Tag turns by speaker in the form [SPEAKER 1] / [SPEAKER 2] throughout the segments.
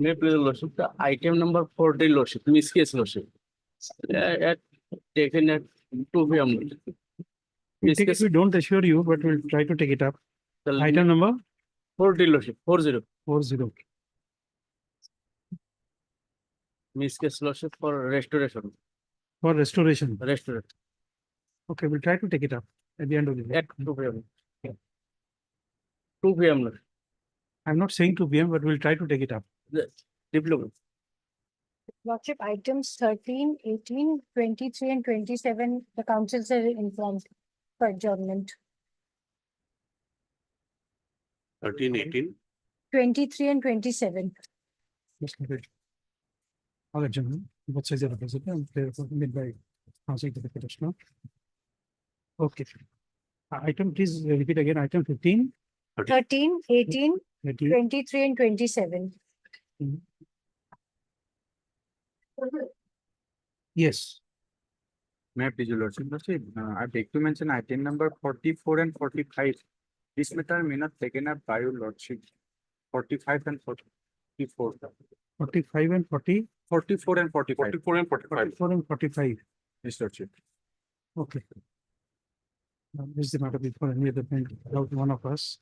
[SPEAKER 1] May please lordship, the item number 40 lordship, miscase lordship. At taken at 2 p.m.
[SPEAKER 2] We don't assure you, but we'll try to take it up. Item number
[SPEAKER 1] 40 lordship, 40.
[SPEAKER 2] 40.
[SPEAKER 1] Miscase lordship for restoration.
[SPEAKER 2] For restoration.
[SPEAKER 1] Restoration.
[SPEAKER 2] Okay, we'll try to take it up at the end of the day.
[SPEAKER 1] At 2 p.m. 2 p.m. lordship.
[SPEAKER 2] I'm not saying 2 p.m., but we'll try to take it up.
[SPEAKER 1] The diploma.
[SPEAKER 3] Lordship, items 13, 18, 23, and 27, the councils are informed for adjournment.
[SPEAKER 4] 13, 18.
[SPEAKER 3] 23 and 27.
[SPEAKER 2] Just look at it. All adjournment. Both sides are represented and made by council to the petitioner. Okay. Item, please repeat again. Item 15.
[SPEAKER 3] 13, 18,
[SPEAKER 2] 18.
[SPEAKER 3] 23, and 27.
[SPEAKER 2] Yes.
[SPEAKER 5] May I please, your lordship, I beg to mention item number 44 and 45. This matter may not taken up by your lordship. 45 and 44.
[SPEAKER 2] 45 and 40.
[SPEAKER 5] 44 and 45.
[SPEAKER 4] 44 and 45.
[SPEAKER 2] 44 and 45.
[SPEAKER 5] Yes, lordship.
[SPEAKER 2] Okay. Now, this is the matter before any other point about one of us.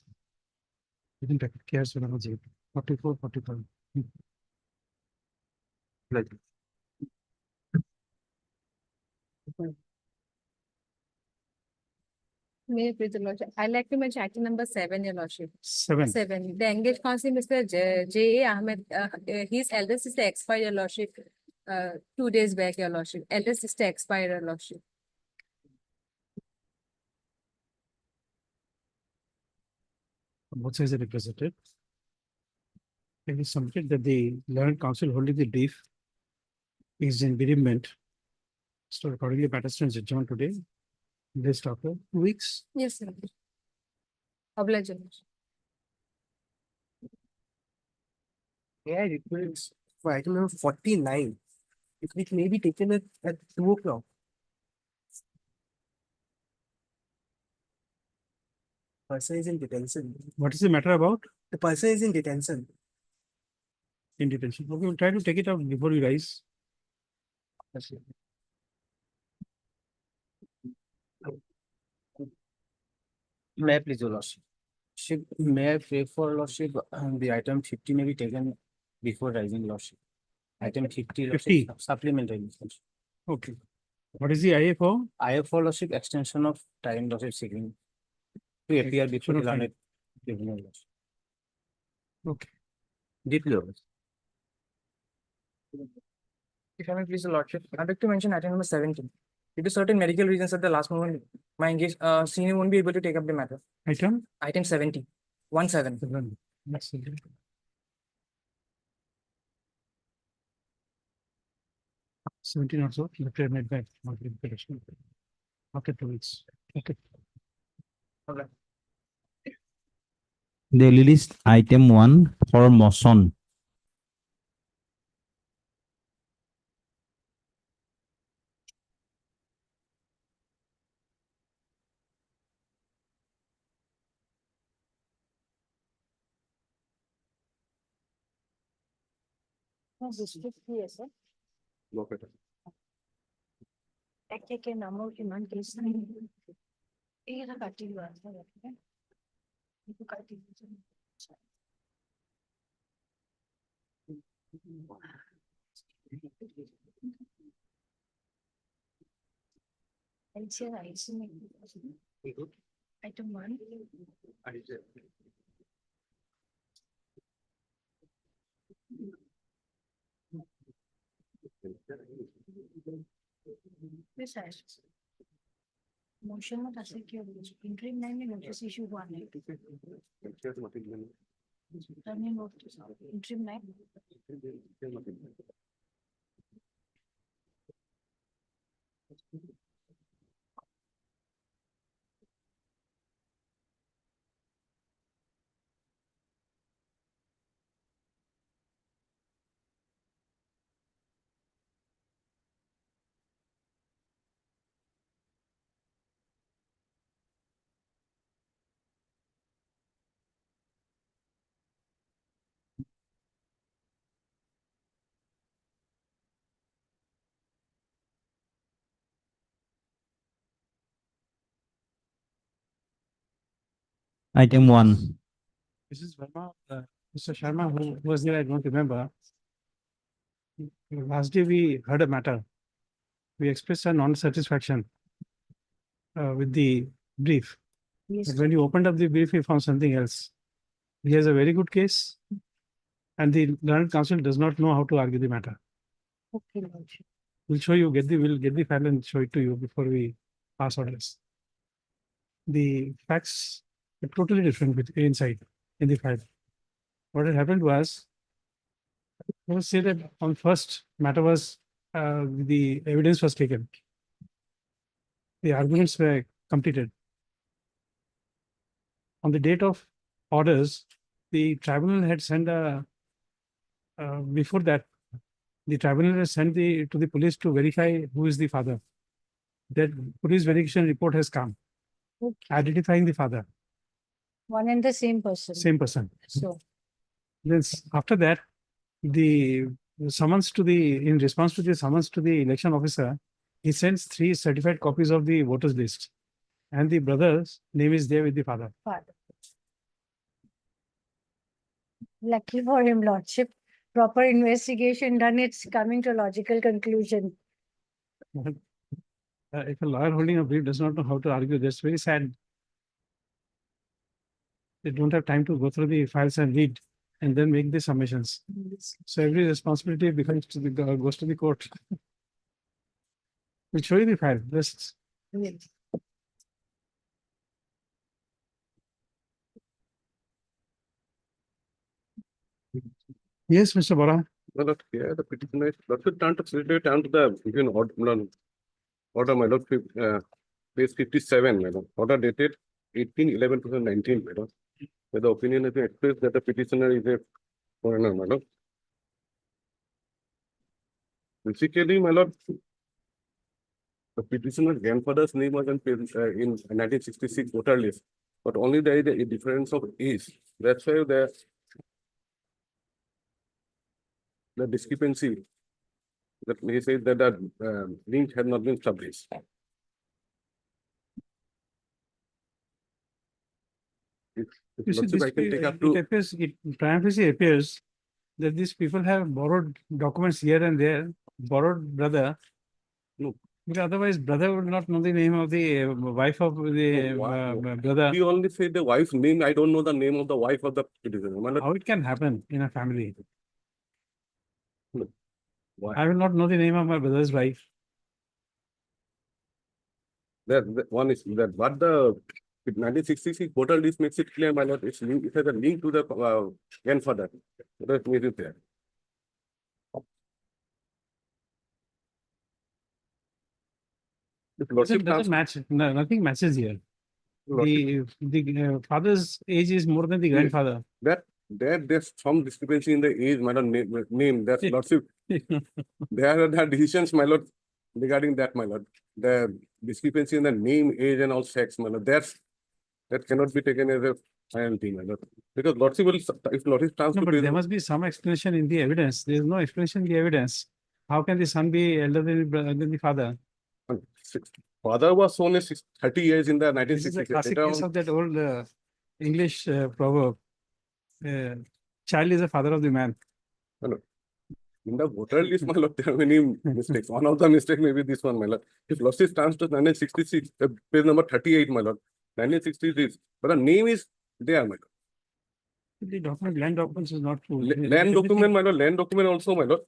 [SPEAKER 2] We didn't take care when I was 44, 45.
[SPEAKER 5] Like,
[SPEAKER 6] May I please, your lordship? I'd like to mention item number 7, your lordship.
[SPEAKER 2] 7.
[SPEAKER 6] 7. The engaged counsel, Mr. J. A. Ahmed, his elder sister expired, your lordship, 2 days back, your lordship. Elder sister expired, your lordship.
[SPEAKER 2] Both sides are represented. It is submitted that the learned counsel holding the brief is in bereavement. So accordingly, matter stands adjourned today. This after 2 weeks.
[SPEAKER 6] Yes, sir. Oblige, your lordship.
[SPEAKER 7] May I request for item number 49, if it may be taken at 2 o'clock. Person is in detention.
[SPEAKER 2] What is the matter about?
[SPEAKER 7] The person is in detention.
[SPEAKER 2] In detention. Okay, we'll try to take it out before we rise.
[SPEAKER 1] May I please, your lordship? May I pray for lordship, the item 50 may be taken before rising lordship. Item 50, lordship,
[SPEAKER 2] 50.
[SPEAKER 1] supplementary. Lordship.
[SPEAKER 2] Okay. What is the IFO?
[SPEAKER 1] IFO lordship extension of time lordship seeking to appear before the
[SPEAKER 2] Extension of
[SPEAKER 1] learned tribunal lordship.
[SPEAKER 2] Okay.
[SPEAKER 1] Deeply lordship.
[SPEAKER 7] If I may please, the lordship, I'd like to mention item number 17. Due to certain medical reasons at the last moment, my engaged senior won't be able to take up the matter.
[SPEAKER 2] Item?
[SPEAKER 7] Item 70. 17.
[SPEAKER 2] 7. That's it. Seventeen or so, the prayer made back. Okay, 2 weeks. Okay.
[SPEAKER 8] They released item 1 for motion.
[SPEAKER 3] Yes, sir.
[SPEAKER 4] Look at it.
[SPEAKER 3] Take a number of human case. Here the cutting was. Item 1. Yes, sir. Motion में ऐसे क्यों interim line में notice issue हुआ नहीं turning notice interim line
[SPEAKER 8] Item 1.
[SPEAKER 2] Mrs. Verma, Mr. Sharma, who was there, I don't remember. Last day we heard a matter. We expressed our non-satisfaction with the brief.
[SPEAKER 3] Yes,
[SPEAKER 2] But when you opened up the brief, we found something else. He has a very good case. And the learned counsel does not know how to argue the matter.
[SPEAKER 3] okay, Lordship.
[SPEAKER 2] We'll show you, we'll get the file and show it to you before we pass orders. The facts are totally different with inside in the file. What had happened was, let us say that on first matter was, the evidence was taken. The arguments were completed. On the date of orders, the tribunal had sent before that, the tribunal has sent to the police to verify who is the father. That police verification report has come,
[SPEAKER 3] Okay.
[SPEAKER 2] identifying the father,
[SPEAKER 3] One and the same person.
[SPEAKER 2] same person.
[SPEAKER 3] So,
[SPEAKER 2] Then after that, the summons to in response to the summons to the election officer, he sends 3 certified copies of the voters list. And the brother's name is there with the father.
[SPEAKER 3] father. Lucky for him, Lordship. Proper investigation done, it's coming to a logical conclusion.
[SPEAKER 2] If a lawyer holding a brief does not know how to argue, that's very sad. They don't have time to go through the files and read and then make the submissions. So every responsibility becomes goes to the court. We'll show you the file. Just
[SPEAKER 3] Yes.
[SPEAKER 2] yes, Mr. Bora.
[SPEAKER 4] My lord, here the petitioner is, let's turn to the, between order, my lord, page 57, my lord, order dated 18/11/2019, my lord. Where the opinion has been expressed that the petitioner is a foreigner, my lord. Basically, my lord, the petitioner's grandfather's name was in 1966 voter list, but only there is a difference of age. That's why the discrepancy that he says that the link had not been established. If
[SPEAKER 2] You see,
[SPEAKER 4] Lordship, I can take up to.
[SPEAKER 2] it prima facie appears that these people have borrowed documents here and there, borrowed brother.
[SPEAKER 4] No.
[SPEAKER 2] Because otherwise, brother would not know the name of the wife of the brother.
[SPEAKER 4] We only say the wife's name. I don't know the name of the wife of the petitioner. My lord,
[SPEAKER 2] How it can happen in a family?
[SPEAKER 4] why?
[SPEAKER 2] I will not know the name of my brother's wife.
[SPEAKER 4] That one is that, but the 1966 voter list makes it clear, my lord. It has a link to the grandfather. That made it there. If Lordship
[SPEAKER 2] Doesn't match. No, nothing matches here.
[SPEAKER 4] Lordship,
[SPEAKER 2] The father's age is more than the grandfather.
[SPEAKER 4] there's some discrepancy in the age, my lord, name. That's Lordship. There are decisions, my lord, regarding that, my lord. The discrepancy in the name, age, and all sex, my lord. That cannot be taken as a final thing, my lord. Because Lordship will, if Lordship stands
[SPEAKER 2] No,
[SPEAKER 4] to
[SPEAKER 2] but
[SPEAKER 4] be,
[SPEAKER 2] there must be some explanation in the evidence. There is no explanation in the evidence. How can the son be elder than the father?
[SPEAKER 4] father was shown as 30 years in the
[SPEAKER 2] This is a
[SPEAKER 4] 1960s.
[SPEAKER 2] classic
[SPEAKER 4] Later
[SPEAKER 2] case
[SPEAKER 4] on,
[SPEAKER 2] of that old English proverb. Child is the father of the man.
[SPEAKER 4] in the voter list, my lord, there are many mistakes. One of the mistakes may be this one, my lord. If Lordship stands to 1966, page number 38, my lord. 1966, but the name is there, my lord.
[SPEAKER 2] The document, land documents is not true.
[SPEAKER 4] Land document, my lord, land document also, my lord.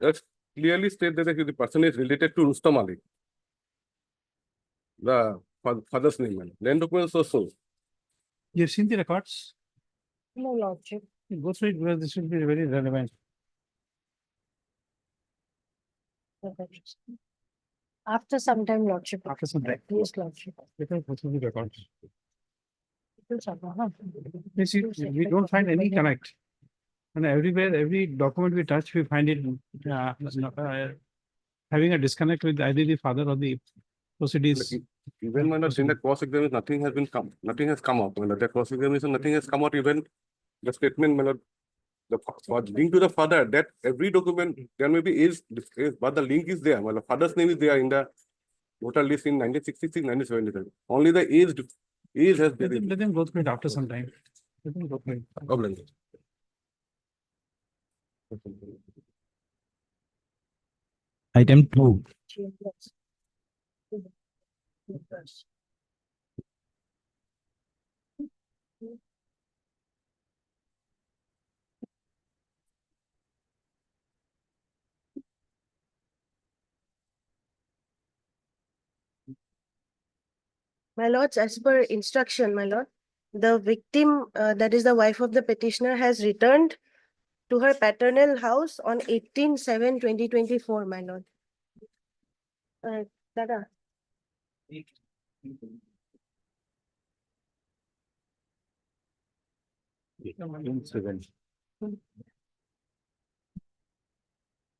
[SPEAKER 4] That's clearly state that the person is related to Rustam Ali. The father's name, my lord. Land documents also.
[SPEAKER 2] You've seen the records?
[SPEAKER 3] No, Lordship.
[SPEAKER 2] Go through it because this will be very relevant.
[SPEAKER 3] After some time, Lordship.
[SPEAKER 2] After some time.
[SPEAKER 3] Yes, Lordship.
[SPEAKER 2] Let us go through the records.
[SPEAKER 3] People suffer, huh?
[SPEAKER 2] You see, we don't find any connect. And everywhere, every document we touch, we find it having a disconnect with either the father or the proceedings.
[SPEAKER 4] Even when in the cross-examination, nothing has come out. When the cross-examination, nothing has come out. Even the statement, my lord, the link to the father, that every document there may be is, but the link is there. Well, the father's name is there in the voter list in 1966, 1977. Only the age Age has
[SPEAKER 2] Let them go through it after some time. Let them go through it.
[SPEAKER 4] problem.
[SPEAKER 8] Item 2.
[SPEAKER 9] My lords, as per instruction, my lord, the victim, that is the wife of the petitioner, has returned to her paternal house on 18/7/2024, my lord. Dada,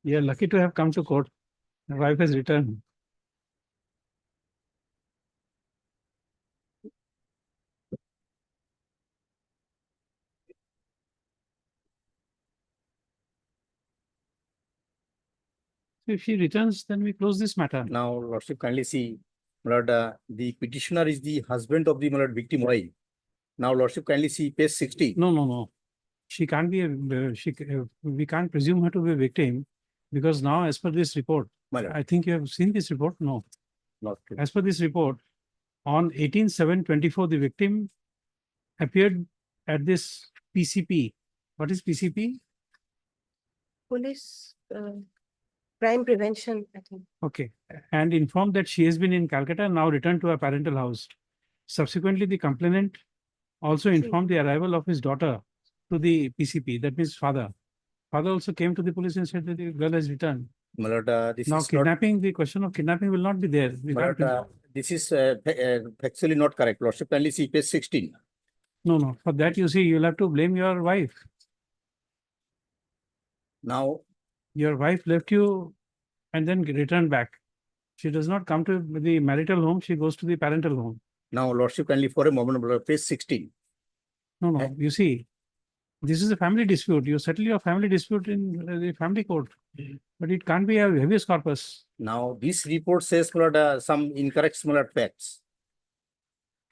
[SPEAKER 2] You're lucky to have come to court. My wife has returned. If she returns, then we close this matter.
[SPEAKER 10] Now, Lordship, kindly see, my lord, the petitioner is the husband of the my lord, victim wife. Now, Lordship, kindly see page 60.
[SPEAKER 2] No, no, no. She can't be we can't presume her to be a victim because now, as per this report,
[SPEAKER 10] My lord,
[SPEAKER 2] I think you have seen this report. No,
[SPEAKER 10] not true.
[SPEAKER 2] as per this report, on 18/7/24, the victim appeared at this PCP. What is PCP?
[SPEAKER 9] police, crime prevention, I think.
[SPEAKER 2] Okay, and informed that she has been in Calcutta and now returned to her parental house. Subsequently, the complainant also informed the arrival of his daughter to the PCP, that means father. Father also came to the police and said that the girl has returned.
[SPEAKER 10] My lord, this
[SPEAKER 2] Now
[SPEAKER 10] is not,
[SPEAKER 2] kidnapping, the question of kidnapping will not be there. We
[SPEAKER 10] my
[SPEAKER 2] can't
[SPEAKER 10] lord, this is factually not correct. Lordship, kindly see page 16.
[SPEAKER 2] No, for that you see, you'll have to blame your wife.
[SPEAKER 10] Now,
[SPEAKER 2] Your wife left you and then returned back. She does not come to the marital home, she goes to the parental home.
[SPEAKER 10] now, Lordship, kindly for a moment, my lord, page 16.
[SPEAKER 2] No, you see, this is a family dispute. You settle your family dispute in the family court. But it can't be a habeas corpus.
[SPEAKER 10] Now, this report says, my lord, some incorrect, my lord, facts.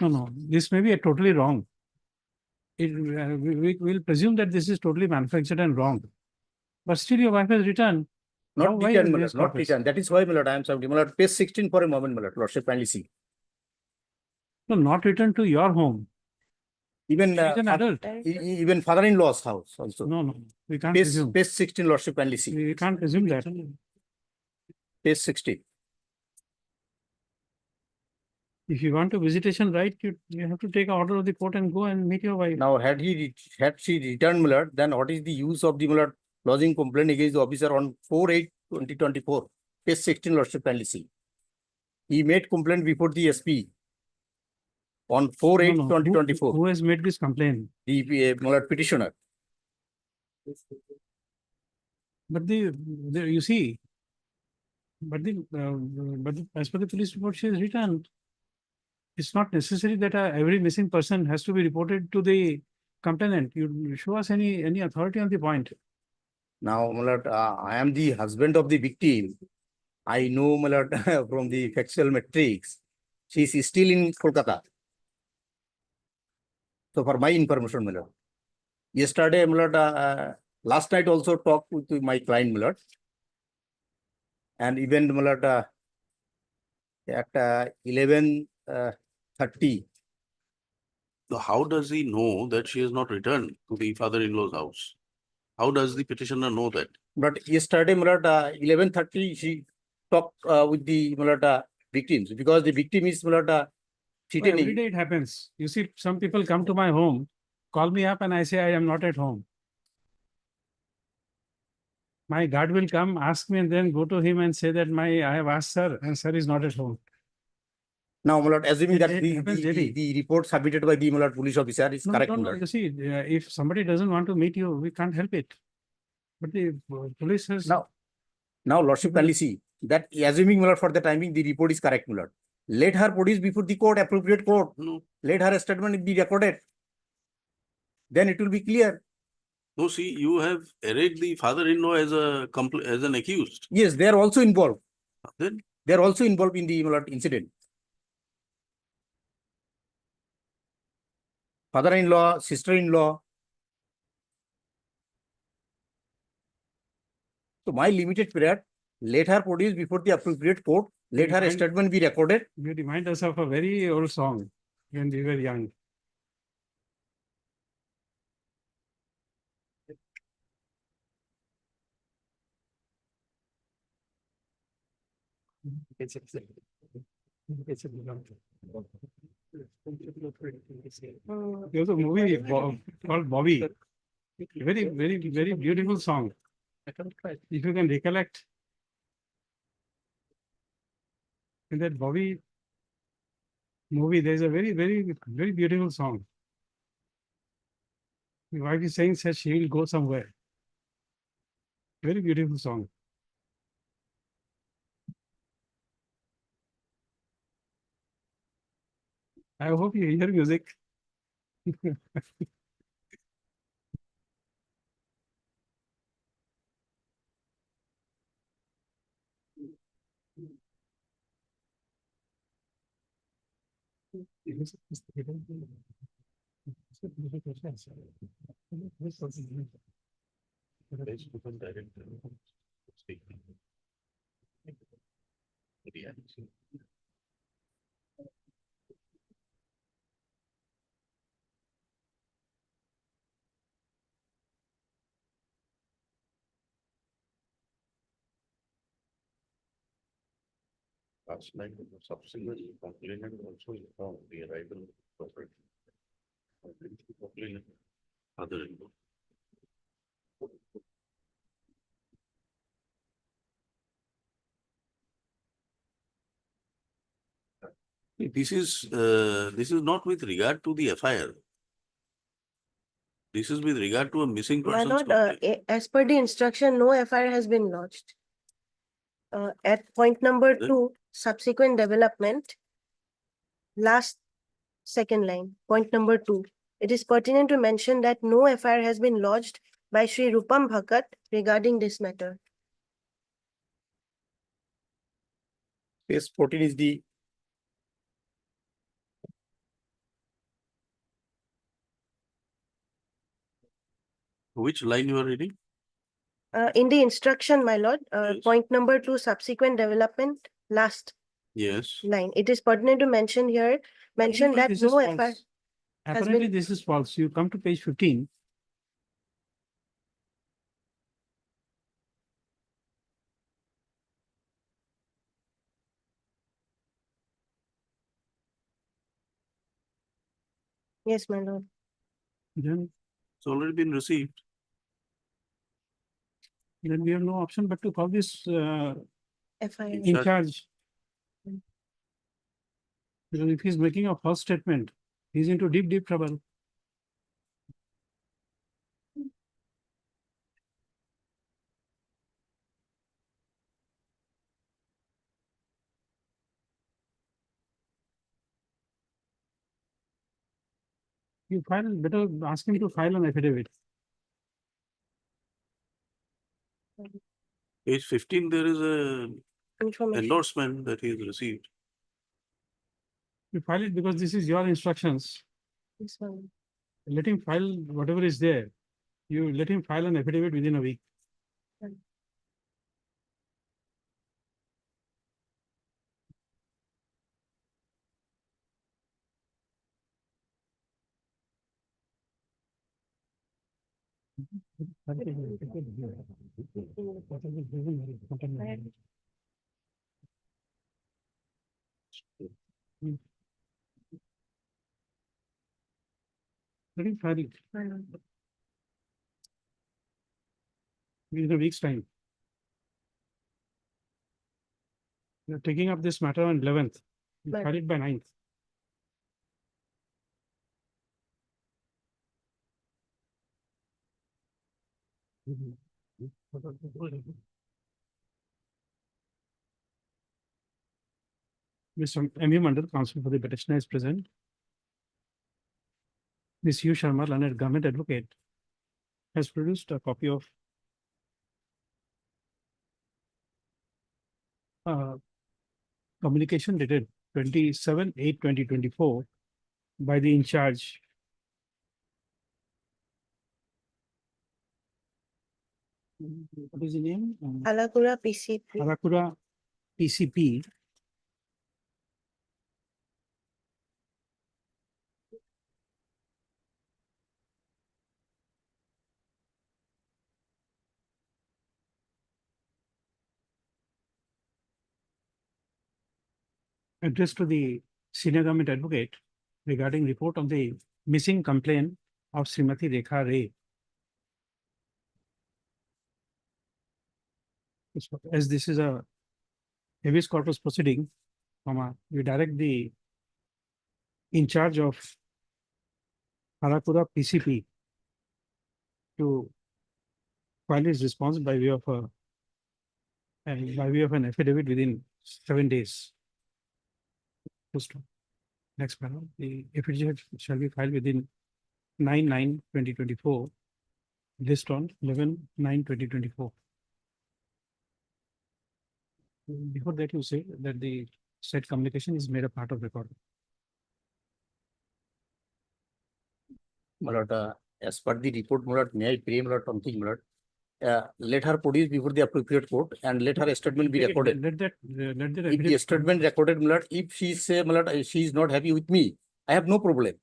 [SPEAKER 2] No, this may be totally wrong. We will presume that this is totally manufactured and wrong. But still your wife has returned. How,
[SPEAKER 10] Not
[SPEAKER 2] why
[SPEAKER 10] returned, my
[SPEAKER 2] habeas
[SPEAKER 10] lord, not
[SPEAKER 2] corpus?
[SPEAKER 10] returned. That is why, my lord, I am sorry. My lord, page 16 for a moment, my lord. Lordship, kindly see.
[SPEAKER 2] No, not returned to your home.
[SPEAKER 10] Even,
[SPEAKER 2] She is an adult.
[SPEAKER 10] even father-in-law's house also.
[SPEAKER 2] No, we can't
[SPEAKER 10] Page,
[SPEAKER 2] presume.
[SPEAKER 10] page 16, Lordship, kindly see.
[SPEAKER 2] We can't presume that.
[SPEAKER 10] Page 16.
[SPEAKER 2] If you want a visitation right, you have to take an order of the court and go and meet your wife.
[SPEAKER 10] Now, had she returned, my lord, then what is the use of the, my lord, lodging complaint against the officer on 4/8/2024? Page 16, Lordship, kindly see. He made complaint before the SP on 4/8/2024.
[SPEAKER 2] Who has made this complaint?
[SPEAKER 10] The my lord, petitioner.
[SPEAKER 2] But you see, but as per the police report, she has returned. It's not necessary that every missing person has to be reported to the complainant. You show us any authority on the point.
[SPEAKER 10] Now, my lord, I am the husband of the victim. I know, my lord, from the factual metrics, she is still in Kolkata. So, for my information, my lord. Yesterday, my lord, last night also talked with my client, my lord. And even, my lord, at 11:30.
[SPEAKER 11] So how does he know that she has not returned to the father-in-law's house? How does the petitioner know that?
[SPEAKER 10] But yesterday, my lord, 11:30, she talked with the, my lord, victims, because the victim is, my lord,
[SPEAKER 2] Every
[SPEAKER 10] cheating.
[SPEAKER 2] day it happens. You see, some people come to my home, call me up and I say I am not at home. My guard will come, ask me and then go to him and say that I have asked sir and sir is not at home.
[SPEAKER 10] Now, my lord, assuming that
[SPEAKER 2] It happens daily.
[SPEAKER 10] the report submitted by the, my lord, police officer is correct, my
[SPEAKER 2] No,
[SPEAKER 10] lord.
[SPEAKER 2] you see, if somebody doesn't want to meet you, we can't help it. But the police has.
[SPEAKER 10] Now, Lordship, kindly see that assuming, my lord, for the timing, the report is correct, my lord. Let her produce before the court, appropriate court.
[SPEAKER 11] No.
[SPEAKER 10] Let her statement be recorded. Then it will be clear.
[SPEAKER 11] No, see, you have arraigned the father-in-law as as an accused.
[SPEAKER 10] Yes, they are also involved.
[SPEAKER 11] Then
[SPEAKER 10] They are also involved in the, my lord, incident. father-in-law, sister-in-law. So my limited period, let her produce before the appropriate court, let her
[SPEAKER 2] Fine.
[SPEAKER 10] statement be recorded.
[SPEAKER 2] You remind us of a very old song when we were young. There was a movie called Bobby. Very beautiful song. If you can recollect. In that Bobby movie, there's a very beautiful song. The wife is saying that she will go somewhere. Very beautiful song. I hope you hear music.
[SPEAKER 11] Last night, the subsequent complainant also informed the arrival of the property. Complainant, father-in-law. This is not with regard to the FIR. This is with regard to a missing
[SPEAKER 9] My
[SPEAKER 11] persons.
[SPEAKER 9] lord,
[SPEAKER 11] complaint.
[SPEAKER 9] as per the instruction, no FIR has been lodged. At point number
[SPEAKER 11] Then-
[SPEAKER 9] 2, subsequent development, last second line, point number 2. It is pertinent to mention that no FIR has been lodged by Shri Rupam Bhakat regarding this matter.
[SPEAKER 10] Page 14 is the
[SPEAKER 11] Which line you are reading?
[SPEAKER 9] In the instruction, my lord,
[SPEAKER 11] Yes.
[SPEAKER 9] point number 2, subsequent development, last
[SPEAKER 11] Yes.
[SPEAKER 9] line. It is pertinent to mention here, mention that
[SPEAKER 2] This is
[SPEAKER 9] no
[SPEAKER 2] false.
[SPEAKER 9] FIR.
[SPEAKER 2] Apparently,
[SPEAKER 9] been-
[SPEAKER 2] this is false. You come to page 15.
[SPEAKER 9] Yes, my lord.
[SPEAKER 2] Then
[SPEAKER 11] It's already been received.
[SPEAKER 2] we have no option but to call this
[SPEAKER 9] FIR.
[SPEAKER 2] in charge. Because if he's making a false statement, he's into deep trouble. You file, better ask him to file an affidavit.
[SPEAKER 11] Page 15, there is a
[SPEAKER 9] Information.
[SPEAKER 11] endorsement that he has received.
[SPEAKER 2] You file it because this is your instructions.
[SPEAKER 9] Yes, my lord.
[SPEAKER 2] Let him file whatever is there. You let him file an affidavit within a week. Let him file it
[SPEAKER 9] My lord.
[SPEAKER 2] within a week's time. You're taking up this matter on 11th. You
[SPEAKER 9] But-
[SPEAKER 2] file it by 9th. Mr. M.U. Mandal, counsel for the petitioner, is present. Ms. U. Sharma, learned government advocate, has produced a copy of communication dated 27/8/2024 by the in charge What is the name?
[SPEAKER 9] Alakura PCP.
[SPEAKER 2] Harakura PCP. Addressed to the senior government advocate regarding report on the missing complaint of Srimati Rekha Ray. As this is a habeas corpus proceeding, we direct the in charge of Harakura PCP to file his response by way of an affidavit within 7 days. Next panel, the affidavit shall be filed within 9/9/2024, list on 11/9/2024. Before that, you say that the said communication is made a part of record.
[SPEAKER 10] My lord, as per the report, my lord, may I pray, my lord, something, my lord. Let her produce before the appropriate court and let her statement be recorded.
[SPEAKER 2] Let that
[SPEAKER 10] If the
[SPEAKER 2] affidavit
[SPEAKER 10] statement recorded, my lord, if she say, my lord, she is not happy with me, I have no problem.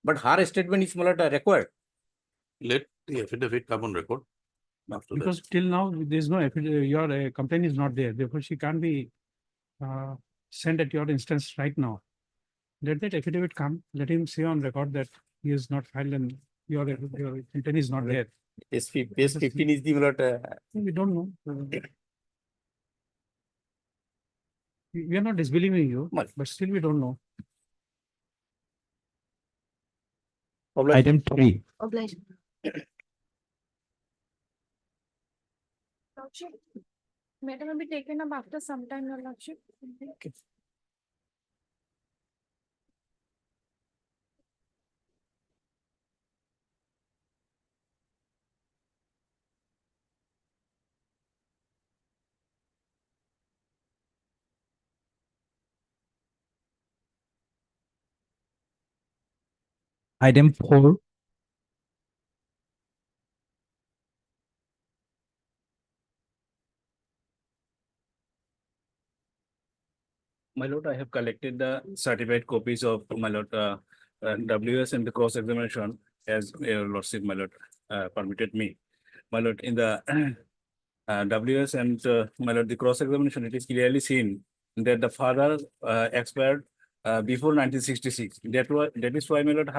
[SPEAKER 10] But her statement is, my lord, required.
[SPEAKER 11] Let the affidavit come on record. After that.
[SPEAKER 2] because till now there is no affidavit, your complaint is not there. Therefore, she can't be sent at your instance right now. Let that affidavit come. Let him say on record that he is not filed and your intent is not there.
[SPEAKER 10] SP, page 15 is the, my lord,
[SPEAKER 2] We don't know. We are not disbelieving you,
[SPEAKER 10] Well-
[SPEAKER 2] but still we don't know.
[SPEAKER 8] Item 3.
[SPEAKER 9] Obliged.
[SPEAKER 3] Lordship, matter will be taken up after some time, your lordship.
[SPEAKER 8] Item 4.
[SPEAKER 1] My lord, I have collected the certified copies of my lord, WS and the cross examination as your lordship, my lord, permitted me. My lord, in the WS and my lord, the cross examination, it is clearly seen that the father expired before 1966. That is why, my lord,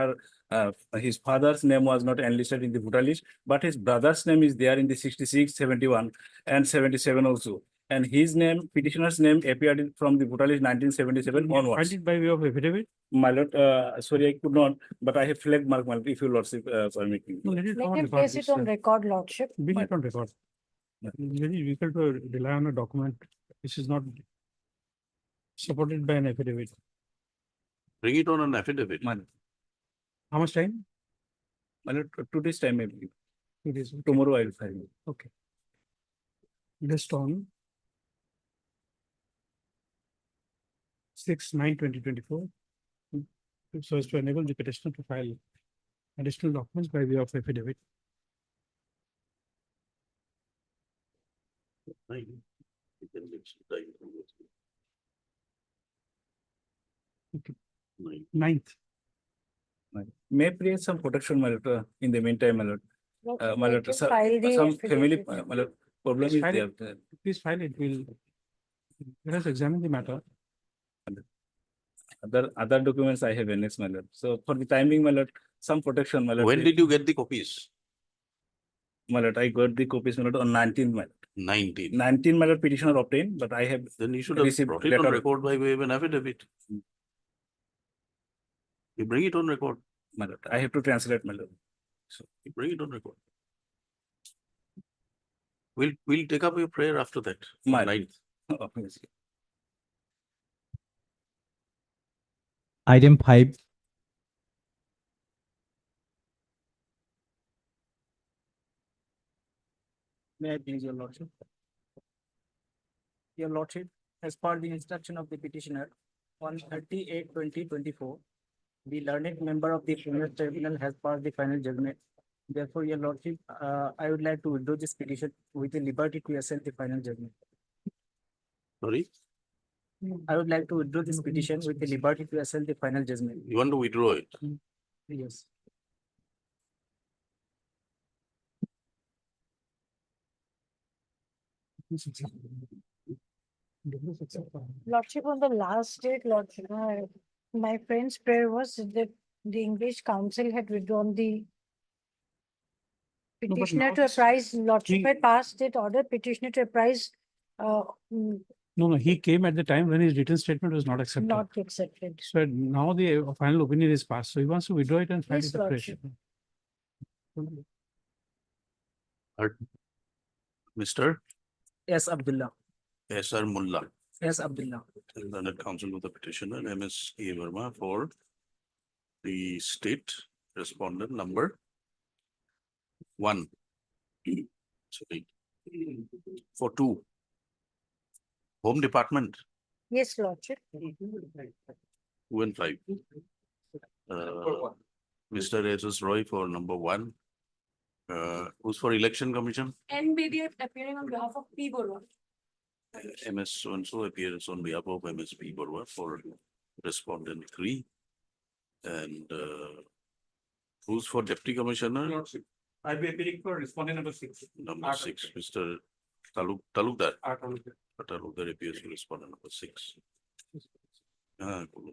[SPEAKER 1] his father's name was not enlisted in the voter list, but his brother's name is there in the 66, 71, and 77 also. And his name, petitioner's name, appeared from the voter list 1977 onwards.
[SPEAKER 2] Filed it by way of affidavit.
[SPEAKER 1] My lord, sorry, I could not, but I have flagged mark, my lord, if your lordship permit me.
[SPEAKER 2] No, let it
[SPEAKER 3] Let
[SPEAKER 2] on
[SPEAKER 3] him
[SPEAKER 2] record.
[SPEAKER 3] place it on record, lordship.
[SPEAKER 2] Bring it on record.
[SPEAKER 1] Yeah.
[SPEAKER 2] It's very difficult to rely on a document. This is not supported by an affidavit.
[SPEAKER 11] Bring it on an affidavit.
[SPEAKER 1] My lord,
[SPEAKER 2] How much time?
[SPEAKER 1] my lord, today's time, maybe.
[SPEAKER 2] 2 days.
[SPEAKER 1] Tomorrow I will file.
[SPEAKER 2] Okay. List on 6/9/2024. So as to enable the petitioner to file additional documents by way of affidavit.
[SPEAKER 11] Fine. You can make some time for this.
[SPEAKER 2] Okay.
[SPEAKER 11] 9.
[SPEAKER 2] 9th.
[SPEAKER 1] May I create some protection, my lord, in the meantime, my lord. My
[SPEAKER 3] Let
[SPEAKER 1] lord,
[SPEAKER 3] him file the
[SPEAKER 1] some family,
[SPEAKER 3] affidavit.
[SPEAKER 1] my lord, problem
[SPEAKER 2] Please
[SPEAKER 1] is
[SPEAKER 2] file
[SPEAKER 1] there.
[SPEAKER 2] Please file it. Let us examine the matter.
[SPEAKER 1] Other documents I have annexed, my lord. So for the timing, my lord, some protection, my lord.
[SPEAKER 11] When did you get the copies?
[SPEAKER 1] My lord, I got the copies, my lord, on 19th, my lord.
[SPEAKER 11] 19.
[SPEAKER 1] 19, my lord, petitioner obtained, but I have
[SPEAKER 11] Then you should have
[SPEAKER 1] received
[SPEAKER 11] brought it on
[SPEAKER 1] letter.
[SPEAKER 11] record by way of an affidavit. You bring it on record.
[SPEAKER 1] My lord, I have to translate, my lord.
[SPEAKER 11] You bring it on record. We'll take up your prayer after that.
[SPEAKER 1] My
[SPEAKER 11] 9th.
[SPEAKER 1] obviously.
[SPEAKER 8] Item 5.
[SPEAKER 12] May I please, your lordship? Your lordship, as per the instruction of the petitioner on 38/20/24, the learned member of the Tribunal has passed the final judgment Therefore, your lordship, I would like to withdraw this petition with the liberty to assert the final judgment.
[SPEAKER 11] Sorry,
[SPEAKER 12] I would like to withdraw this petition with the liberty to assert the final judgment.
[SPEAKER 11] you want to withdraw it?
[SPEAKER 12] Yes.
[SPEAKER 3] Lordship, on the last date, Lordship, my friend's prayer was that the English council had withdrawn the
[SPEAKER 2] but
[SPEAKER 3] petitioner
[SPEAKER 2] now
[SPEAKER 3] to
[SPEAKER 2] this-
[SPEAKER 3] apprise, Lordship
[SPEAKER 2] he-
[SPEAKER 3] had passed it order petitioner to apprise,
[SPEAKER 2] No, he came at the time when his written statement was not accepted.
[SPEAKER 3] not accepted.
[SPEAKER 2] So now the final opinion is passed, so he wants to withdraw it and file
[SPEAKER 3] Yes,
[SPEAKER 2] it afresh.
[SPEAKER 3] Lordship.
[SPEAKER 11] Mr.
[SPEAKER 12] S. Abdullah.
[SPEAKER 11] S.R. Mullah,
[SPEAKER 12] S. Abdullah.
[SPEAKER 11] learned counsel to the petitioner, M.S. A. Verma, for the state respondent number 1. Sorry. For 2. Home Department,
[SPEAKER 3] Yes, Lordship.
[SPEAKER 11] 2 and 5. Mr. S.S. Roy for number 1. Who's for Election Commission?
[SPEAKER 6] And maybe appearing on behalf of P. Borwa.
[SPEAKER 11] MS so-and-so appears on behalf of MSP Borwa for respondent 3. And who's for Deputy Commissioner?
[SPEAKER 1] I'll be appearing for respondent number 6.
[SPEAKER 11] Number 6, Mr. Talukdar. Talukdar appears for respondent number 6. Cool.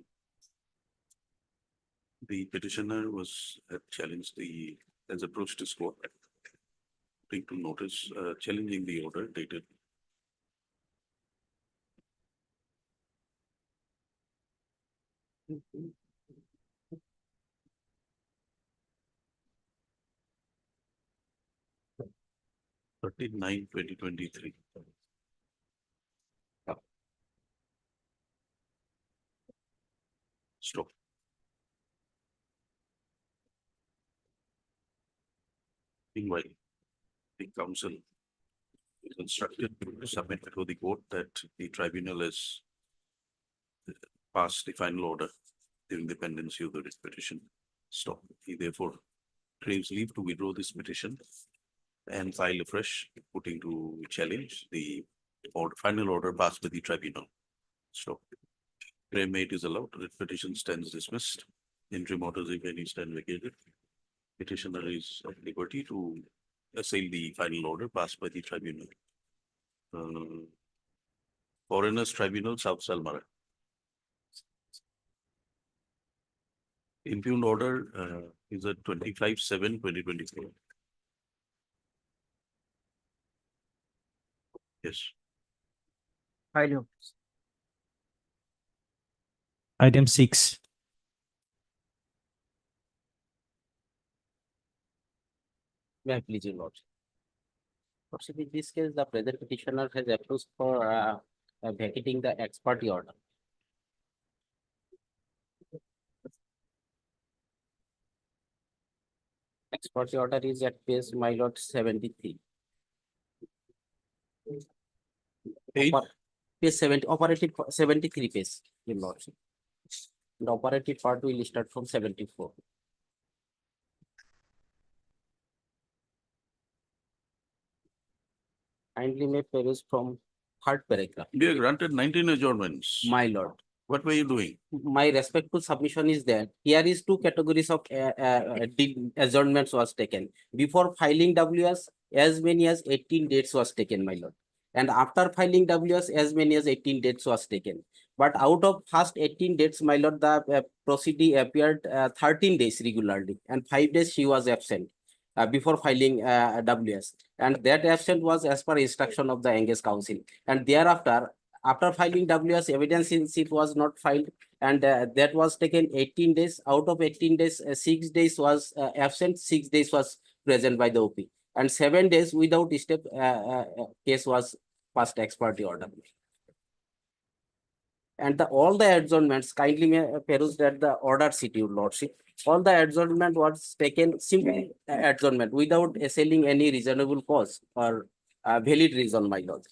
[SPEAKER 11] The petitioner had challenged has approached his court, putting to notice, challenging the order dated 39/2023. Stop. Meanwhile, the council is instructed to submit to the court that the tribunal has passed the final order during the pendency of the writ petition. Stop. He therefore craves leave to withdraw this petition and file afresh, putting to challenge the final order passed by the tribunal. Stop. Claim made is allowed. Writ petition stands dismissed. Interim orders, if any, stand vacated. Petitioner is at liberty to assail the final order passed by the tribunal. Foreigners Tribunal, South Salmara. Impugned order is at 25/7/2024. Yes.
[SPEAKER 12] File.
[SPEAKER 8] Item 6.
[SPEAKER 13] May I please, your lordship? Lordship, in this case, the present petitioner has approached for vacating the ex parte order. Ex parte order is at page, my lord, 73.
[SPEAKER 11] Page?
[SPEAKER 13] Page 70, operative 73 page, your lordship. The operative part will start from 74. Kindly may peruse from third paragraph.
[SPEAKER 11] We are granted 19 adjournments.
[SPEAKER 13] My lord,
[SPEAKER 11] What were you doing?
[SPEAKER 13] my respectful submission is that here is 2 categories of adjournments was taken. Before filing WS, as many as 18 dates was taken, my lord. And after filing WS, as many as 18 dates was taken. But out of first 18 dates, my lord, the proceeding appeared 13 days regularly, and 5 days she was absent before filing WS. And that absent was as per instruction of the engaged counsel. And thereafter, after filing WS, evidence in sheet was not filed, and that was taken 18 days. Out of 18 days, 6 days was absent, 6 days was present by the OP, and 7 days without step case was passed ex parte order. And all the adjournments, kindly may peruse that the order sheet, your lordship. All the adjournment was taken simply adjournment without assailing any reasonable cause or valid reason, my lord.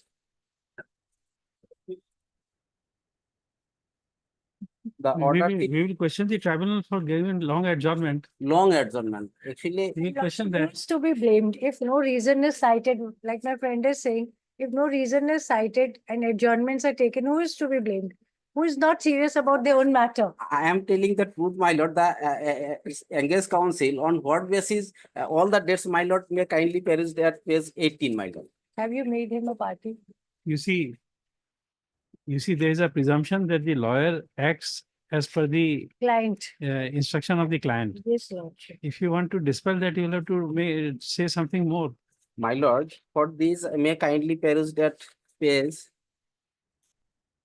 [SPEAKER 13] The
[SPEAKER 2] We
[SPEAKER 13] order
[SPEAKER 2] will, we will question the tribunal for giving long adjournment.
[SPEAKER 13] long adjournment. Actually,
[SPEAKER 2] We will question
[SPEAKER 3] Who
[SPEAKER 2] that.
[SPEAKER 3] is to be blamed if no reason is cited, like my friend is saying, if no reason is cited and adjournments are taken, who is to be blamed? Who is not serious about their own matter?
[SPEAKER 13] I am telling the truth, my lord, the engaged counsel, on what basis all the dates, my lord, may kindly perish at page 18, my lord.
[SPEAKER 3] Have you made him a party?
[SPEAKER 2] You see, there is a presumption that the lawyer acts as per the
[SPEAKER 3] Client.
[SPEAKER 2] instruction of the client.
[SPEAKER 3] Yes, Lordship.
[SPEAKER 2] If you want to dispel that, you'll have to say something more.
[SPEAKER 13] My lord, for this may kindly perish at page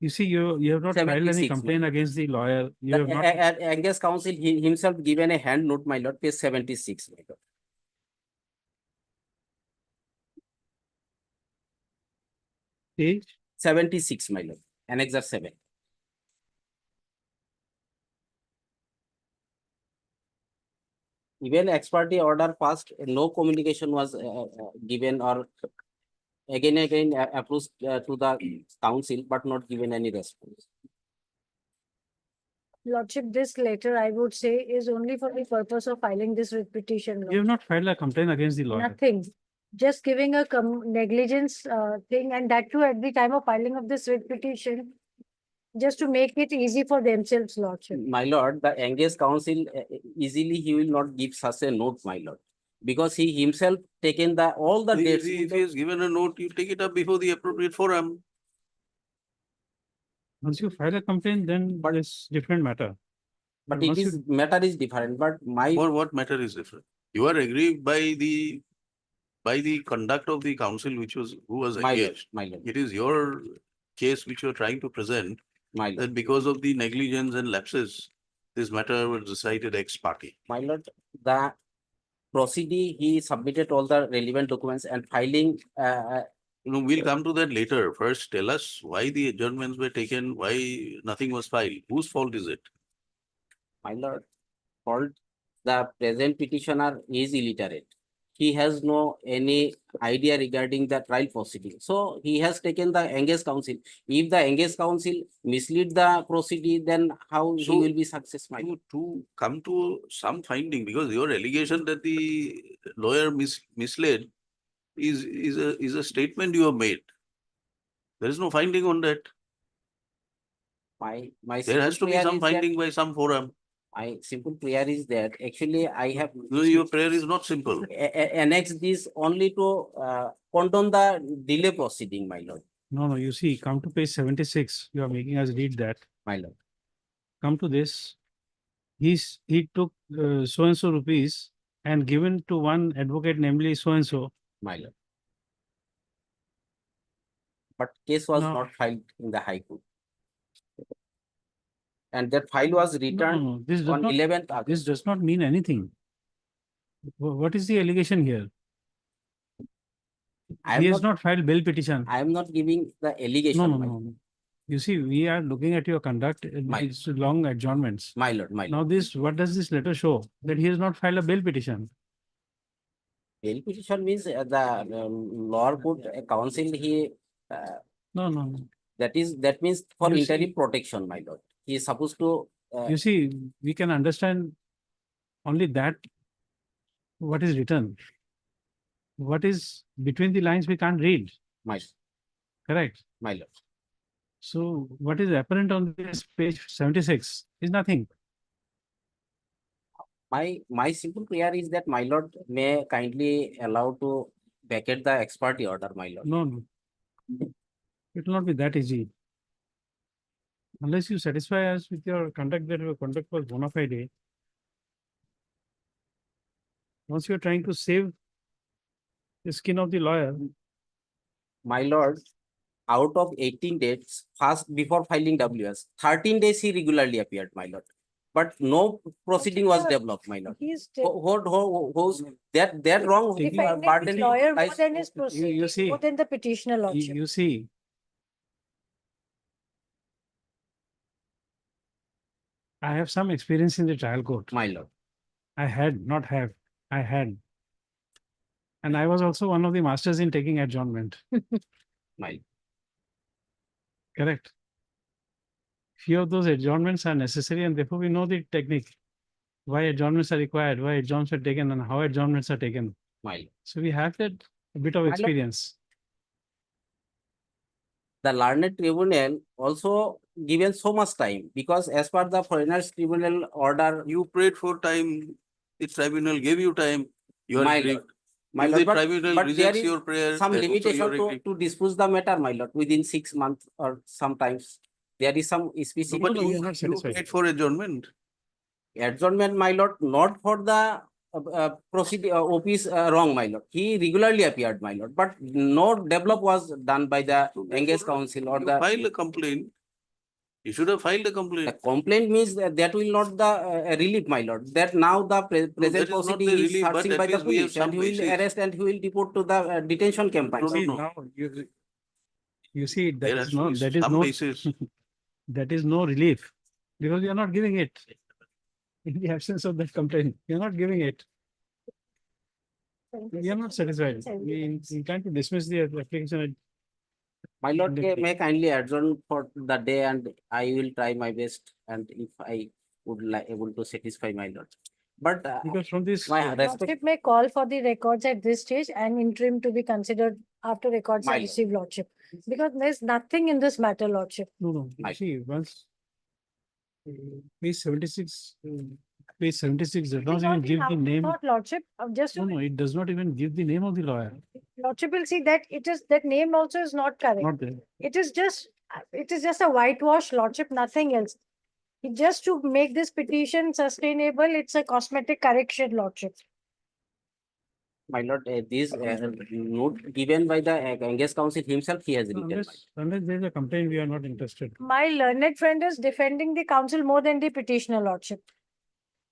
[SPEAKER 2] You see, you have not filed any
[SPEAKER 13] 76,
[SPEAKER 2] complaint against the lawyer. You
[SPEAKER 13] the
[SPEAKER 2] have not.
[SPEAKER 13] engaged counsel himself given a hand note, my lord, page 76, my lord.
[SPEAKER 2] Page
[SPEAKER 13] 76, my lord, annexure 7. Even ex parte order passed, no communication was given or again approached to the council, but not given any response.
[SPEAKER 3] Lordship, this letter, I would say, is only for the purpose of filing this writ petition.
[SPEAKER 2] You have not filed a complaint against the lawyer.
[SPEAKER 3] Nothing. Just giving a negligence thing, and that too at the time of filing of this writ petition, just to make it easy for themselves, Lordship.
[SPEAKER 13] My lord, the engaged counsel easily he will not give such a note, my lord, because he himself taken the all the dates.
[SPEAKER 11] If he has given a note, you take it up before the appropriate forum.
[SPEAKER 2] Once you file a complaint, then it's different matter.
[SPEAKER 13] But
[SPEAKER 2] But
[SPEAKER 13] it
[SPEAKER 2] once
[SPEAKER 13] is matter is different. But my
[SPEAKER 11] For what matter is different? You are aggrieved by the conduct of the council, who was
[SPEAKER 13] my lord,
[SPEAKER 11] engaged.
[SPEAKER 13] my lord,
[SPEAKER 11] It is your case which you are trying to present,
[SPEAKER 13] my lord,
[SPEAKER 11] that because of the negligence and lapses, this matter was decided ex parte.
[SPEAKER 13] my lord, the proceeding he submitted all the relevant documents and filing.
[SPEAKER 11] We'll come to that later. First, tell us why the adjournments were taken, why nothing was filed. Whose fault is it?
[SPEAKER 13] My lord, fault the present petitioner is illiterate. He has no any idea regarding the trial proceeding. So he has taken the engaged counsel. If the engaged counsel mislead the proceeding, then how he
[SPEAKER 11] So,
[SPEAKER 13] will be successful?
[SPEAKER 11] To come to some finding, because your allegation that the lawyer misled is a statement you have made. There is no finding on that.
[SPEAKER 13] My
[SPEAKER 11] There has to be
[SPEAKER 13] prayer
[SPEAKER 11] some
[SPEAKER 13] is that-
[SPEAKER 11] finding by some forum.
[SPEAKER 13] My simple prayer is that actually I have
[SPEAKER 11] No, your prayer is not simple.
[SPEAKER 13] annex this only to condone the delay proceeding, my lord.
[SPEAKER 2] No, you see, come to page 76. You are making us read that.
[SPEAKER 13] My lord.
[SPEAKER 2] Come to this. He took so and so rupees and given to one advocate, namely so and so.
[SPEAKER 13] My lord. But case was
[SPEAKER 2] No.
[SPEAKER 13] not filed in the High Court. And that file was returned
[SPEAKER 2] No, this does
[SPEAKER 13] on
[SPEAKER 2] not.
[SPEAKER 13] 11th
[SPEAKER 2] This
[SPEAKER 13] August.
[SPEAKER 2] does not mean anything. What is the allegation here?
[SPEAKER 13] I
[SPEAKER 2] He
[SPEAKER 13] am
[SPEAKER 2] has not filed bail petition.
[SPEAKER 13] I am not giving the
[SPEAKER 2] No,
[SPEAKER 13] allegation.
[SPEAKER 2] no, no. You see, we are looking at your conduct. It's long adjournments.
[SPEAKER 13] My lord, my
[SPEAKER 2] Now
[SPEAKER 13] lord.
[SPEAKER 2] what does this letter show? That he has not filed a bail petition.
[SPEAKER 13] Bail petition means the lower court counsel he
[SPEAKER 2] No.
[SPEAKER 13] that means for
[SPEAKER 2] You see-
[SPEAKER 13] interim protection, my lord. He is supposed to
[SPEAKER 2] You see, we can understand only that what is written. What is between the lines, we can't read,
[SPEAKER 13] my
[SPEAKER 2] correct?
[SPEAKER 13] my lord.
[SPEAKER 2] So what is apparent on this page 76 is nothing.
[SPEAKER 13] My simple prayer is that my lord may kindly allow to vacate the ex parte order, my lord.
[SPEAKER 2] No. It will not be that easy. Unless you satisfy us with your conduct that your conduct was bona fide. Once you are trying to save the skin of the lawyer,
[SPEAKER 13] My lord, out of 18 dates, first before filing WS, 13 days he regularly appeared, my lord. But no proceeding was developed, my lord.
[SPEAKER 3] He's
[SPEAKER 13] Who's that wrong
[SPEAKER 3] defending
[SPEAKER 13] burden
[SPEAKER 3] his lawyer more
[SPEAKER 13] lies-
[SPEAKER 3] than his proceeding,
[SPEAKER 2] see,
[SPEAKER 3] more than the petitioner, Lordship.
[SPEAKER 2] you see. I have some experience in the trial court.
[SPEAKER 13] My lord.
[SPEAKER 2] I had, not have, I had. And I was also one of the masters in taking adjournment.
[SPEAKER 13] My
[SPEAKER 2] Correct. few of those adjournments are necessary, and therefore we know the technique. Why adjournments are required, why adjournments are taken, and how adjournments are taken.
[SPEAKER 13] my lord.
[SPEAKER 2] So we have that a bit of
[SPEAKER 13] lord.
[SPEAKER 2] experience.
[SPEAKER 13] The learned tribunal also given so much time because as per the foreigners tribunal order,
[SPEAKER 11] You prayed for time, the tribunal gave you time, you
[SPEAKER 13] My
[SPEAKER 11] are grieved.
[SPEAKER 13] my
[SPEAKER 11] If
[SPEAKER 13] lord,
[SPEAKER 11] the
[SPEAKER 13] but
[SPEAKER 11] tribunal
[SPEAKER 13] there
[SPEAKER 11] rejects
[SPEAKER 13] is
[SPEAKER 11] your prayer,
[SPEAKER 13] some
[SPEAKER 11] then also you
[SPEAKER 13] limitation
[SPEAKER 11] are
[SPEAKER 13] to,
[SPEAKER 11] grieved.
[SPEAKER 13] dispose the matter, my lord, within 6 months or sometimes. There is some
[SPEAKER 11] No,
[SPEAKER 13] specific
[SPEAKER 11] but
[SPEAKER 2] no, we are
[SPEAKER 11] you
[SPEAKER 2] not satisfied.
[SPEAKER 11] paid for adjournment.
[SPEAKER 13] adjournment, my lord, not for the OP's wrong, my lord. He regularly appeared, my lord, but no develop was done by the
[SPEAKER 11] So
[SPEAKER 13] engaged
[SPEAKER 11] therefore,
[SPEAKER 13] council or
[SPEAKER 11] you
[SPEAKER 13] the.
[SPEAKER 11] file a complaint. You should have filed a
[SPEAKER 13] The
[SPEAKER 11] complaint.
[SPEAKER 13] complaint means that will not the relief, my lord. That now the present
[SPEAKER 11] that is not
[SPEAKER 13] proceeding
[SPEAKER 11] the
[SPEAKER 13] is
[SPEAKER 11] relief, but
[SPEAKER 13] searching
[SPEAKER 11] at
[SPEAKER 13] by the
[SPEAKER 11] least we have
[SPEAKER 13] police and
[SPEAKER 11] some
[SPEAKER 13] he will
[SPEAKER 11] basis.
[SPEAKER 13] arrest and he will deport to the detention camp. my
[SPEAKER 11] No,
[SPEAKER 13] lord.
[SPEAKER 11] no,
[SPEAKER 2] See,
[SPEAKER 11] no.
[SPEAKER 2] now you see,
[SPEAKER 11] There has to be
[SPEAKER 2] that is
[SPEAKER 11] some
[SPEAKER 2] no,
[SPEAKER 11] basis.
[SPEAKER 2] that is no relief, because you are not giving it. In the absence of that complaint, you are not giving it. We are not satisfied. We intend to dismiss the application.
[SPEAKER 13] My lord,
[SPEAKER 2] Definitely.
[SPEAKER 13] may kindly adjourn for the day and I will try my best and if I would like able to satisfy my lord. But
[SPEAKER 2] Because from this,
[SPEAKER 13] my respect,
[SPEAKER 3] Lordship may call for the records at this stage and interim to be considered after records
[SPEAKER 13] My
[SPEAKER 3] are
[SPEAKER 13] lord.
[SPEAKER 3] received, Lordship. Because there's nothing in this matter, Lordship.
[SPEAKER 2] no,
[SPEAKER 13] Right.
[SPEAKER 2] see, once page 76, page 76 does not even give the name.
[SPEAKER 3] Not Lordship, just
[SPEAKER 2] No, no, it does not even give the name of the lawyer.
[SPEAKER 3] Lordship will see that it is, that name also is not correct.
[SPEAKER 2] Not there.
[SPEAKER 3] It is just a whitewash, Lordship, nothing else. Just to make this petition sustainable, it's a cosmetic correction, Lordship.
[SPEAKER 13] my lord, this note given by the engaged council himself, he has written. my
[SPEAKER 2] Unless there is a complaint, we are not interested.
[SPEAKER 3] My learned friend is defending the council more than the petitioner, Lordship.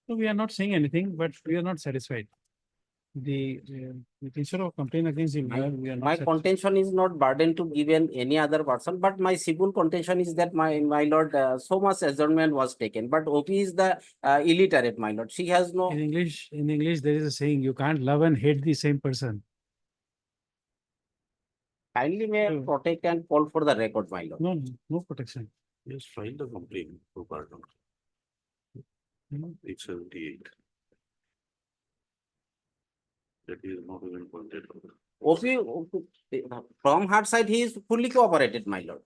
[SPEAKER 2] So we are not saying anything, but we are not satisfied. The instead of complaint against the lawyer, we are not
[SPEAKER 13] My
[SPEAKER 2] satisfied.
[SPEAKER 13] contention is not burden to given any other person, but my civil contention is that my lord, so much adjournment was taken, but OP is the illiterate, my lord. She has no.
[SPEAKER 2] In English, there is a saying, you can't love and hate the same person.
[SPEAKER 13] Kindly may
[SPEAKER 2] No.
[SPEAKER 13] protect and call for the record, my lord.
[SPEAKER 2] No protection.
[SPEAKER 11] Yes, file the complaint for pardon.
[SPEAKER 2] No.
[SPEAKER 11] 878. That is not even pointed out.
[SPEAKER 13] OP, from her side, he is fully cooperated, my lord.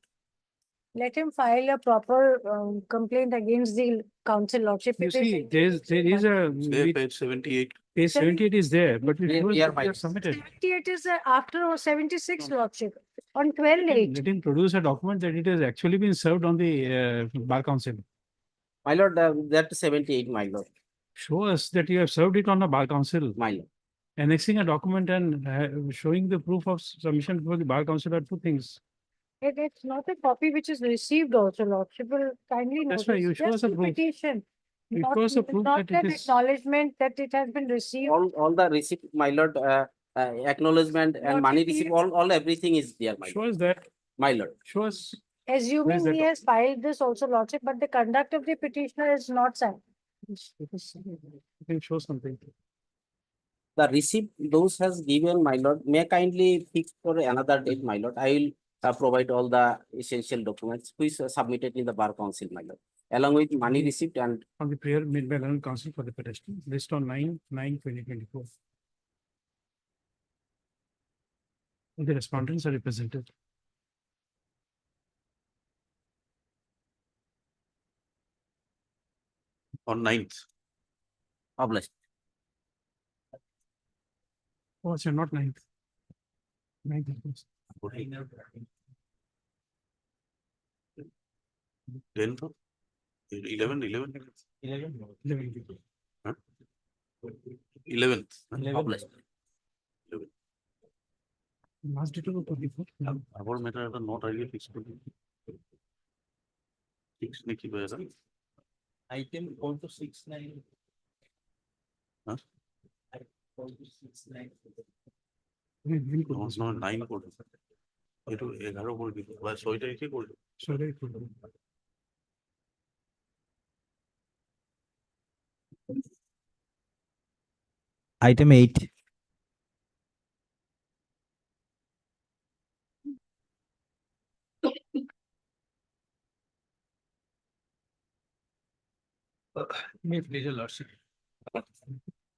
[SPEAKER 3] Let him file a proper complaint against the council, Lordship.
[SPEAKER 2] You
[SPEAKER 3] It is-
[SPEAKER 2] see, there is a,
[SPEAKER 11] There, page 78.
[SPEAKER 2] page 78 is there, but we
[SPEAKER 13] Yeah,
[SPEAKER 2] should
[SPEAKER 13] yeah,
[SPEAKER 2] have
[SPEAKER 13] right.
[SPEAKER 2] submitted.
[SPEAKER 3] 78 is after 76, Lordship, on 12/8.
[SPEAKER 2] Let him produce a document that it has actually been served on the bar council.
[SPEAKER 13] My lord, that 78, my lord,
[SPEAKER 2] Show us that you have served it on the bar council.
[SPEAKER 13] my lord.
[SPEAKER 2] Annexing a document and showing the proof of submission before the bar council are two things.
[SPEAKER 3] It's not a copy which is received also, Lordship. Will kindly
[SPEAKER 2] That's
[SPEAKER 3] notice.
[SPEAKER 2] why you show
[SPEAKER 3] Just
[SPEAKER 2] us a
[SPEAKER 3] the
[SPEAKER 2] proof.
[SPEAKER 3] petition.
[SPEAKER 2] You
[SPEAKER 3] Not,
[SPEAKER 2] show us a proof
[SPEAKER 3] not
[SPEAKER 2] that it
[SPEAKER 3] an
[SPEAKER 2] is.
[SPEAKER 3] acknowledgement that it has been received.
[SPEAKER 13] All the receipt, my lord, acknowledgement and
[SPEAKER 3] Lordship,
[SPEAKER 13] money
[SPEAKER 3] he-
[SPEAKER 13] receipt, all everything is there, my
[SPEAKER 2] Show
[SPEAKER 13] lord.
[SPEAKER 2] us that.
[SPEAKER 13] My lord.
[SPEAKER 2] Show us.
[SPEAKER 3] Assuming
[SPEAKER 2] that
[SPEAKER 3] he has filed this also, Lordship, but the conduct of the petitioner is not signed.
[SPEAKER 2] You can show something.
[SPEAKER 13] The receipt those has given, my lord, may kindly fix for another date, my lord. I will provide all the essential documents which are submitted in the bar council, my lord, along with money receipt and
[SPEAKER 2] On the prayer made by Learned Council for the petition, list on 9/9/2024. The respondents are represented.
[SPEAKER 11] On 9th.
[SPEAKER 13] published.
[SPEAKER 2] Oh, it's not 9th. 9th. of course.
[SPEAKER 11] 10th. 11.
[SPEAKER 2] 11.
[SPEAKER 11] Huh? 11th.
[SPEAKER 13] Published.
[SPEAKER 2] Last date of 24.
[SPEAKER 11] Our matter are not really fixed. Fixed नहीं की वजह से।
[SPEAKER 8] Item 4-6-9.
[SPEAKER 11] Huh?
[SPEAKER 8] 4-6-9.
[SPEAKER 11] No, 9 code. এটা 11 code দিতে। বা 6 তারিখে code.
[SPEAKER 2] Sorry.
[SPEAKER 8] Item 8.
[SPEAKER 12] May please your lordship.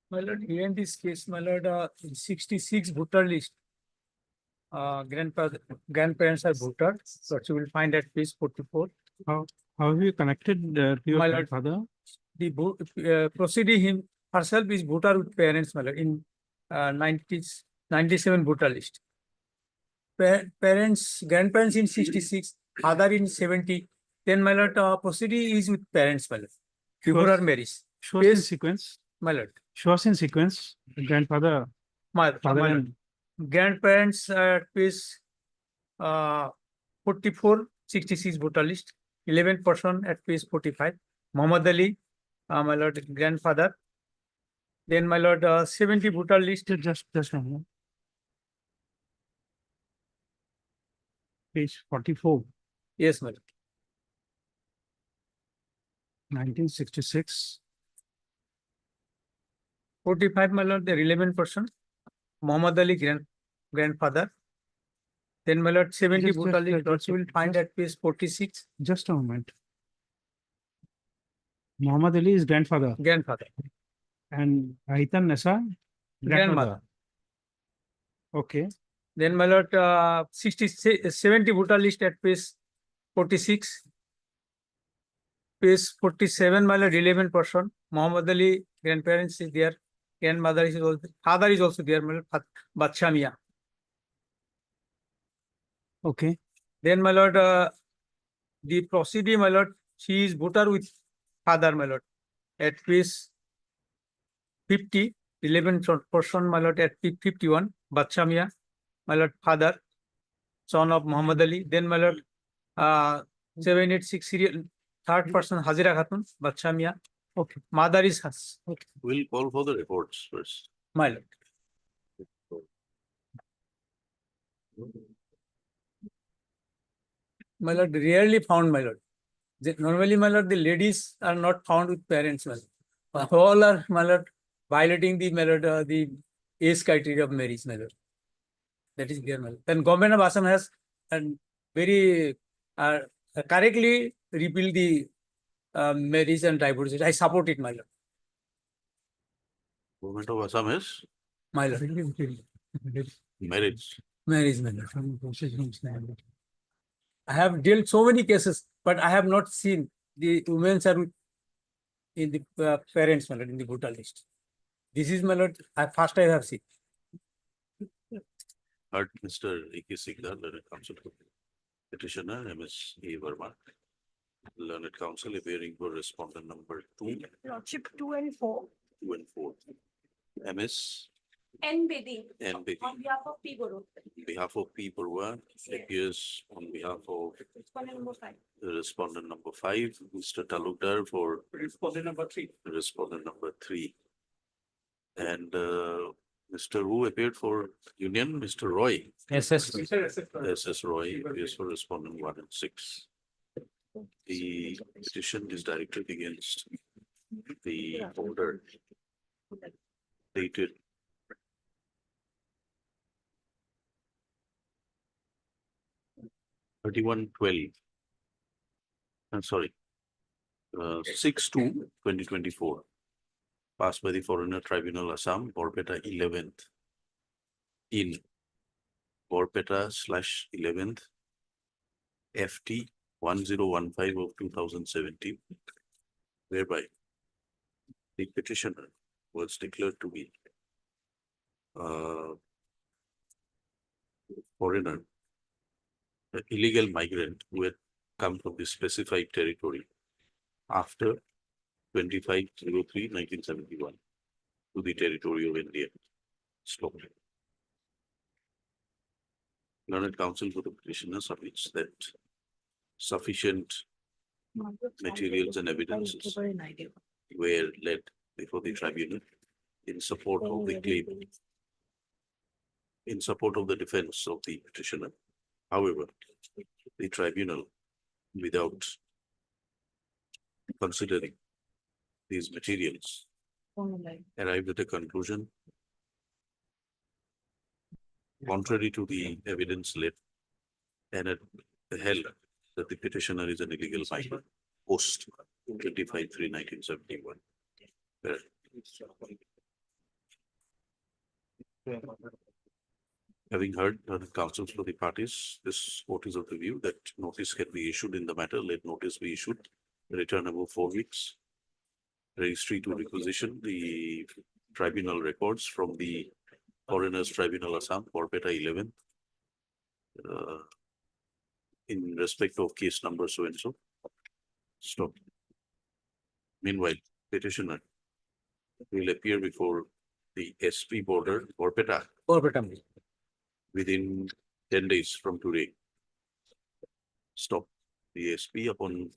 [SPEAKER 12] My lord, here in this case, my lord, 66 voter list. Grandparents are voter, so you will find at page 44.
[SPEAKER 2] How have you connected to your
[SPEAKER 12] My lord,
[SPEAKER 2] grandfather?
[SPEAKER 12] The proceeding him herself is voter with parents, my lord, in 97 voter list. Parents, grandparents in 66, father in 70. Then my lord, proceeding is with parents, my lord. Before
[SPEAKER 2] Shows-
[SPEAKER 12] our marriage.
[SPEAKER 2] Show us in
[SPEAKER 12] Page-
[SPEAKER 2] sequence.
[SPEAKER 12] My lord,
[SPEAKER 2] Show us in sequence. Grandfather,
[SPEAKER 12] my
[SPEAKER 2] father
[SPEAKER 12] lord.
[SPEAKER 2] and
[SPEAKER 12] Grandparents at page 44, 66 voter list, 11% at page 45. Muhammad Ali, my lord, grandfather. Then my lord, 70 voter list.
[SPEAKER 2] just a moment. Page 44,
[SPEAKER 12] Yes, my lord.
[SPEAKER 2] 1966.
[SPEAKER 12] 45, my lord, the 11%. Muhammad Ali, grandfather. Then my lord, 70
[SPEAKER 2] Just-
[SPEAKER 12] voter
[SPEAKER 2] just-
[SPEAKER 12] list,
[SPEAKER 2] just-
[SPEAKER 12] also will find
[SPEAKER 2] just-
[SPEAKER 12] at page 46.
[SPEAKER 2] Just a moment. Muhammad Ali is grandfather
[SPEAKER 12] Grandfather.
[SPEAKER 2] and Aitan Nessa
[SPEAKER 12] Grandmother.
[SPEAKER 2] Okay.
[SPEAKER 12] Then my lord, 70 voter list at page 46. Page 47, my lord, 11%. Muhammad Ali, grandparents is there. Grandmother is also, father is also there, my lord, Bacha Miya.
[SPEAKER 2] Okay.
[SPEAKER 12] Then my lord, the proceeding, my lord, she is voter with father, my lord, at page 50, 11%, my lord, at 51, Bacha Miya, my lord, father, son of Muhammad Ali. Then my lord, 786 serial, third person, Hazira Khatun, Bacha Miya. Okay. Mother is Has. Okay.
[SPEAKER 11] We'll call for the reports first.
[SPEAKER 12] My lord. My lord, rarely found, my lord. Normally, my lord, the ladies are not found with parents, my lord. All are, my lord, violating the, my lord, the age criteria of marriage, my lord. That is there, my lord. Then government of Assam has very correctly repealed the marriage and divorces. I support it, my lord.
[SPEAKER 11] Government of Assam is
[SPEAKER 12] My lord.
[SPEAKER 11] marriage.
[SPEAKER 12] Marriage, my lord. I have dealt so many cases, but I have not seen the women are in the parents, my lord, in the voter list. This is, my lord, first I have seen.
[SPEAKER 11] Heard Mr. A.K. Sikdar, Learned Counsel for Petitioner, M.S. A. Verma. Learned Counsel appearing for respondent number 2,
[SPEAKER 3] Lordship 2 and 4.
[SPEAKER 11] 2 and 4. M.S.
[SPEAKER 3] N Bedi.
[SPEAKER 11] N. Bedi.
[SPEAKER 3] On behalf of P. Guru.
[SPEAKER 11] On behalf of P. Barua, appears on behalf of
[SPEAKER 3] Respondent number 5.
[SPEAKER 11] the respondent number 5, Mr. Talukdar for
[SPEAKER 12] Respondent number 3.
[SPEAKER 11] respondent number 3. And Mr. Who appeared for Union, Mr. Roy.
[SPEAKER 12] Yes.
[SPEAKER 11] S.S. Roy appears for respondent 1 and 6. The petition is directed against the order dated I'm sorry, 6/2/2024, passed by the Foreigner Tribunal Assam, Borpeta 11th, in Borpeta/11th, FT 1015 of 2017, whereby the petitioner was declared to be foreigner, an illegal migrant who had come from the specified territory after 25/03/1971 to the territory of India. Stop. Learned Counsel for the petitioner submits that sufficient materials and evidences were led before the tribunal in support of the claim, in support of the defense of the petitioner. However, the tribunal, without considering these materials, arrived at a conclusion contrary to the evidence led and had held that the petitioner is an illegal migrant. post 25/3/1971. Having heard the counsels for the parties, this court is of the view that notice can be issued in the matter. Let notice be issued. Return above 4 weeks. Registry to requisition the tribunal records from the Foreigners Tribunal Assam, Borpeta 11. In respect of case number so and so. Stop. Meanwhile, petitioner will appear before the SP border, Borpeta, within 10 days from today. Stop. The SP upon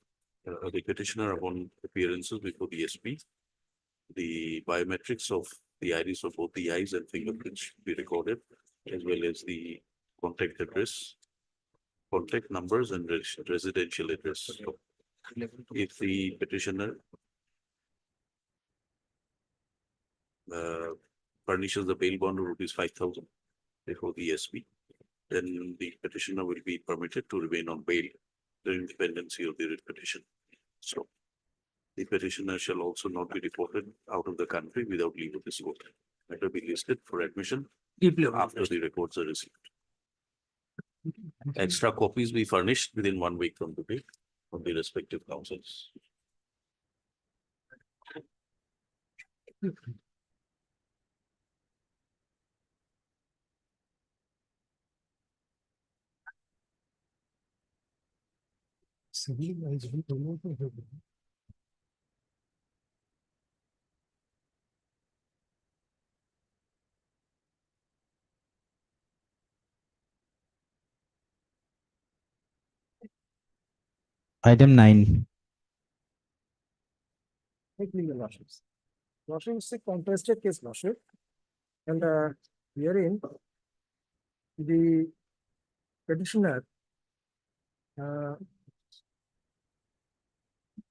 [SPEAKER 11] the petitioner upon appearances before the SP, the biometrics of the iris of both the eyes and fingerprints be recorded, as well as the contact address, contact numbers, and residential address. If the petitioner furnishes the bail bond of ₹5,000 before the SP, then the petitioner will be permitted to remain on bail during the pendency of the writ petition. So the petitioner shall also not be deported out of the country without leave of this court. Matter be listed for admission after the records are received. Extra copies be furnished within 1 week from today from the respective councils.
[SPEAKER 8] Item 9.
[SPEAKER 2] Your Lordships. Lordship is a contested case, Lordship. And herein, the petitioner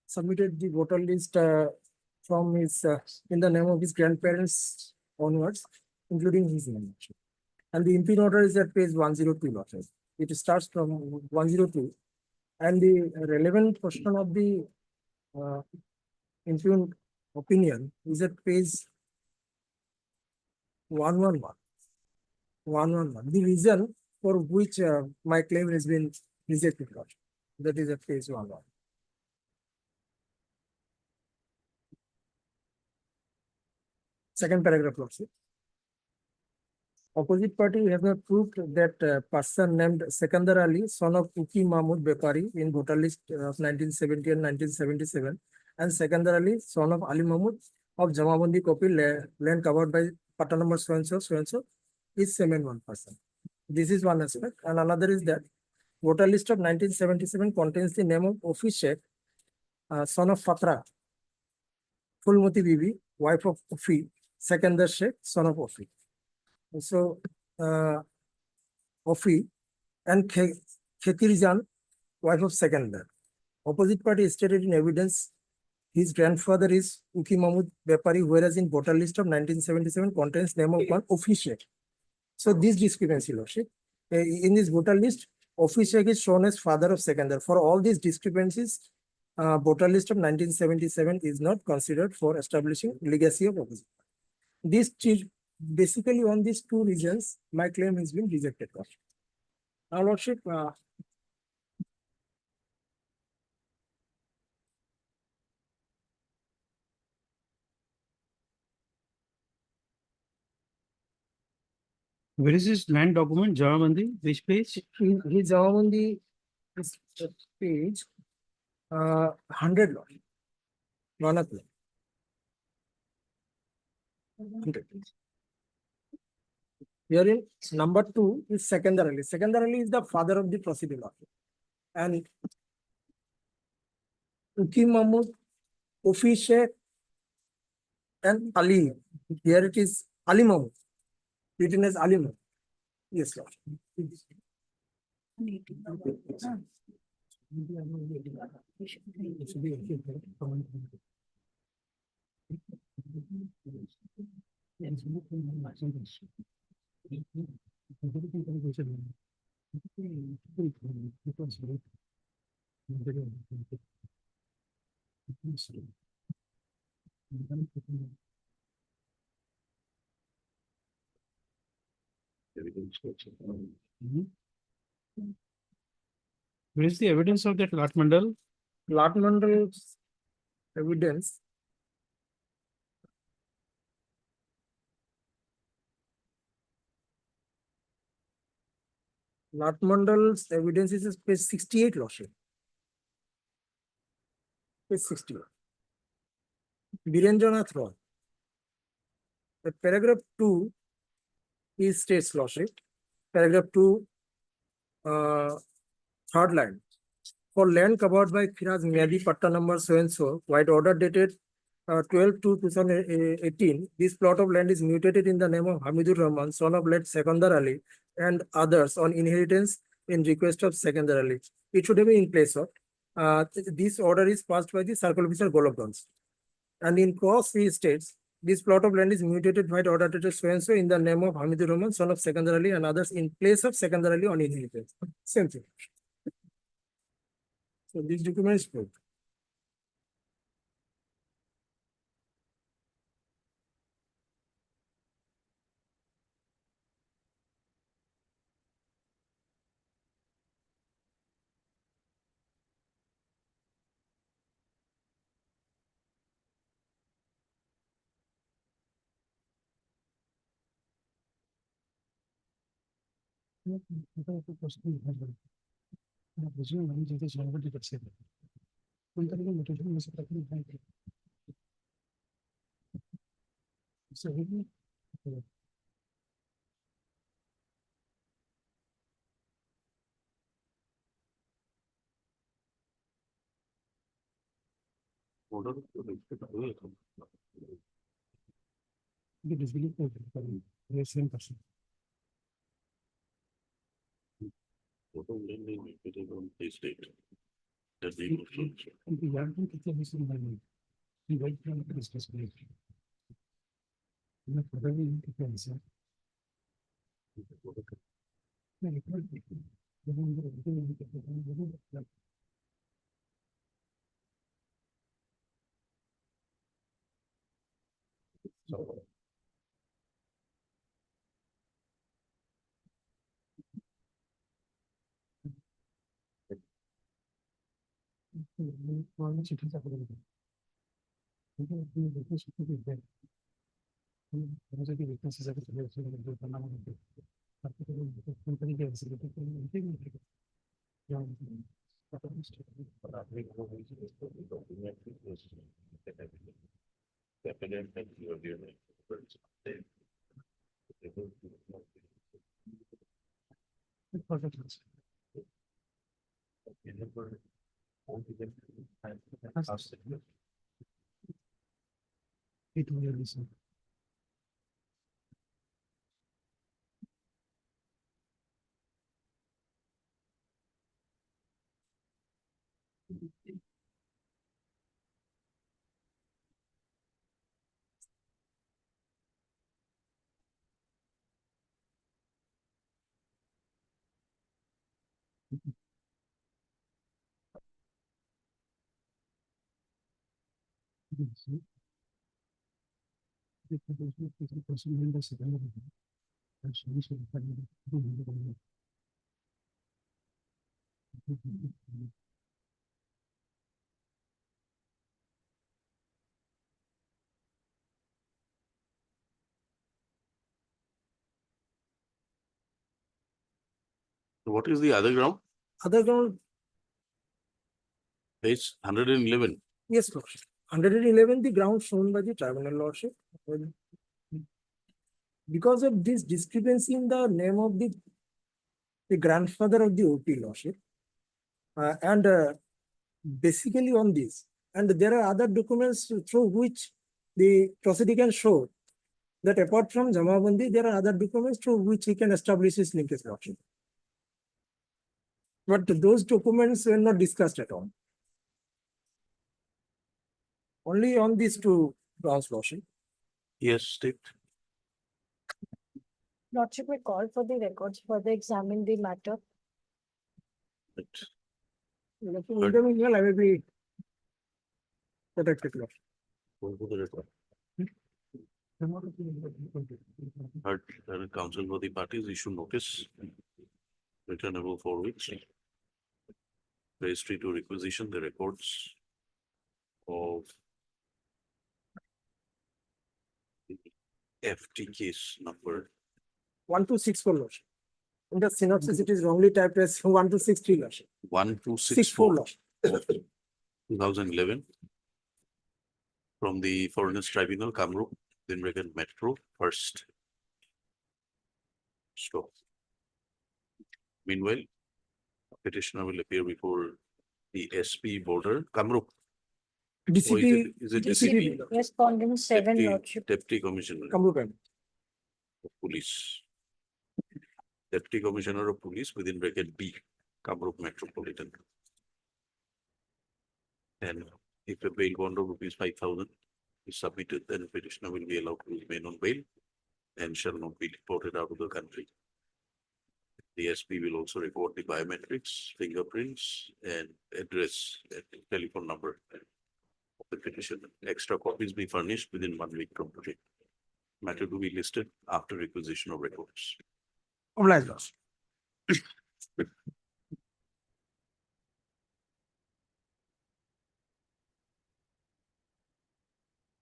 [SPEAKER 2] submitted the voter list from his in the name of his grandparents onwards, including his name. And the impugned order is at page 102, Lordship. It starts from 102. And the relevant portion of the impugned opinion is at page 111. 111. The reason for which my claim has been rejected, Lordship. That is at page 111. Second paragraph, Lordship. Opposite party have not proved that person named Sekandar Ali, son of Uki Mahmud Bepari in voter list of 1970 and 1977, and Sekandar Ali, son of Ali Mahmud of Jamabandi copy land covered by Pata number so and so, is same and one person. This is one aspect. And another is that voter list of 1977 contains the name of Ofi Sheikh, son of Fatra, Fulmati Bibi, wife of Ofi, Sekandar Sheikh, son of Ofi. So, Ofi and Khetirizan, wife of Sekandar. Opposite party stated in evidence his grandfather is Uki Mahmud Bepari, whereas in voter list of 1977 contains name of one Ofi Sheikh. So this discrepancy, Lordship. In this voter list, Ofi Sheikh is shown as father of Sekandar. For all these discrepancies, voter list of 1977 is not considered for establishing legacy of opposite. This basically on these two reasons, my claim has been rejected. Now, Lordship, where is his land document, Jamabandi? Which page? His Jamabandi is page 100, Lordship. One of them. 100. Herein, number 2 is Sekandar Ali. Sekandar Ali is the father of the procedural. And Uki Mahmud, Ofi Sheikh, and Ali. Here it is Ali Mahmud. Written as Ali Mahmud. Yes, Lord. Where is the evidence of that lot mandal?
[SPEAKER 7] Lot Mandal's evidence. Lot Mandal's evidence is page 68, Lordship. Page 61. Birendranath Roy. The paragraph 2 is states, Lordship. Paragraph 2, third line. For land covered by Firaz Miadi Patta number so and so, white order dated 12/2/2018, this plot of land is mutated in the name of Hamidur Rahman, son of late Sekandar Ali, and others on inheritance in request of Sekandar Ali. It should have been in place of. This order is passed by the circle officer Golabganj. And in clause 3 states, this plot of land is mutated by order dated so and so in the name of Hamidur Rahman, son of Sekandar Ali, and others in place of Sekandar Ali on inheritance. Same thing. So this document is proved.
[SPEAKER 2] Same person.
[SPEAKER 11] Total lending equity on this date. That the motion.
[SPEAKER 2] The yarn कितने हिस्से में बने? The white plan is displayed. मैं पता नहीं कितने हिस्से. मैं रिकॉर्ड देखूं. जब हम लोग it will listen.
[SPEAKER 11] What is the other ground?
[SPEAKER 7] Other ground,
[SPEAKER 11] Page 111.
[SPEAKER 7] yes, Lordship. 111, the ground shown by the tribunal, Lordship. Because of this discrepancy in the name of the grandfather of the OP, Lordship, and basically on this, and there are other documents through which the proceeding can show that apart from Jamabandi, there are other documents through which he can establish his linkage, Lordship. But those documents were not discussed at all. Only on these two grounds, Lordship.
[SPEAKER 11] Yes, state.
[SPEAKER 3] Lordship, we call for the records further examine the matter.
[SPEAKER 11] Right.
[SPEAKER 7] In the meanwhile, I will be protected lot.
[SPEAKER 11] Go to the record. Heard counsel for the parties issue notice. Returnable 4 weeks. Registry to requisition the records of the FT case number
[SPEAKER 7] 1264 lot. In the synopsis, it is wrongly typed as 1263 lot.
[SPEAKER 11] 1264
[SPEAKER 7] lot.
[SPEAKER 11] of 2011 from the Foreigners Tribunal, Kamrup, Dinregan Metro, first. Stop. Meanwhile, petitioner will appear before the SP border, Kamrup. Or
[SPEAKER 7] DCP,
[SPEAKER 11] is it
[SPEAKER 3] DCP, respondent 7,
[SPEAKER 11] Deputy,
[SPEAKER 3] Lordship.
[SPEAKER 11] Deputy Commissioner
[SPEAKER 7] Kamrup.
[SPEAKER 11] of Police. Deputy Commissioner of Police within bracket B, Kamrup Metropolitan. And if a bail bond of rupees 5,000 is submitted, then petitioner will be allowed to remain on bail and shall not be deported out of the country. The SP will also record the biometrics, fingerprints, and address and telephone number of the petitioner. Extra copies be furnished within 1 week from today. Matter to be listed after requisition of records.
[SPEAKER 7] Obliged, loss.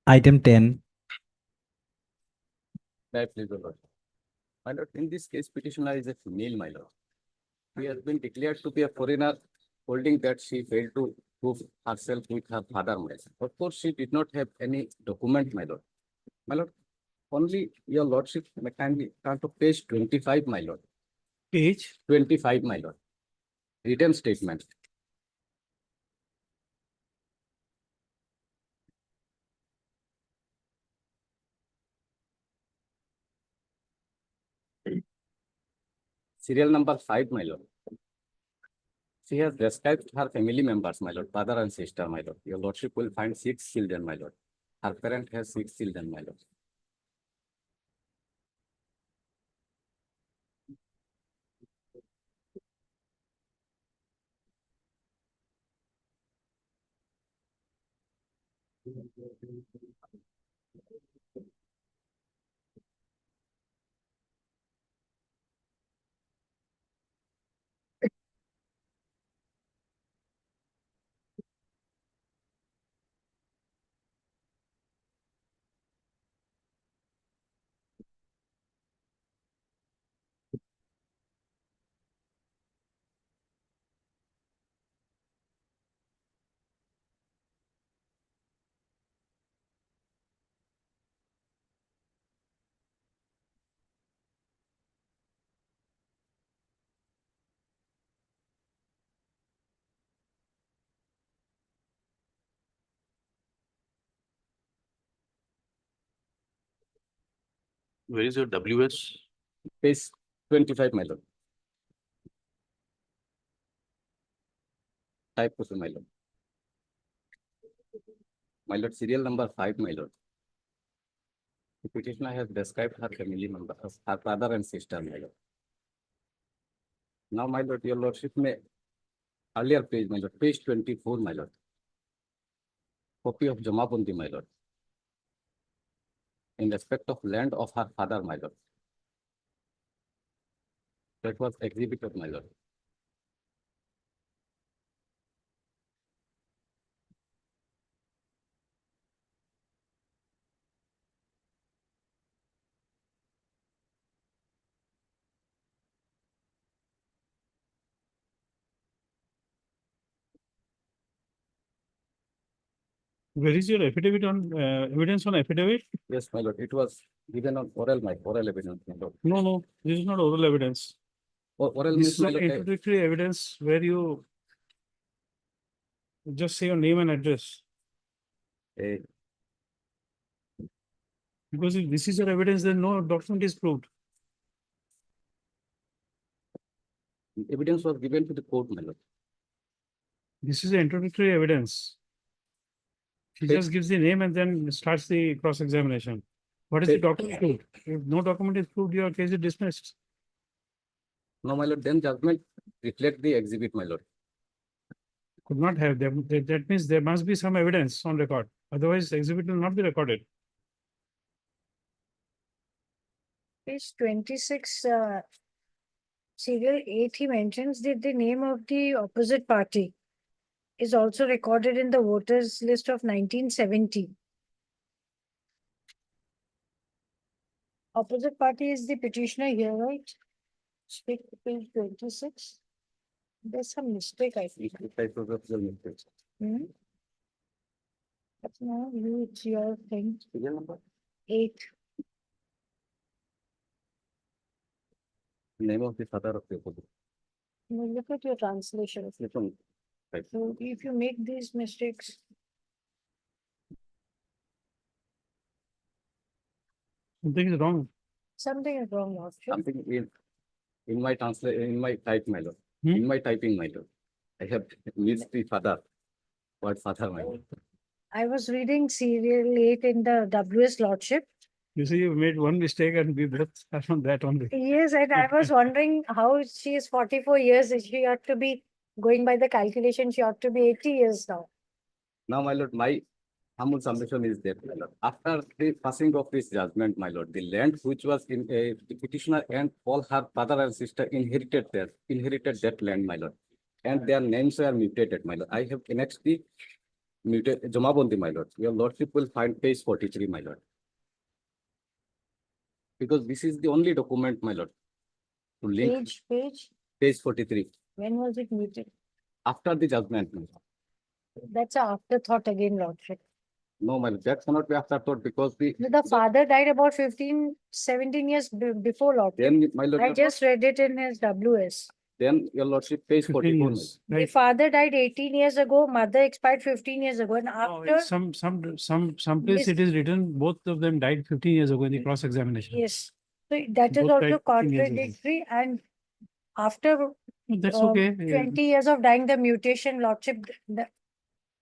[SPEAKER 8] Item 10.
[SPEAKER 14] May I please, your lord. My lord, in this case, petitioner is a female, my lord. She has been declared to be a foreigner, holding that she failed to prove herself with her father, my lord. Of course, she did not have any document, my lord. My lord, only your lordship may kindly turn to page 25, my lord.
[SPEAKER 2] Page
[SPEAKER 14] 25, my lord. Written statement. Serial number 5, my lord. She has described her family members, my lord, father and sister, my lord. Your lordship will find 6 children, my lord. Her parent has 6 children, my lord.
[SPEAKER 11] Where is your WS?
[SPEAKER 14] Page 25, my lord. Type to my lord. My lord, serial number 5, my lord. The petitioner has described her family members, her brother and sister, my lord. Now, my lord, your lordship may earlier page, my lord, page 24, my lord. Copy of Jamabundi, my lord. In respect of land of her father, my lord. That was exhibited, my lord.
[SPEAKER 2] Where is your affidavit on, evidence on affidavit?
[SPEAKER 14] Yes, my lord, it was given on oral, my oral evidence, my lord.
[SPEAKER 2] No, this is not oral evidence.
[SPEAKER 14] Oral
[SPEAKER 2] This
[SPEAKER 14] means,
[SPEAKER 2] is
[SPEAKER 14] my
[SPEAKER 2] an
[SPEAKER 14] lord,
[SPEAKER 2] introductory evidence where you just say your name and address. Because if this is your evidence, then no document is proved.
[SPEAKER 14] evidence was given to the court, my lord.
[SPEAKER 2] This is the introductory evidence. She just gives the name and then starts the cross-examination. What is the document proved? If no document is proved, your case is dismissed.
[SPEAKER 14] No, my lord, then judgment reflect the exhibit, my lord.
[SPEAKER 2] could not have them. That means there must be some evidence on record. Otherwise, the exhibit will not be recorded.
[SPEAKER 3] Page 26, serial 8, he mentions that the name of the opposite party is also recorded in the voters list of 1970. Opposite party is the petitioner here, right? Speak page 26. There's some mistake, I think. Hmm? That's not you, it's your thing.
[SPEAKER 14] Serial number?
[SPEAKER 3] 8.
[SPEAKER 14] Name of the father of the opposite.
[SPEAKER 3] Now look at your translation.
[SPEAKER 14] This one, right.
[SPEAKER 3] So if you make these mistakes,
[SPEAKER 2] Something is wrong.
[SPEAKER 3] something is wrong, Lordship.
[SPEAKER 14] Something in my in my type, my lord.
[SPEAKER 2] Hmm?
[SPEAKER 14] In my typing, my lord. I have missed the father. What father, my lord?
[SPEAKER 3] I was reading serial 8 in the WS Lordship.
[SPEAKER 2] You see, you made one mistake and we both are on that only.
[SPEAKER 3] Yes, and I was wondering how she is 44 years. She ought to be, going by the calculation, she ought to be 80 years now.
[SPEAKER 14] Now, my lord, my humble submission is that, my lord, after the passing of this judgment, my lord, the land which was in a the petitioner and all her father and sister inherited that land, my lord, and their names were mutated, my lord. I have annexed the mutate Jamabondi, my lord. Your lordship will find page 43, my lord. Because this is the only document, my lord, to link page 43
[SPEAKER 3] When was it muted?
[SPEAKER 14] after the judgment, my lord.
[SPEAKER 3] That's an afterthought again, Lordship.
[SPEAKER 14] No, my lord, that cannot be afterthought because
[SPEAKER 3] The father died about 15, 17 years before Lordship.
[SPEAKER 14] then, my lord,
[SPEAKER 3] I just read it in his WS.
[SPEAKER 14] then your lordship page
[SPEAKER 2] 15
[SPEAKER 14] 44, my lord.
[SPEAKER 2] years.
[SPEAKER 3] The
[SPEAKER 2] Right.
[SPEAKER 3] father died 18 years ago, mother expired 15 years ago, and after,
[SPEAKER 2] Someplace it is written, both of them died 15 years ago in the cross examination.
[SPEAKER 3] yes. So that is
[SPEAKER 2] Both
[SPEAKER 3] also
[SPEAKER 2] died 15 years ago.
[SPEAKER 3] contradictory, and after
[SPEAKER 2] That's okay.
[SPEAKER 3] 20 years of dying, the mutation, Lordship,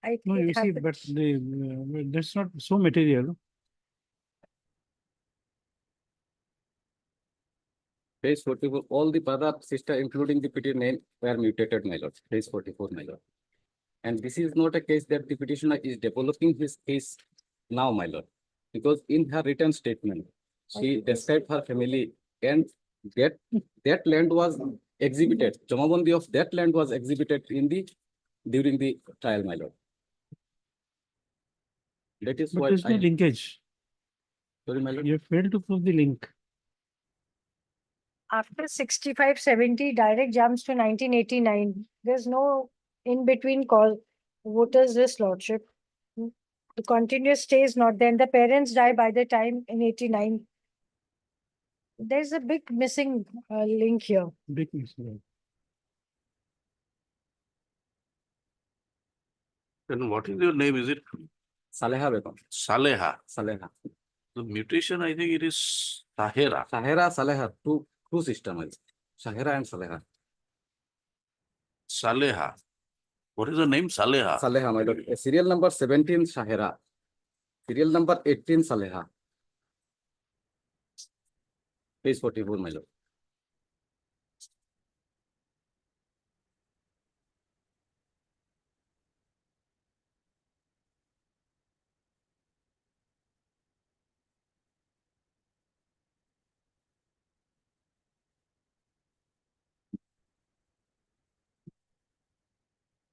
[SPEAKER 3] I
[SPEAKER 2] No,
[SPEAKER 3] think
[SPEAKER 2] you
[SPEAKER 3] it
[SPEAKER 2] see,
[SPEAKER 3] happened.
[SPEAKER 2] but that's not so material.
[SPEAKER 14] Page 44, all the brother, sister, including the petitioner name, were mutated, my lord. Page 44, my lord. And this is not a case that the petitioner is developing his case now, my lord. Because in her written statement, she described her family and that land was exhibited. Jamabondi of that land was exhibited during the trial, my lord. That is
[SPEAKER 2] But
[SPEAKER 14] what
[SPEAKER 2] there's no
[SPEAKER 14] I,
[SPEAKER 2] linkage.
[SPEAKER 14] sorry, my lord.
[SPEAKER 2] You failed to prove the link.
[SPEAKER 3] After 65, 70, direct jumps to 1989. There's no in-between call, voters list, Lordship. The continuous stay is not there. The parents die by the time in 89. There's a big missing link here.
[SPEAKER 2] Big mistake.
[SPEAKER 11] Then what is your name? Is it
[SPEAKER 14] Saleha Begum.
[SPEAKER 11] Saleha?
[SPEAKER 14] Saleha.
[SPEAKER 11] The mutation, I think it is Sahera.
[SPEAKER 14] Sahera, Saleha, two systems. Sahera and Saleha.
[SPEAKER 11] Saleha. What is the name? Saleha.
[SPEAKER 14] Saleha, my lord. Serial number 17, Sahera. Serial number 18, Saleha. Page 44, my lord.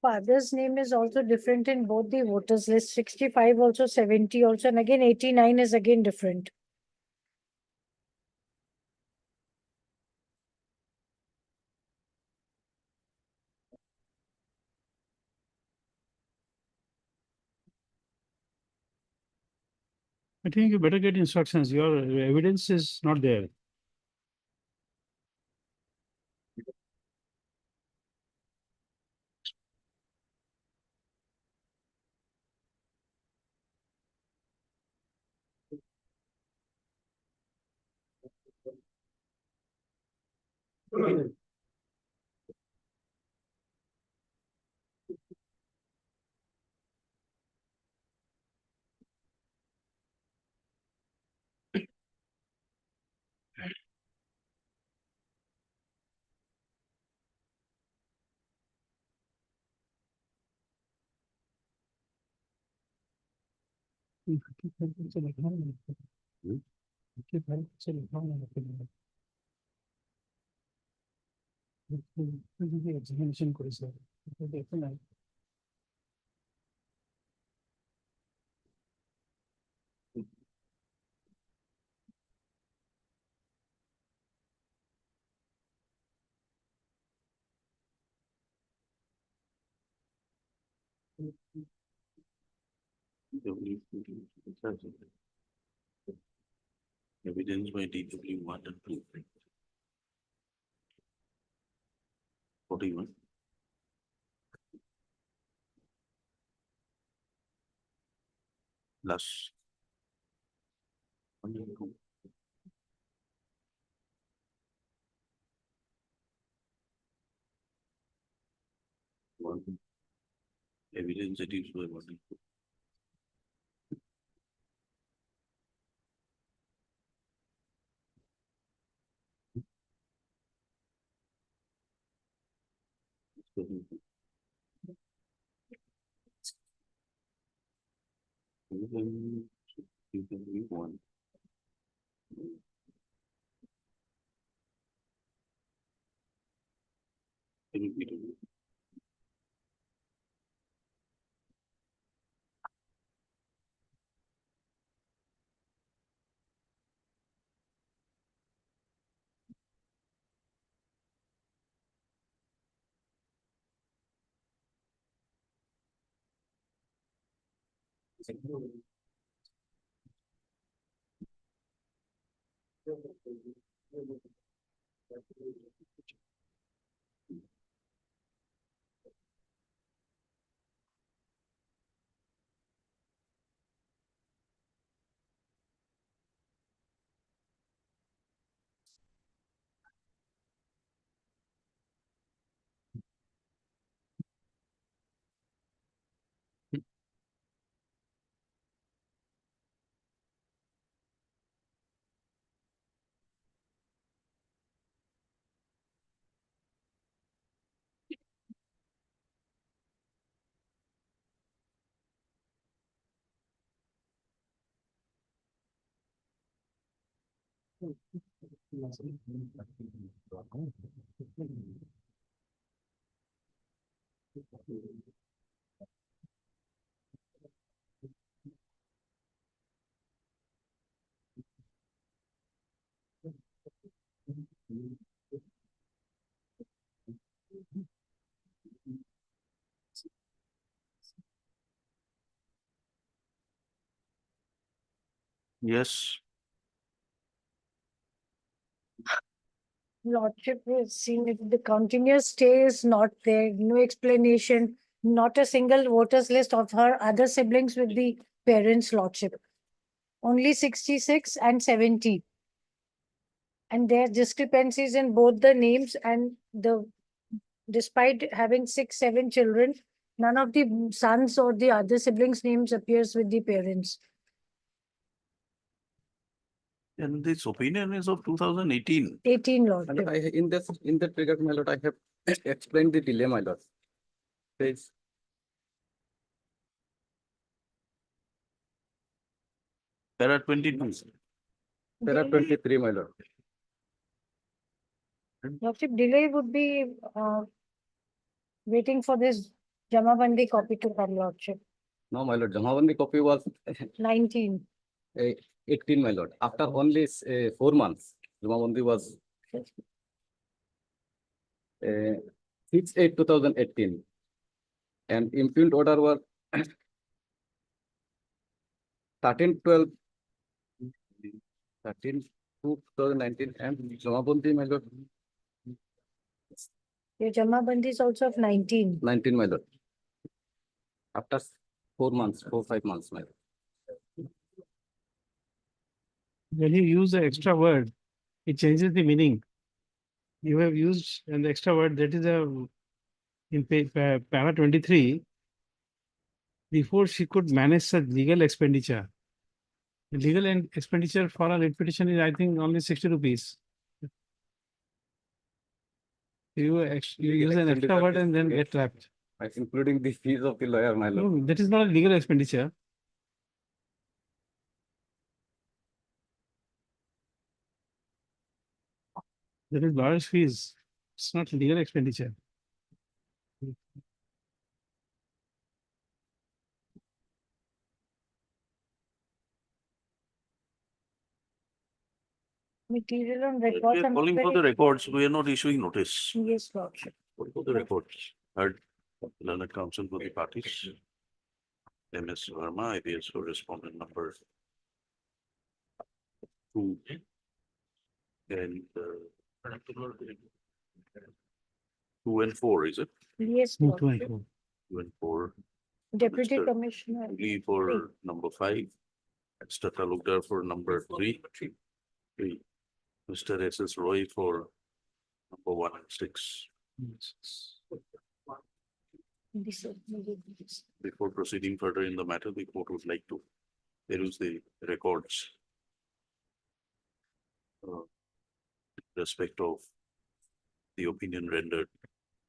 [SPEAKER 3] Father's name is also different in both the voters list. 65 also, 70 also, and again 89 is again different.
[SPEAKER 2] I think you better get instructions. Your evidence is not there. Examination করেছে দেখুন না
[SPEAKER 11] Evidence by DW 1 and 2. 41. Plus. 1 and 2. One. Evidence adduced by 1 and 2. One. Yes.
[SPEAKER 3] Lordship is seen if the continuous stay is not there, no explanation, not a single voters list of her other siblings with the parents' lordship. Only 66 and 70. And there are discrepancies in both the names and despite having 6, 7 children, none of the sons or the other siblings' names appears with the parents.
[SPEAKER 11] And this opinion is of 2018.
[SPEAKER 3] 18
[SPEAKER 14] My
[SPEAKER 3] lordship.
[SPEAKER 14] lord, in that regard, my lord, I have explained the delay, my lord. Please.
[SPEAKER 11] There are 22.
[SPEAKER 14] There are 23, my lord.
[SPEAKER 3] Lordship, delay would be waiting for this Jamabandi copy to come, Lordship.
[SPEAKER 14] No, my lord, Jamabandi copy was
[SPEAKER 3] 19.
[SPEAKER 14] 18, my lord. After only 4 months, Jamabandi was 6/8/2018. And impugned order was 13/12. 13/2/2019 and Jamabandi, my lord,
[SPEAKER 3] Your Jamabandi is also of 19.
[SPEAKER 14] 19, my lord. After 4 months, 4-5 months, my lord.
[SPEAKER 2] when you use the extra word, it changes the meaning. You have used an extra word that is in para 23. Before she could manage such legal expenditure. The legal expenditure for a writ petition is, I think, only 60 rupees. You use an extra word and then get trapped.
[SPEAKER 14] Including the fees of the lawyer, my lord.
[SPEAKER 2] No, that is not a legal expenditure. There is lawyer's fees. It's not legal expenditure.
[SPEAKER 3] Material on
[SPEAKER 11] We
[SPEAKER 3] records.
[SPEAKER 11] are
[SPEAKER 3] and
[SPEAKER 11] calling for the records, we are not issuing notice.
[SPEAKER 3] Yes, Lordship.
[SPEAKER 11] Call for the records. Heard learned counsel for the parties. MS Verma, IPS for respondent number 2. And 2 and 4, is it?
[SPEAKER 3] Yes,
[SPEAKER 2] Two and
[SPEAKER 3] Lordship.
[SPEAKER 2] four.
[SPEAKER 11] 2 and 4.
[SPEAKER 3] Deputy
[SPEAKER 11] Mr.
[SPEAKER 3] Commissioner.
[SPEAKER 11] Lee for number 5. Mr. Talukdar for number 3. Mr. S.S. Roy for number 1 and 6. Before proceeding further in the matter, the court would like to peruse the records respect of the opinion rendered,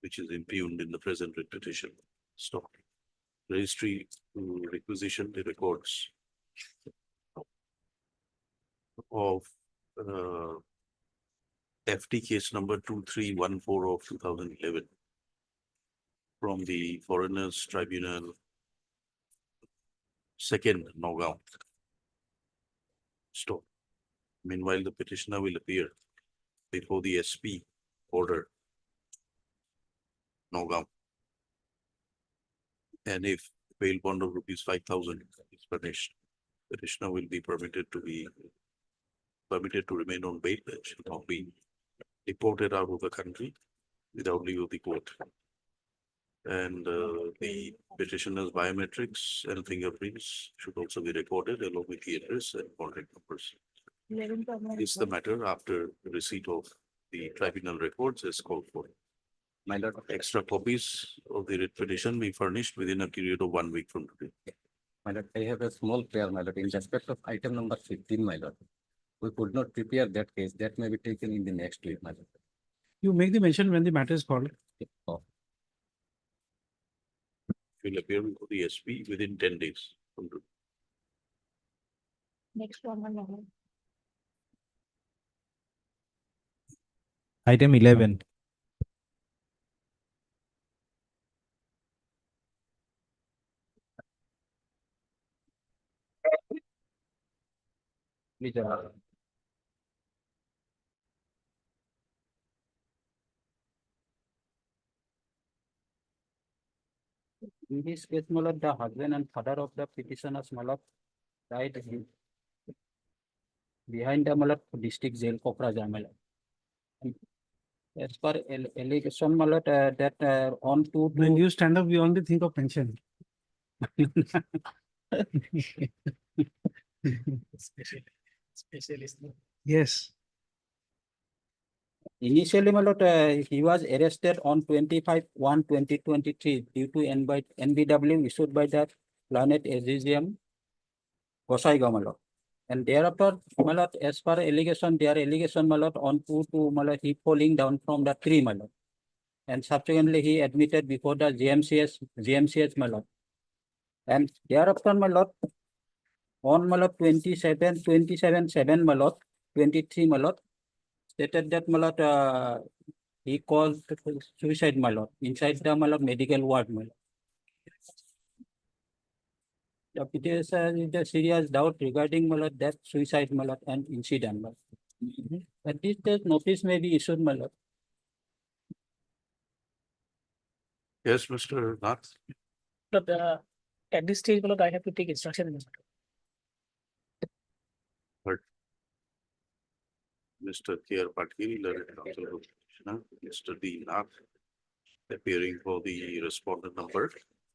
[SPEAKER 11] which is impugned in the present writ petition. Stop. Registry to requisition the records of FT case number 2314 of 2011 from the Foreigners Tribunal, 2nd Nagaon. Stop. Meanwhile, the petitioner will appear before the SP order, Nagaon. And if bail bond of rupees 5,000 is furnished, petitioner will be permitted to remain on bail and shall not be deported out of the country without leave of the court. And the petitioner's biometrics and fingerprints should also be recorded along with the address and contact numbers. It's the matter after receipt of the tribunal records as called for.
[SPEAKER 14] My lord,
[SPEAKER 11] Extra copies of the writ petition be furnished within a period of 1 week from today.
[SPEAKER 14] my lord, I have a small prayer, my lord, in respect of item number 15, my lord. We could not prepare that case. That may be taken in the next week, my lord.
[SPEAKER 2] You make the mention when the matter is called.
[SPEAKER 14] Oh,
[SPEAKER 11] Will appear before the SP within 10 days from today.
[SPEAKER 3] Next one.
[SPEAKER 8] Item 11.
[SPEAKER 5] Please, in this case, my lord, the husband and father of the petitioners, my lord, died behind the, my lord, district jail, Kokrajhar, my lord. And as per allegation, my lord, that on to.
[SPEAKER 2] When you stand up, you only think of pension. Specialist. Yes.
[SPEAKER 5] Initially, my lord, he was arrested on 25/1/2023 due to NBW issued by the Planet Azizium, Gosaigaon, my lord. And thereafter, my lord, as per allegation, their allegation, my lord, on my lord, he falling down from the tree, my lord. And subsequently, he admitted before the GMCH, my lord. And thereafter, my lord, on my lord 27/7, my lord, 23, my lord, stated that, my lord, he caused suicide, my lord, inside the, my lord, medical ward, my lord. The petitioner is a serious doubt regarding, my lord, that suicide, my lord, and incident, my lord. At this stage, notice may be issued, my lord.
[SPEAKER 11] Yes, Mr. Nath.
[SPEAKER 2] But at this stage, I have to take instruction in the matter.
[SPEAKER 11] Mr. K.R. Patil, learned counsel for petitioner, Mr. D. Nath, appearing for the respondent number,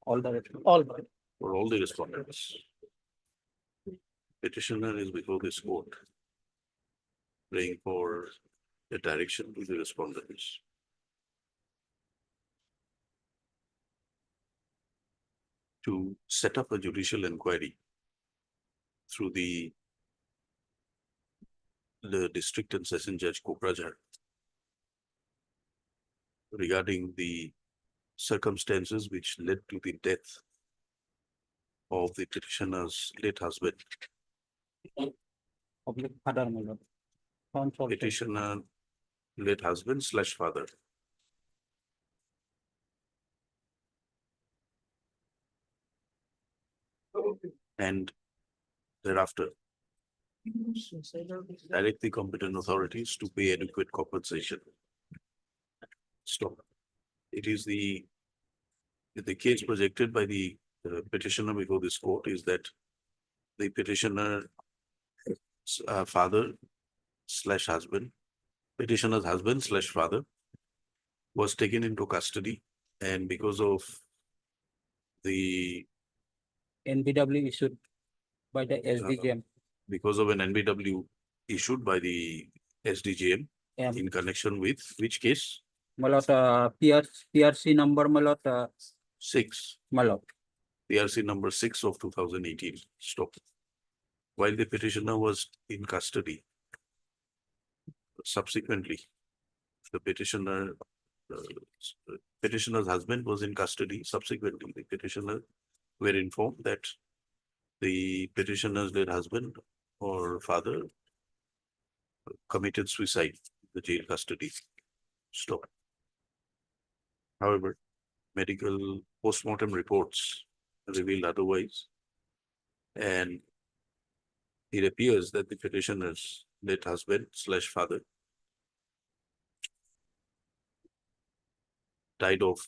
[SPEAKER 5] All the.
[SPEAKER 11] for all the respondents. Petitioner is before this court, praying for a direction to the respondents. To set up a judicial inquiry through the district and session judge Kokrajhar regarding the circumstances which led to the death of the petitioner's late husband.
[SPEAKER 5] Public father, my lord.
[SPEAKER 11] Petitioner late husband slash father. And thereafter, direct the competent authorities to pay adequate compensation. Stop. It is the case projected by the petitioner before this court is that the petitioner father slash husband, petitioner's husband slash father was taken into custody, and because of the
[SPEAKER 5] NBW issued by the SDGM.
[SPEAKER 11] because of an NBW issued by the SDGM in connection with which case?
[SPEAKER 5] Malot, PRC number Malot,
[SPEAKER 11] 6.
[SPEAKER 5] Malot.
[SPEAKER 11] PRC number 6 of 2018. Stop. While the petitioner was in custody, subsequently, the petitioner's husband was in custody. Subsequently, the petitioner were informed that the petitioner's late husband or father committed suicide in the jail custody. Stop. However, medical postmortem reports revealed otherwise, and it appears that the petitioner's late husband slash father died of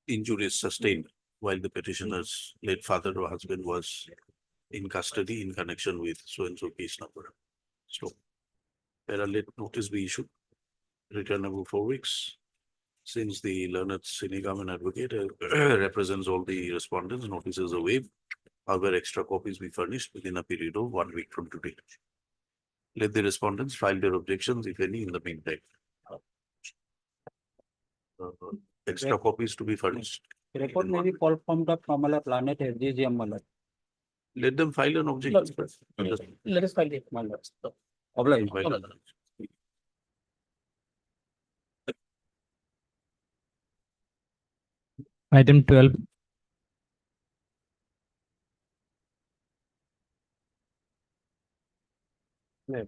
[SPEAKER 11] injuries sustained while the petitioner's late father or husband was in custody in connection with so-and-so case number. So, where a late notice be issued, returnable 4 weeks. Since the learned senior government advocate represents all the respondents, notices are waived. However, extra copies be furnished within a period of 1 week from today. Let the respondents file their objections, if any, in the meantime. Extra copies to be furnished.
[SPEAKER 5] Report may be called from the Kamala Planet SDGM Malot.
[SPEAKER 11] Let them file an objection.
[SPEAKER 5] Let us file it Malot.
[SPEAKER 8] Item 12.
[SPEAKER 15] May I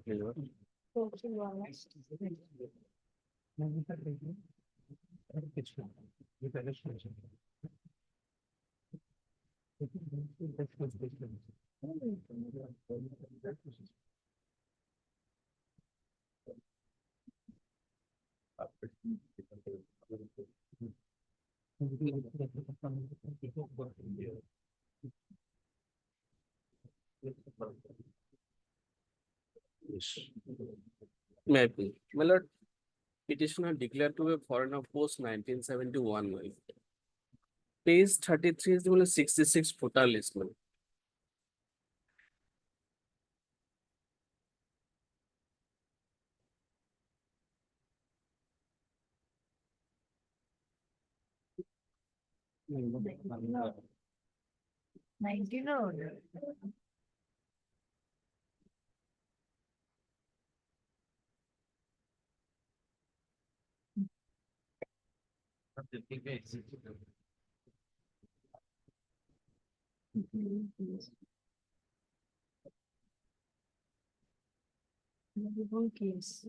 [SPEAKER 15] please? My lord, petitioner declared to be a foreigner post 1971. Page 33 is the 66 footer list.
[SPEAKER 3] Case.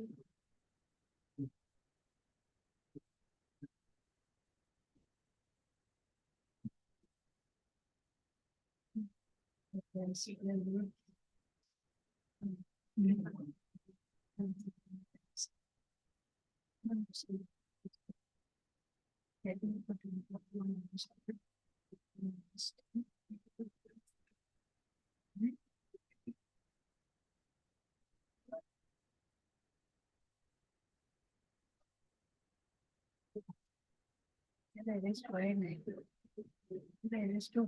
[SPEAKER 3] There is fine. There is two.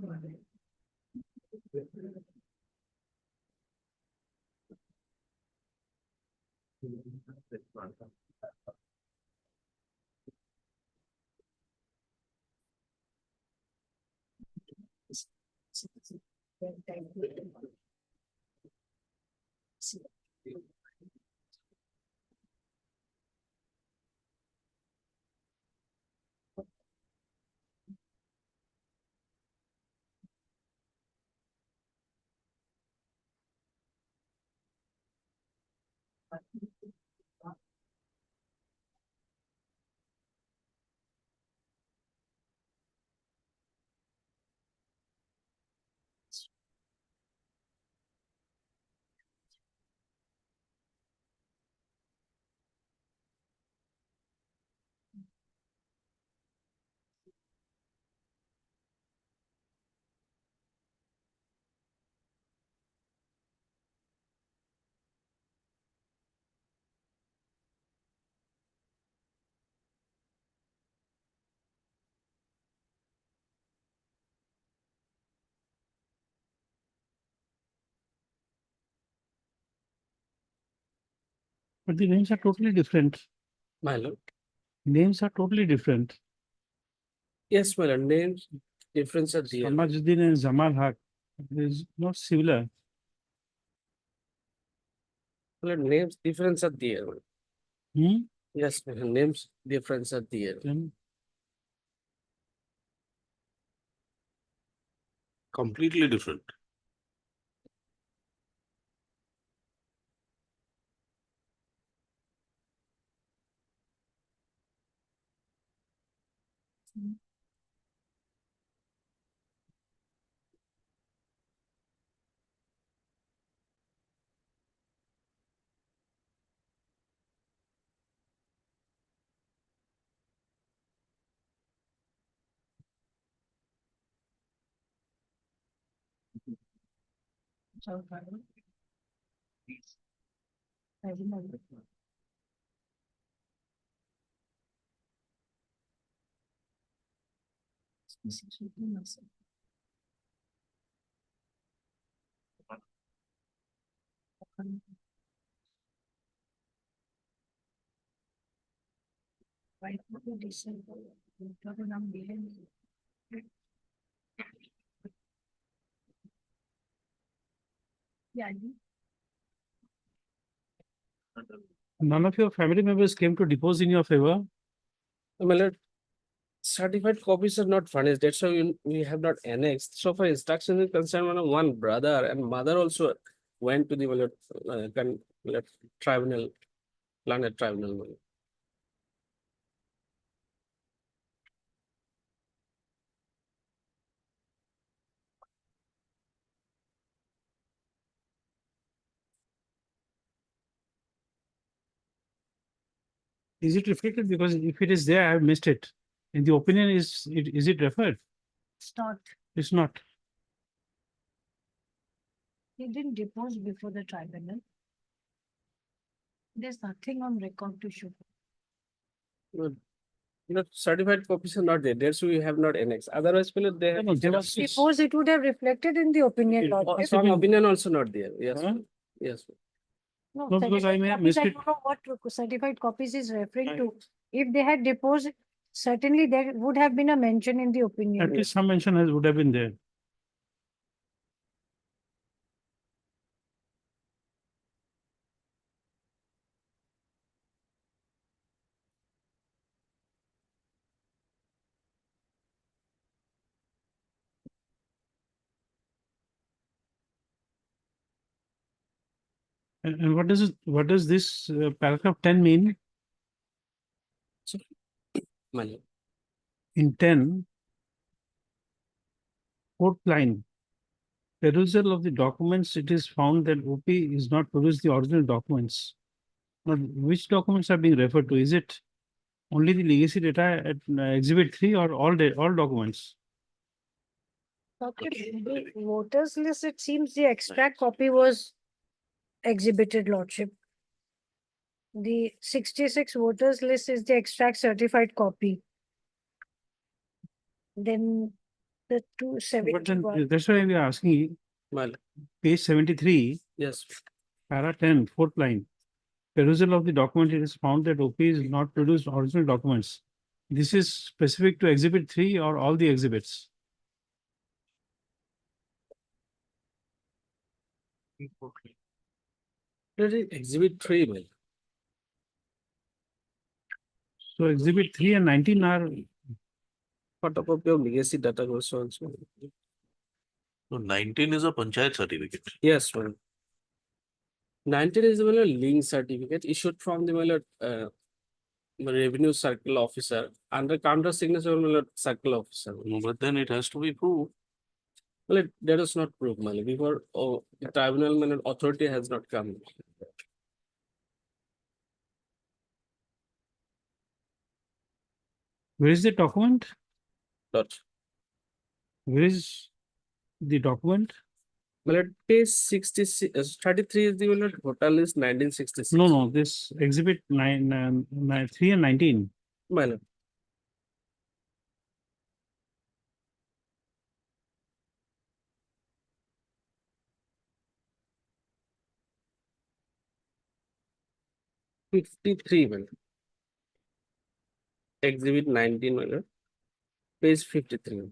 [SPEAKER 2] But the names are totally different.
[SPEAKER 15] My lord.
[SPEAKER 2] Names are totally different.
[SPEAKER 15] Yes, my lord, names difference are there.
[SPEAKER 2] Samajuddin and Zamal Haq is not similar.
[SPEAKER 15] My lord, names difference are there.
[SPEAKER 2] Hmm?
[SPEAKER 15] Yes, my lord, names difference are there.
[SPEAKER 2] Then
[SPEAKER 11] Completely different.
[SPEAKER 2] none of your family members came to depose in your favor.
[SPEAKER 15] My lord, certified copies are not furnished. That's why we have not annexed. So for instruction is concerned, one brother and mother also went to the my lord, tribunal, planet tribunal. My lord.
[SPEAKER 2] Is it reflected? Because if it is there, I have missed it. In the opinion, is it referred?
[SPEAKER 3] It's not.
[SPEAKER 2] It's not.
[SPEAKER 3] He didn't depose before the tribunal. There's nothing on record to show.
[SPEAKER 15] Certified copies are not there. That's why we have not annexed. Otherwise, my lord, they have.
[SPEAKER 2] No, there was
[SPEAKER 3] Suppose it would have reflected in the opinion. Lordship.
[SPEAKER 15] Some opinion also not there. Yes.
[SPEAKER 2] Huh?
[SPEAKER 15] Yes.
[SPEAKER 3] No,
[SPEAKER 2] No, because I
[SPEAKER 3] certified
[SPEAKER 2] may have
[SPEAKER 3] copies,
[SPEAKER 2] missed
[SPEAKER 3] I
[SPEAKER 2] it.
[SPEAKER 3] don't know what certified copies is referring to. If they had deposed, certainly there would have been a mention in the opinion.
[SPEAKER 2] At least some mention would have been there. And what does this paragraph 10 mean?
[SPEAKER 15] My lord.
[SPEAKER 2] In 10, fourth line, perusal of the documents, it is found that OP is not produced the original documents. Now, which documents are being referred to? Is it only the legacy data at exhibit 3 or all documents?
[SPEAKER 3] The voters list, it seems the extract copy was exhibited, Lordship. The 66 voters list is the extract certified copy. Then the
[SPEAKER 2] But
[SPEAKER 3] 271.
[SPEAKER 2] then, that's why we are asking,
[SPEAKER 15] My lord.
[SPEAKER 2] page 73,
[SPEAKER 15] Yes.
[SPEAKER 2] para 10, fourth line. Perusal of the document, it is found that OP is not produced original documents. This is specific to exhibit 3 or all the exhibits?
[SPEAKER 15] That is exhibit 3, my lord.
[SPEAKER 2] So exhibit 3 and 19 are
[SPEAKER 15] Photocopy of legacy data also.
[SPEAKER 11] So 19 is a panchayat certificate.
[SPEAKER 15] Yes, my lord. 19 is the link certificate issued from the revenue circle officer under counter signature circle officer.
[SPEAKER 11] No, but then it has to be proved.
[SPEAKER 15] Well, that is not proof, before the tribunal authority has not come.
[SPEAKER 2] Where is the document?
[SPEAKER 15] Dot.
[SPEAKER 2] Where is the document?
[SPEAKER 15] Well, at page 66, 33 is the total list 1966.
[SPEAKER 2] No, this exhibit 3 and 19.
[SPEAKER 15] My lord. $53, my lord. Exhibit 19, my lord. Page 53.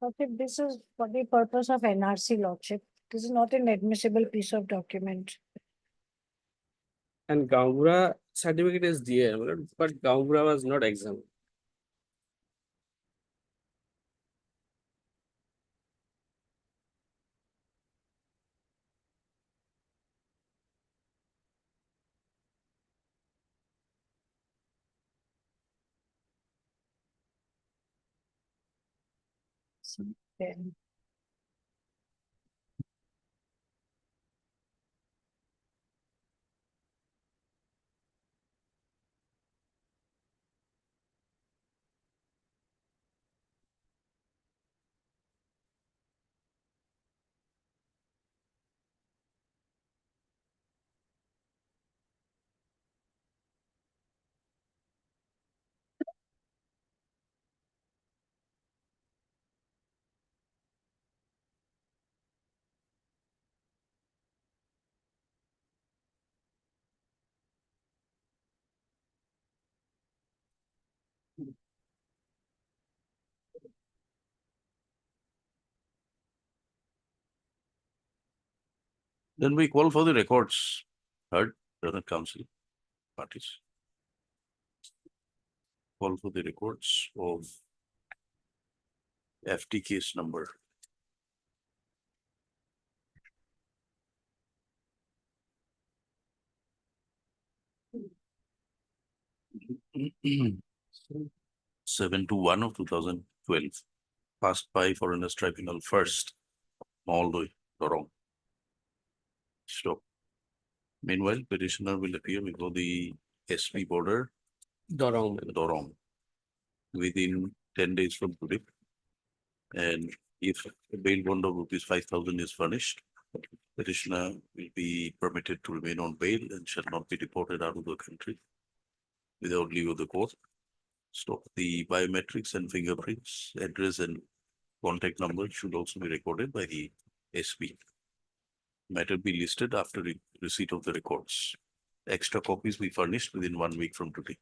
[SPEAKER 3] Okay, this is for the purpose of NRC lordship. This is not an admissible piece of document.
[SPEAKER 15] And Gaonbura certificate is there, my lord, but Gaonbura was not examined.
[SPEAKER 3] Then
[SPEAKER 11] Then we call for the records. Heard, Brother Council parties. Call for the records of FT case number. Seven to 1 of 2012, passed by Foreigners Tribunal first, Maldoy, Dorong. Stop. Meanwhile, petitioner will appear before the SP border, Dorong, within 10 days from today. And if a bail bond of ₹5,000 is furnished, petitioner will be permitted to remain on bail and shall not be deported out of the country without leave of the court. Stop. The biometrics and fingerprints, address and contact number should also be recorded by the SP. Matter be listed after receipt of the records. Extra copies be furnished within 1 week from today.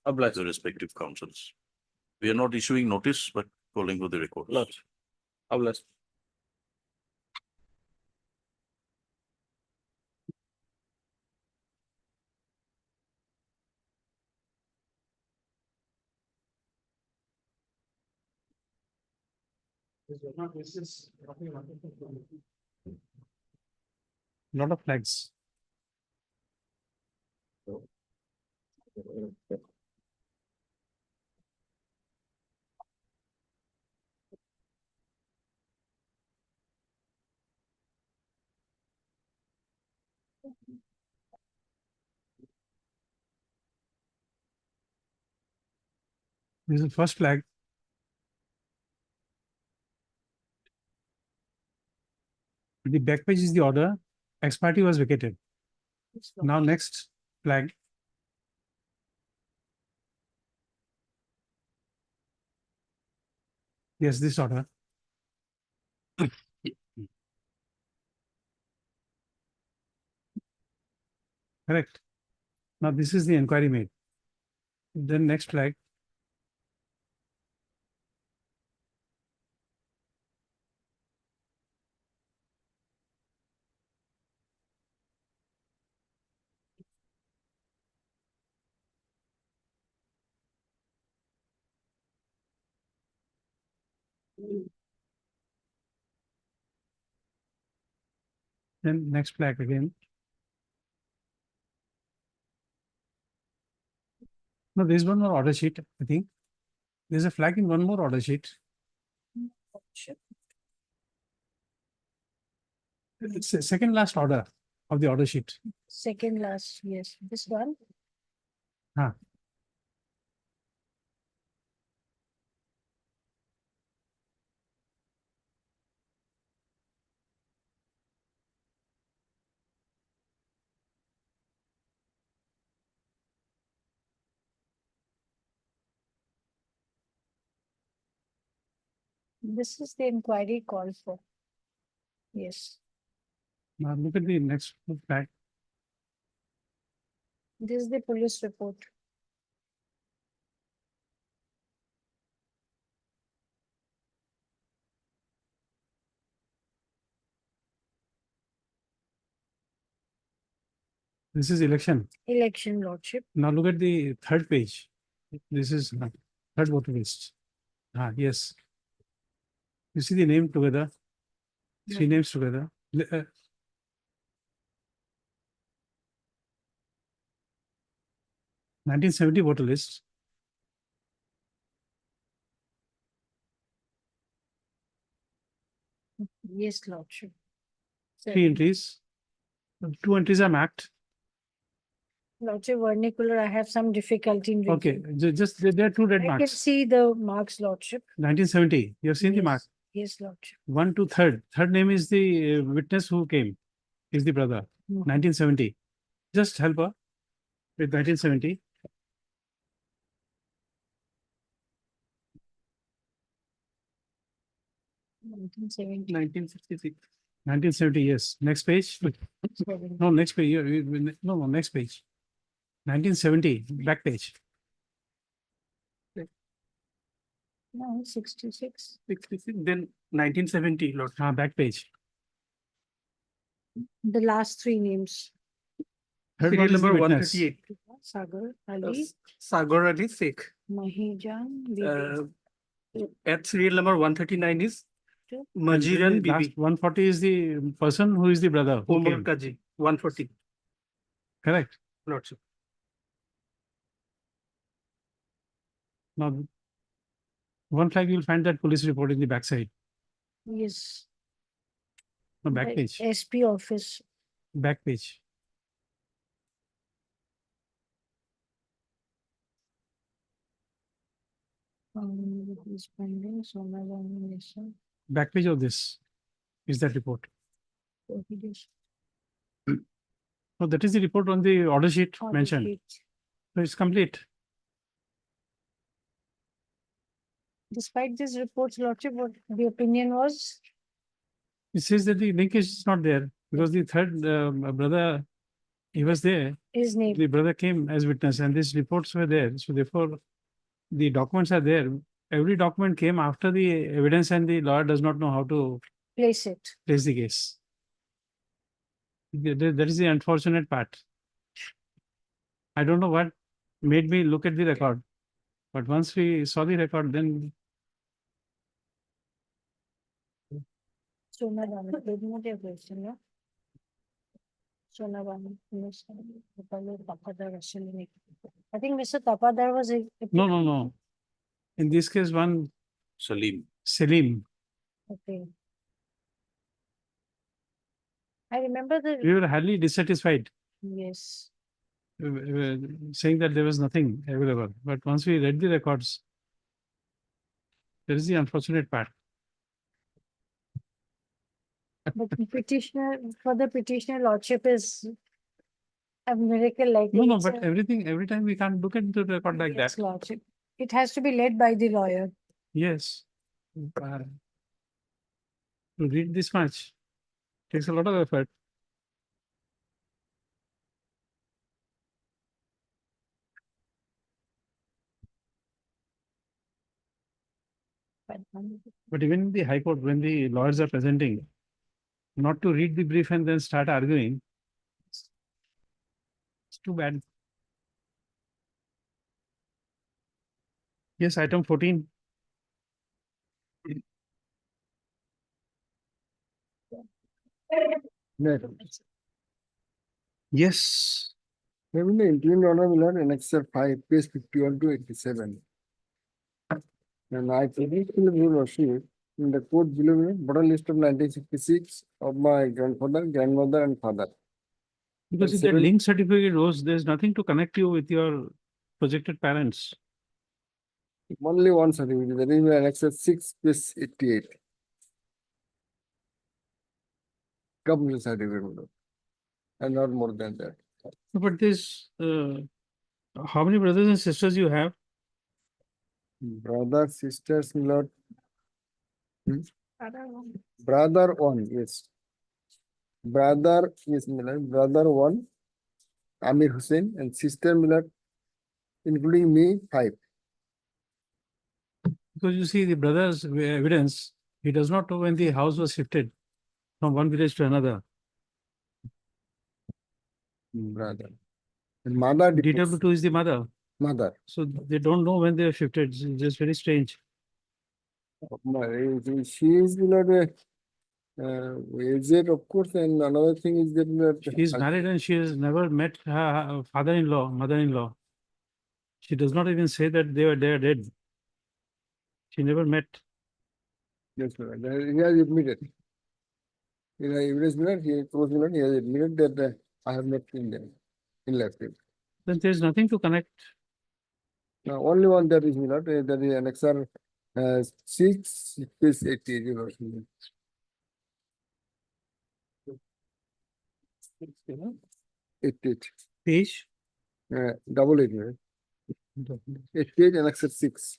[SPEAKER 11] The respective councils. We are not issuing notice, but calling for the records.
[SPEAKER 15] Oblas.
[SPEAKER 2] Lot of flags. This is the first flag. The back page is the order. Ex parte was vacated. Now next flag. Yes, this order. Correct. Now this is the inquiry made. Then next flag. Then next flag again. No, there's one more order sheet, I think. There's a flag in one more order sheet. It's the second last order of the order sheet.
[SPEAKER 3] Second last, yes, this one.
[SPEAKER 2] Huh.
[SPEAKER 3] This is the inquiry called for. Yes,
[SPEAKER 2] Now look at the next flag.
[SPEAKER 3] this is the police report.
[SPEAKER 2] This is election.
[SPEAKER 3] Election lordship.
[SPEAKER 2] Now look at the third page. This is third voter list. Ah, yes. You see the name together, three names together. 1970 voter list.
[SPEAKER 3] Yes, lordship.
[SPEAKER 2] Three entries. Two entries are marked.
[SPEAKER 3] Lordship vernacular, I have some difficulty in reading.
[SPEAKER 2] Okay, just there are two red
[SPEAKER 3] I can
[SPEAKER 2] marks.
[SPEAKER 3] see the marks, lordship.
[SPEAKER 2] 1970. You have seen the mark.
[SPEAKER 3] Yes, lordship.
[SPEAKER 2] 1 to 3rd. Third name is the witness who came. Is the brother. 1970. Just help her with 1970.
[SPEAKER 3] Nineteen seventy.
[SPEAKER 2] 1966. 1970. Yes. Next page. No, next page. No, next page. 1970. Back page.
[SPEAKER 3] No, 66.
[SPEAKER 2] 66. Then 1970. Lord. Back page.
[SPEAKER 3] The last three names.
[SPEAKER 2] Third one is the witness.
[SPEAKER 3] Sagar Ali,
[SPEAKER 12] Sagar Ali Sheikh.
[SPEAKER 3] Mahijan, Bibi.
[SPEAKER 12] At serial number 139 is
[SPEAKER 3] Two.
[SPEAKER 12] Majiran
[SPEAKER 2] Last
[SPEAKER 12] Bibi.
[SPEAKER 2] 140 is the person who is the brother. Who
[SPEAKER 12] Umar
[SPEAKER 2] came.
[SPEAKER 12] Kaji, 140.
[SPEAKER 2] Correct.
[SPEAKER 12] Lordship.
[SPEAKER 2] Now, one flag you'll find that police report in the backside.
[SPEAKER 3] Yes.
[SPEAKER 2] No, back
[SPEAKER 3] The
[SPEAKER 2] page.
[SPEAKER 3] SP office.
[SPEAKER 2] Back page.
[SPEAKER 3] His pending, Sona nomination.
[SPEAKER 2] Back page of this is that report.
[SPEAKER 3] Prohibition.
[SPEAKER 2] No, that is the report on the order sheet
[SPEAKER 3] Order
[SPEAKER 2] mentioned.
[SPEAKER 3] sheet.
[SPEAKER 2] So it's complete.
[SPEAKER 3] Despite these reports, lordship, what the opinion was?
[SPEAKER 2] It says that the linkage is not there because the third brother, he was there.
[SPEAKER 3] His name.
[SPEAKER 2] The brother came as witness and these reports were there. So therefore, the documents are there. Every document came after the evidence and the lawyer does not know how to
[SPEAKER 3] Place it.
[SPEAKER 2] place the case. That is the unfortunate part. I don't know what made me look at the record, but once we saw the record, then
[SPEAKER 3] Sona Banu, did not have question, no? Sona Banu, I think Mr. Tapadar was.
[SPEAKER 2] no. In this case, one
[SPEAKER 11] Salim.
[SPEAKER 2] Selim.
[SPEAKER 3] Okay. I remember
[SPEAKER 2] We were highly dissatisfied,
[SPEAKER 3] yes.
[SPEAKER 2] saying that there was nothing available. But once we read the records, there is the unfortunate part.
[SPEAKER 3] But petitioner, for the petitioner lordship is a miracle like.
[SPEAKER 2] No,
[SPEAKER 3] it's
[SPEAKER 2] but
[SPEAKER 3] a-
[SPEAKER 2] every time we can't look at the record like
[SPEAKER 3] yes,
[SPEAKER 2] that.
[SPEAKER 3] lordship. It has to be led by the lawyer.
[SPEAKER 2] Yes. To read this much takes a lot of effort. But even in the High Court, when the lawyers are presenting, not to read the brief and then start arguing, it's too bad. Yes, item 14. Yes.
[SPEAKER 16] Having the interim order will not annexure 5, page 51 to 87. And I predict your worship in the court below bottom list of 1966 of my grandfather, grandmother, and father.
[SPEAKER 2] Because if that
[SPEAKER 16] Seven-
[SPEAKER 2] link certificate was, there's nothing to connect you with your projected parents.
[SPEAKER 16] Only one certificate, that is annexure 6, page 88. Complete certificate. And not more than that.
[SPEAKER 2] But this, how many brothers and sisters you have?
[SPEAKER 16] Brother, sisters, not. Brother one, yes. Brother is Miller, brother one, Amir Hussain, and sister Miller, including me, 5.
[SPEAKER 2] Because you see the brother's evidence, he does not know when the house was shifted from one village to another.
[SPEAKER 16] Brother. And mother,
[SPEAKER 2] DW2 is the mother.
[SPEAKER 16] mother.
[SPEAKER 2] So they don't know when they are shifted. It's just very strange.
[SPEAKER 16] She is not aged, of course, and another thing is that.
[SPEAKER 2] She is married and she has never met her father-in-law, mother-in-law. She does not even say that they are dead. She never met.
[SPEAKER 16] Yes, sir. He has admitted. In the evidence mirror, he has admitted that I have not seen them in life.
[SPEAKER 2] Then there is nothing to connect.
[SPEAKER 16] Now, only one that is not, that is annexure 6, page 80. 88.
[SPEAKER 2] Page?
[SPEAKER 16] 88. 88 annexure 6.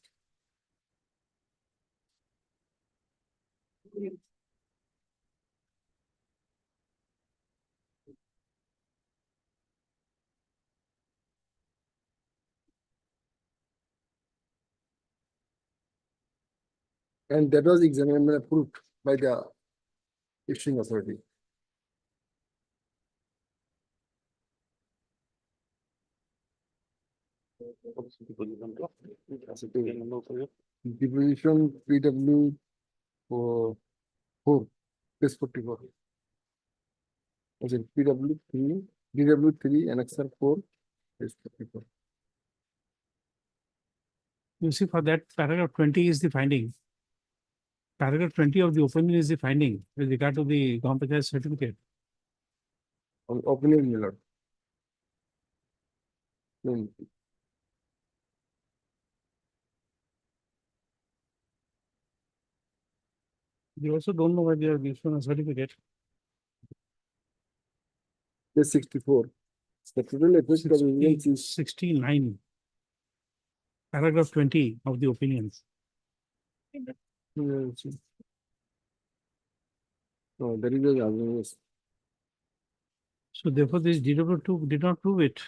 [SPEAKER 16] And that was examined and approved by the issuing authority. Deposition PW 4, page 44. PW 3, DW 3, annexure 4, page 44.
[SPEAKER 2] You see, for that paragraph 20 is the finding. Paragraph 20 of the opinion is the finding with regard to the Gaonbura certificate.
[SPEAKER 16] Opinion, Miller.
[SPEAKER 2] You also don't know why they are given a certificate.
[SPEAKER 16] Page 64. The total effect of Indians is
[SPEAKER 2] 69. Paragraph 20 of the opinions.
[SPEAKER 16] No, there is a argument.
[SPEAKER 2] So therefore, this DW2 did not prove it.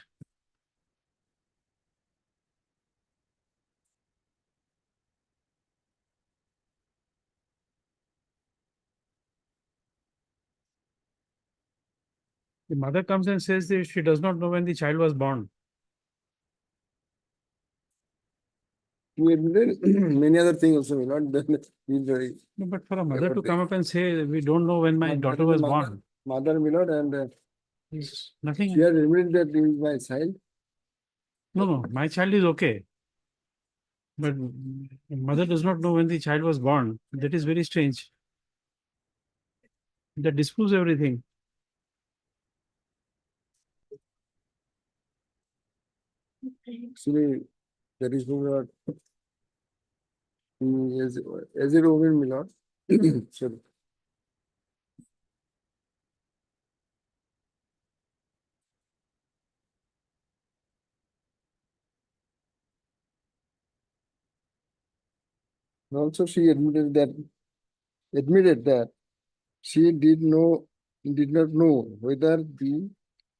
[SPEAKER 2] The mother comes and says that she does not know when the child was born.
[SPEAKER 16] We admitted many other things also, not that.
[SPEAKER 2] No, but for a mother to come up and say, we don't know when my daughter was born.
[SPEAKER 16] Mother, Milord, and
[SPEAKER 2] Nothing.
[SPEAKER 16] she has admitted that he is my child.
[SPEAKER 2] No, my child is okay. But mother does not know when the child was born. That is very strange. That disproves everything.
[SPEAKER 16] Actually, there is no as it over Milord. Sorry. Also, she admitted that she did not know whether the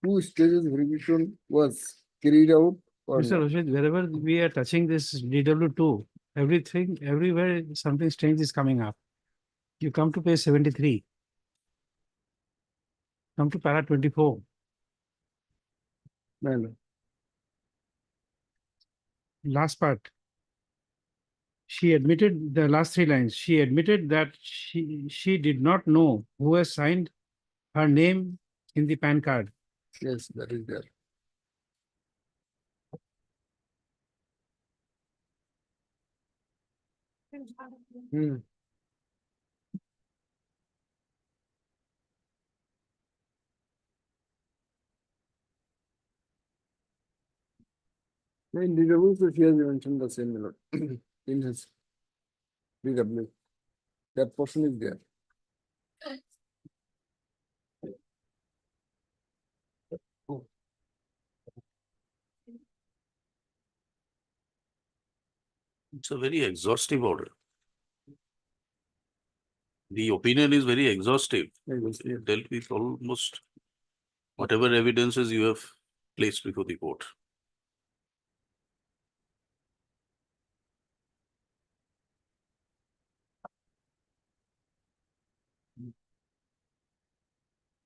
[SPEAKER 16] 2 stages verification was carried out or
[SPEAKER 2] Mr.
[SPEAKER 16] not.
[SPEAKER 2] Rashid, wherever we are touching this DW2, everywhere something strange is coming up. You come to page 73. Come to para 24.
[SPEAKER 16] No.
[SPEAKER 2] Last part. She admitted the last 3 lines. She admitted that she did not know who has signed her name in the PAN card.
[SPEAKER 16] Yes, that is there. Hmm. In DW, so she has mentioned the same Milord in his DW. That portion is there.
[SPEAKER 11] It's a very exhaustive order. The opinion is very exhaustive. It dealt with almost whatever evidences you have placed before the court.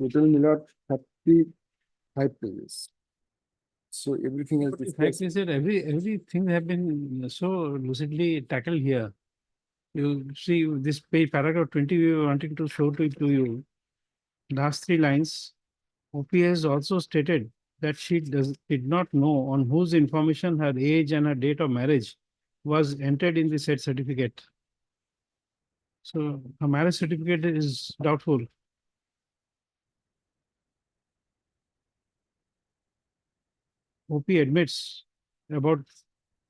[SPEAKER 16] Total Milord 35 pages. So everything has
[SPEAKER 2] The
[SPEAKER 16] discussed.
[SPEAKER 2] fact is that everything have been so lucidly tackled here. You see this page, paragraph 20, we were wanting to show to you. Last 3 lines, OP has also stated that she did not know on whose information her age and her date of marriage was entered in the said certificate. So her marriage certificate is doubtful. OP admits about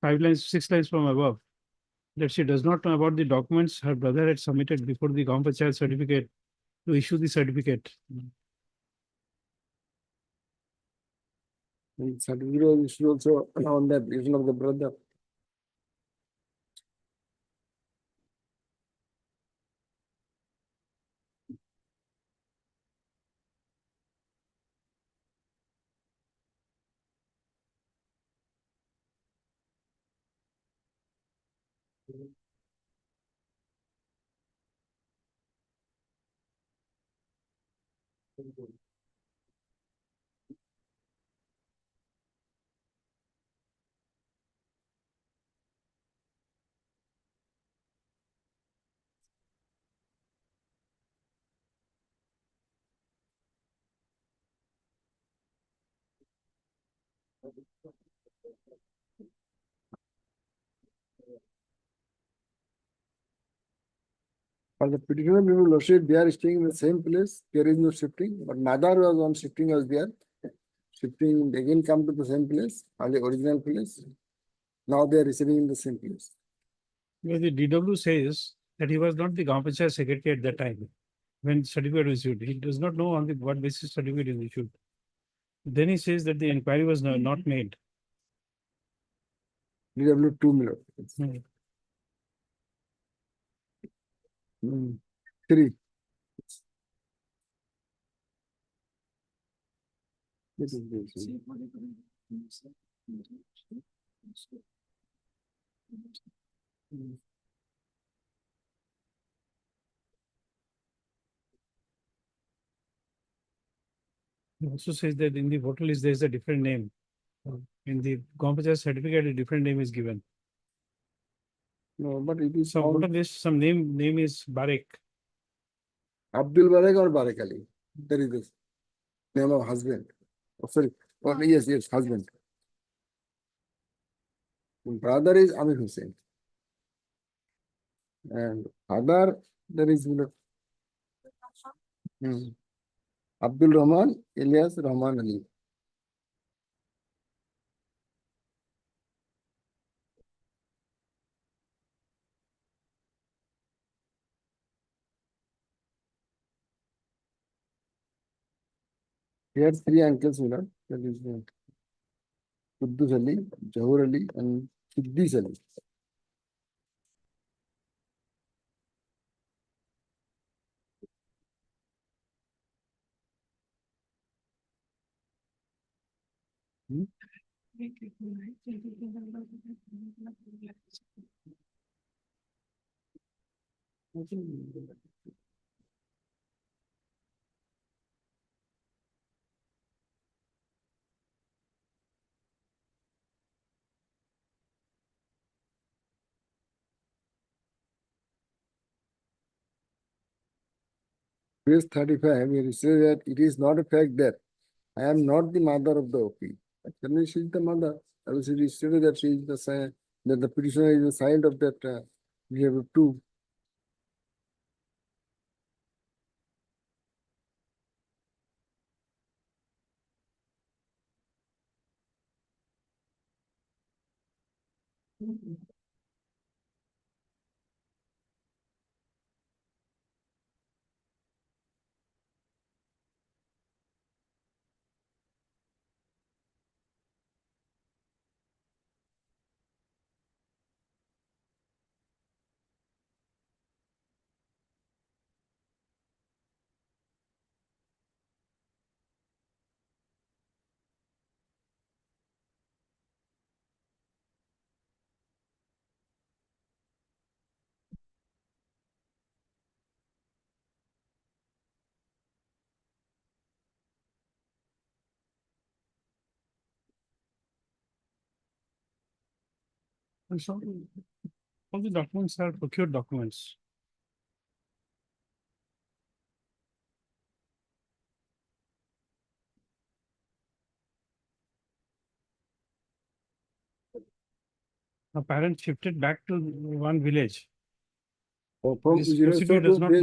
[SPEAKER 2] 6 lines from above that she does not know about the documents her brother had submitted before the Gaon Panchayat certificate to issue the certificate.
[SPEAKER 16] And certificate is also on the application of the brother. For the petitioner people lordship, they are staying in the same place. There is no shifting, but neither was one shifting was there. Shifting again come to the same place, or the original place. Now they are receiving in the same place.
[SPEAKER 2] Well, the DW says that he was not the Gaon Panchayat secretary at that time when certificate was issued. He does not know on the what basis certificate is issued. Then he says that the inquiry was not made.
[SPEAKER 16] DW 2 Milord.
[SPEAKER 2] Hmm.
[SPEAKER 16] 3. This is this.
[SPEAKER 2] He also says that in the voter list there is a different name. In the Gaon Panchayat certificate, a different name is given.
[SPEAKER 16] No, but it is
[SPEAKER 2] So
[SPEAKER 16] found
[SPEAKER 2] voter list, some name is Barek.
[SPEAKER 16] Abdul Barek or Barek Ali. There is this name of husband. Oh, sorry. Oh, yes, husband. Brother is Amir Hussain. And father, there is Abdul Rahman, Ilyas Rahman Ali. He had 3 uncles, Milord. That is Quddus Ali, Jahur Ali, and Siddis Ali. page 35, it says that it is not a fact that I am not the mother of the OP. Actually, she is the mother. Else it is stated that she is the sign, that the petitioner is the sign of that we have approved.
[SPEAKER 2] And so all the documents are procured documents. A parent shifted back to one village.
[SPEAKER 16] From
[SPEAKER 2] This
[SPEAKER 16] zero
[SPEAKER 2] procedure
[SPEAKER 16] to
[SPEAKER 2] does not
[SPEAKER 16] base-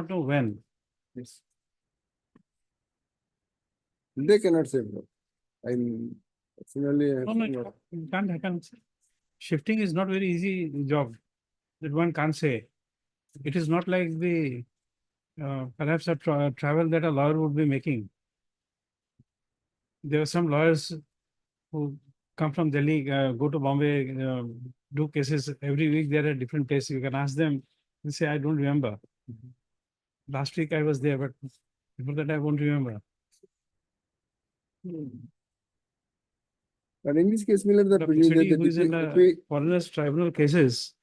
[SPEAKER 2] know when.
[SPEAKER 16] Yes. They cannot say no. I mean, personally, I have
[SPEAKER 2] No, no,
[SPEAKER 16] not-
[SPEAKER 2] it can't happen. Shifting is not very easy job that one can't say. It is not like the perhaps a travel that a lawyer would be making. There are some lawyers who come from Delhi, go to Bombay, do cases every week. They're at different places. You can ask them. They say, I don't remember. Last week I was there, but before that I won't remember.
[SPEAKER 16] But in this case, Miller,
[SPEAKER 2] The Puchedi who is in the foreigners tribunal cases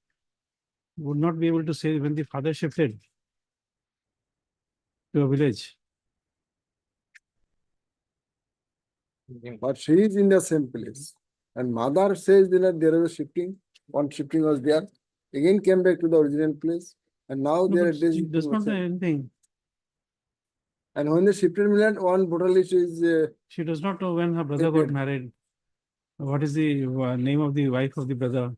[SPEAKER 2] would not be able to say when the father shifted to a village.
[SPEAKER 16] But she is in the same place. And mother says that there was a shifting, one shifting was there, again came back to the original place, and now
[SPEAKER 2] No,
[SPEAKER 16] they are
[SPEAKER 2] but she
[SPEAKER 16] addressing.
[SPEAKER 2] does not know anything.
[SPEAKER 16] And when they shifted Milan, one voter list is
[SPEAKER 2] She does not know when her brother got
[SPEAKER 16] Shifted.
[SPEAKER 2] married. What is the name of the wife of the brother?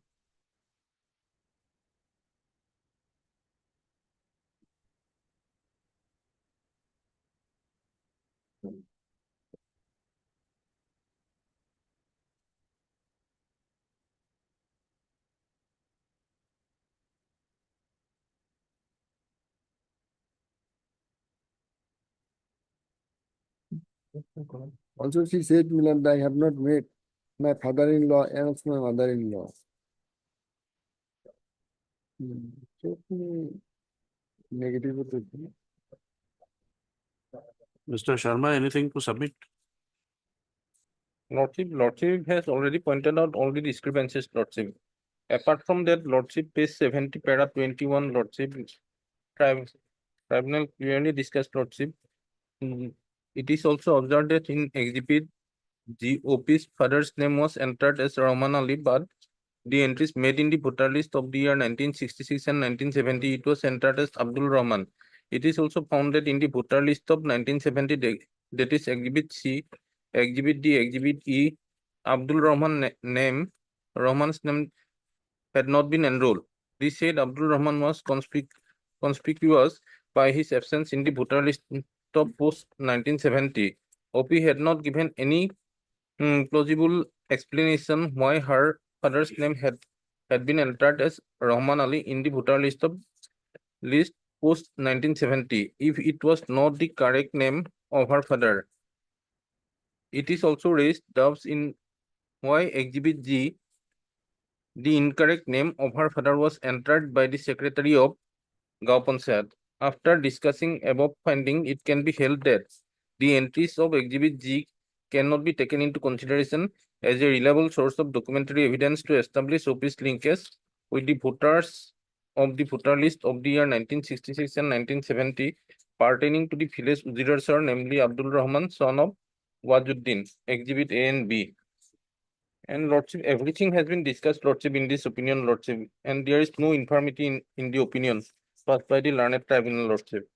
[SPEAKER 16] also she said Milan, I have not met my father-in-law and also my mother-in-law. So, negative.
[SPEAKER 11] Mr. Sharma, anything to submit?
[SPEAKER 15] Lordship has already pointed out all the discrepancies, Lordship. Apart from that, Lordship, page 70, para 21, Lordship, Tribunal clearly discussed, Lordship. It is also observed that in exhibit, the OP's father's name was entered as Rahman Ali, but the entries made in the voter list of the year 1966 and 1970, it was entered as Abdul Rahman. It is also found that in the voter list of 1970, that is exhibit C, exhibit D, exhibit E, Abdul Rahman Rahman's name had not been enrolled. This said Abdul Rahman was conspicuous by his absence in the voter list of post 1970. OP had not given any plausible explanation why her father's name had been entered as Rahman Ali in the voter list post 1970 if it was not the correct name of her father. It is also raised doubts in why exhibit G, the incorrect name of her father, was entered by the secretary of Gaonbura. After discussing above finding, it can be held that the entries of exhibit G cannot be taken into consideration as a reliable source of documentary evidence to establish OP's linkage with the voters of the voter list of the year 1966 and 1970 pertaining to the village Ujirar, namely Abdul Rahman, son of Wajuddin, exhibit A and B. And Lordship, everything has been discussed, Lordship, in this opinion, Lordship, and there is no infirmity in the opinion passed by the learned tribunal, Lordship.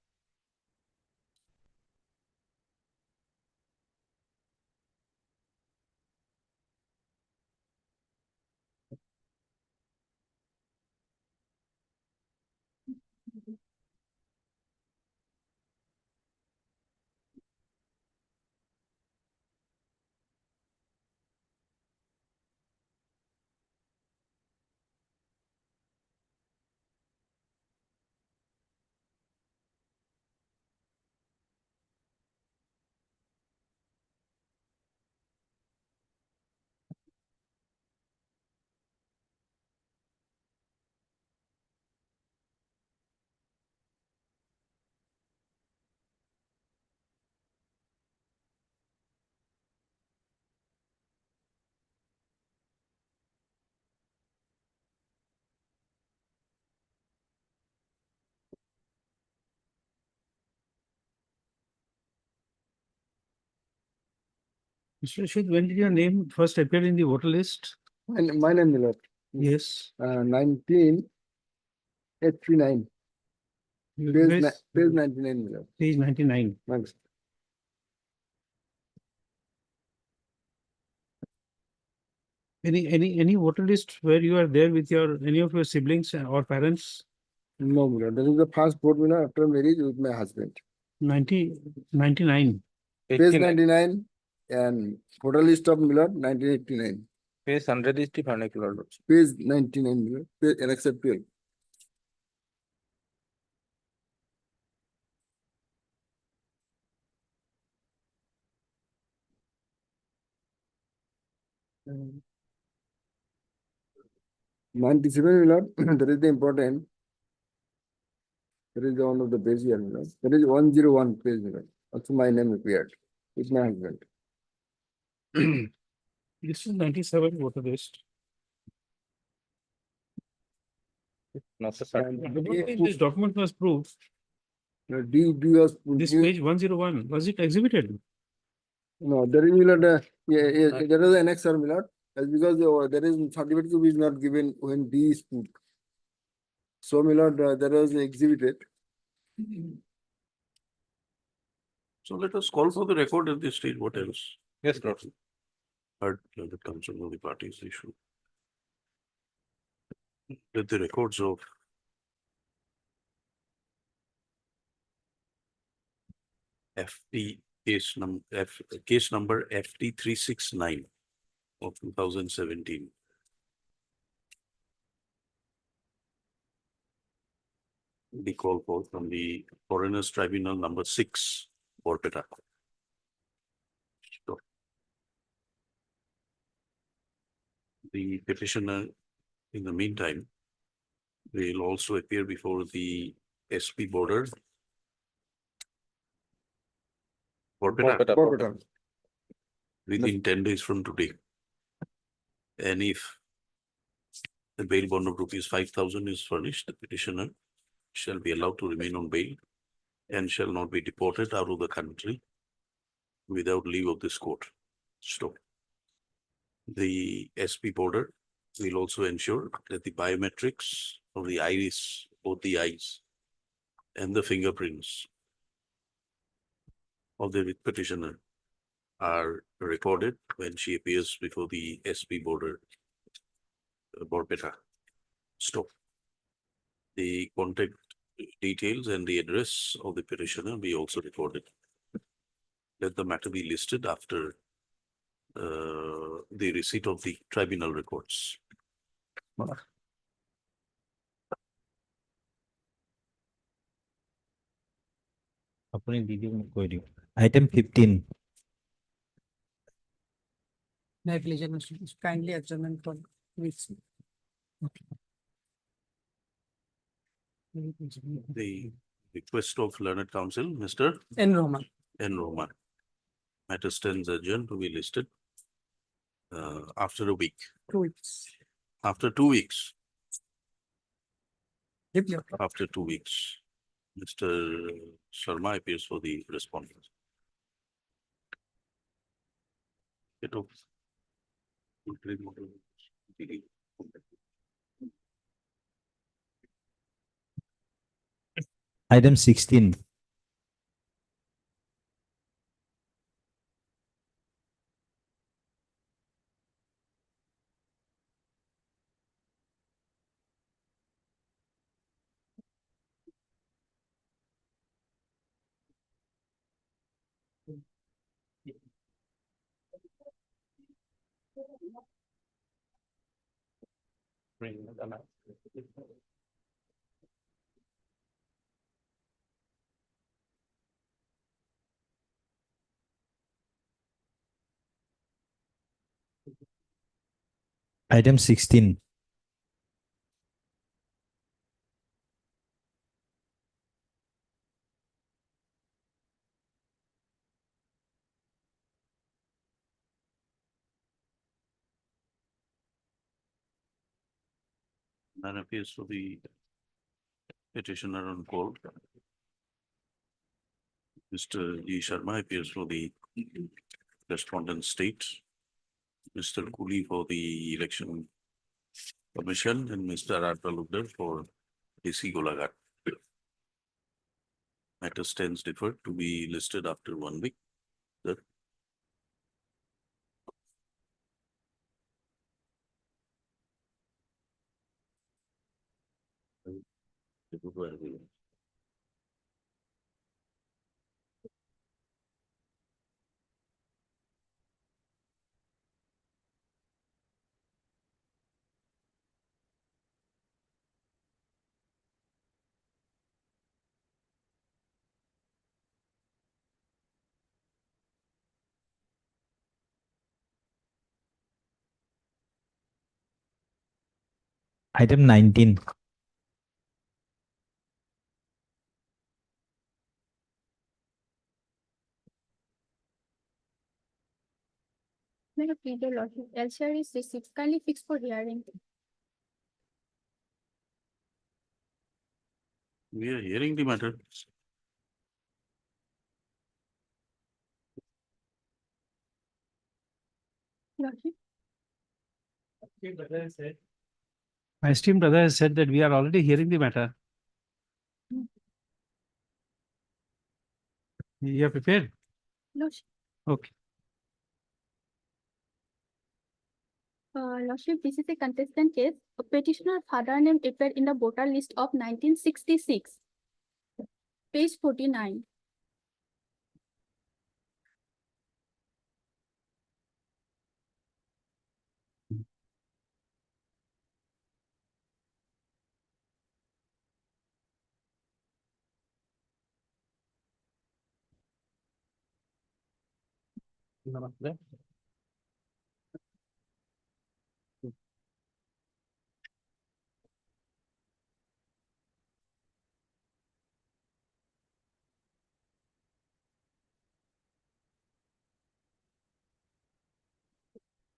[SPEAKER 2] Mr. Rashid, when did your name first appear in the voter list?
[SPEAKER 16] My name, my lord,
[SPEAKER 2] Yes.
[SPEAKER 16] 1989, page 99, my lord.
[SPEAKER 2] Page 99.
[SPEAKER 16] Thanks.
[SPEAKER 2] Any voter list where you are there with any of your siblings or parents?
[SPEAKER 16] No, my lord, that is the first vote, my lord, after marriage with my husband.
[SPEAKER 2] 99.
[SPEAKER 16] Page 99 and voter list of my lord, 1989.
[SPEAKER 10] Page 100 is the vernacular.
[SPEAKER 16] Page 99, my lord, page annexure 12.
[SPEAKER 2] Mm.
[SPEAKER 16] 97, my lord, that is the important. That is the one of the base here, my lord. That is 101 page, my lord. Also my name appeared. It's my husband.
[SPEAKER 2] This is 97 voter list.
[SPEAKER 10] Not the
[SPEAKER 16] And
[SPEAKER 2] This document was proved. This
[SPEAKER 16] do
[SPEAKER 2] page 101, was it exhibited?
[SPEAKER 16] No, there is not there is an annexure, my lord. That's because there is certificate is not given when D is put. So, my lord, there was exhibited.
[SPEAKER 11] So let us call for the record at this stage, what else?
[SPEAKER 10] Yes, Lord.
[SPEAKER 11] Heard that comes from the parties issue. Let the records of case number FT 369 of 2017. The call for from the Foreigners Tribunal number 6, Borpeta. So, the petitioner, in the meantime, will also appear before the SP border.
[SPEAKER 16] Borpeta.
[SPEAKER 11] Within 10 days from today. And if the bail bond of rupees 5,000 is furnished, the petitioner shall be allowed to remain on bail and shall not be deported out of the country without leave of this court. Stop. The SP border will also ensure that the biometrics of the iris, both the eyes and the fingerprints of the petitioner are recorded when she appears before the SP border, Borpeta. Stop. The contact details and the address of the petitioner be also recorded. Let the matter be listed after the receipt of the tribunal records.
[SPEAKER 8] Item 15.
[SPEAKER 12] Negligence, kindly adjournment for weeks.
[SPEAKER 11] The request of learned counsel, Mr.
[SPEAKER 12] N. Roman.
[SPEAKER 11] N. Roman. Matter stands adjourned to be listed after a week.
[SPEAKER 12] 2 weeks.
[SPEAKER 11] After 2 weeks.
[SPEAKER 12] Yep, yep.
[SPEAKER 11] After 2 weeks. Mr. Sharma appears for the respondent. Get off.
[SPEAKER 8] Item 16. Item 16.
[SPEAKER 11] None appears for the petitioner on call. Mr. G. Sharma appears for the respondent state, Mr. Cooley for the election commission, and Mr. Talukdar for DC Golaghat. Matter stands deferred to be listed after 1 week. Sir.
[SPEAKER 8] Item 19.
[SPEAKER 17] May I plead the lordship, LCR is received, kindly fixed for hearing.
[SPEAKER 11] We are hearing the matter.
[SPEAKER 17] Lordship,
[SPEAKER 2] My esteemed brother has said that we are already hearing the matter. You are prepared?
[SPEAKER 17] lordship,
[SPEAKER 2] Okay.
[SPEAKER 17] lordship, this is a contestant case. A petitioner father name appeared in the voter list of 1966. Page 49.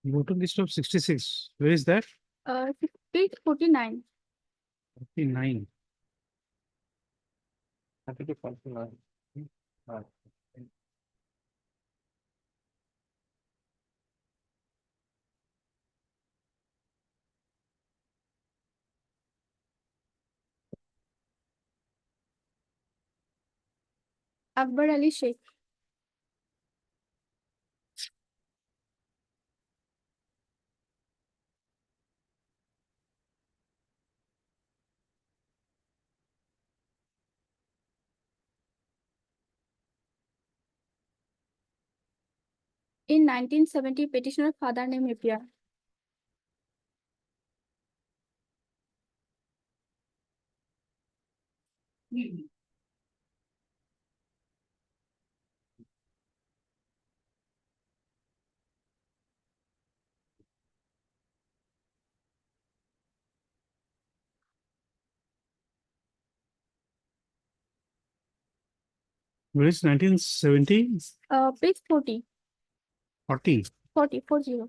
[SPEAKER 2] Voter list of 66. Where is that?
[SPEAKER 17] Page 49.
[SPEAKER 2] 49.
[SPEAKER 17] Akbar Ali Sheikh. In 1970, petitioner father name appeared.
[SPEAKER 2] Where is 1970?
[SPEAKER 17] Page 40.
[SPEAKER 2] 40.
[SPEAKER 17] 40, 40.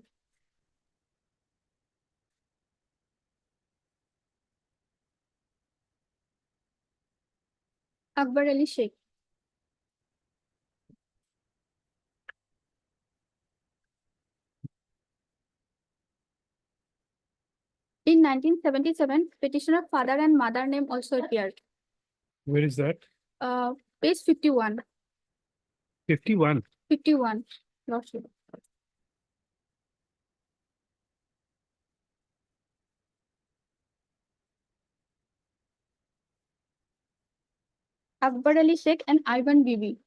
[SPEAKER 17] Akbar Ali Sheikh. In 1977, petitioner father and mother name also appeared.
[SPEAKER 2] Where is that?
[SPEAKER 17] Page 51.
[SPEAKER 2] 51.
[SPEAKER 17] 51. Lordship. Akbar Ali Sheikh and Ivan Bibi.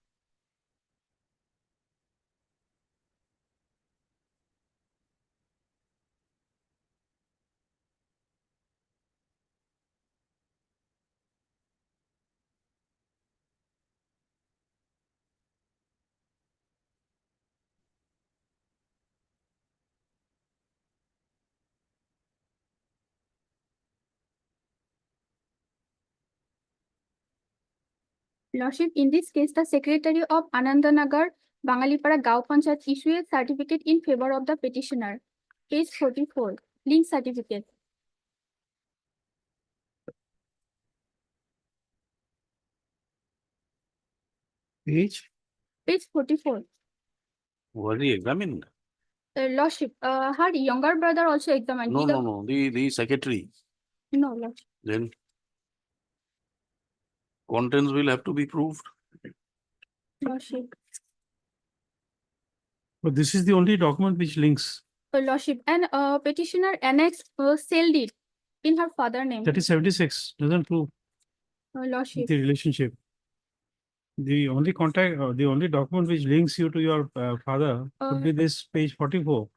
[SPEAKER 17] Lordship, in this case, the Secretary of Anandanagar, Bangalipara Gao Panchayat issued a certificate in favor of the petitioner. Page 44. Link certificate.
[SPEAKER 2] Page?
[SPEAKER 17] Page 44.
[SPEAKER 11] Was he examined?
[SPEAKER 17] Lordship, her younger brother also examined.
[SPEAKER 11] No, no, no, the secretary.
[SPEAKER 17] No, Lordship.
[SPEAKER 11] Then contents will have to be proved.
[SPEAKER 17] Lordship.
[SPEAKER 2] But this is the only document which links.
[SPEAKER 17] Lordship, and petitioner annexed sale deed in her father name.
[SPEAKER 2] That is 76, doesn't prove
[SPEAKER 17] Lordship.
[SPEAKER 2] the relationship. The only contact, the only document which links you to your father would be this page 44.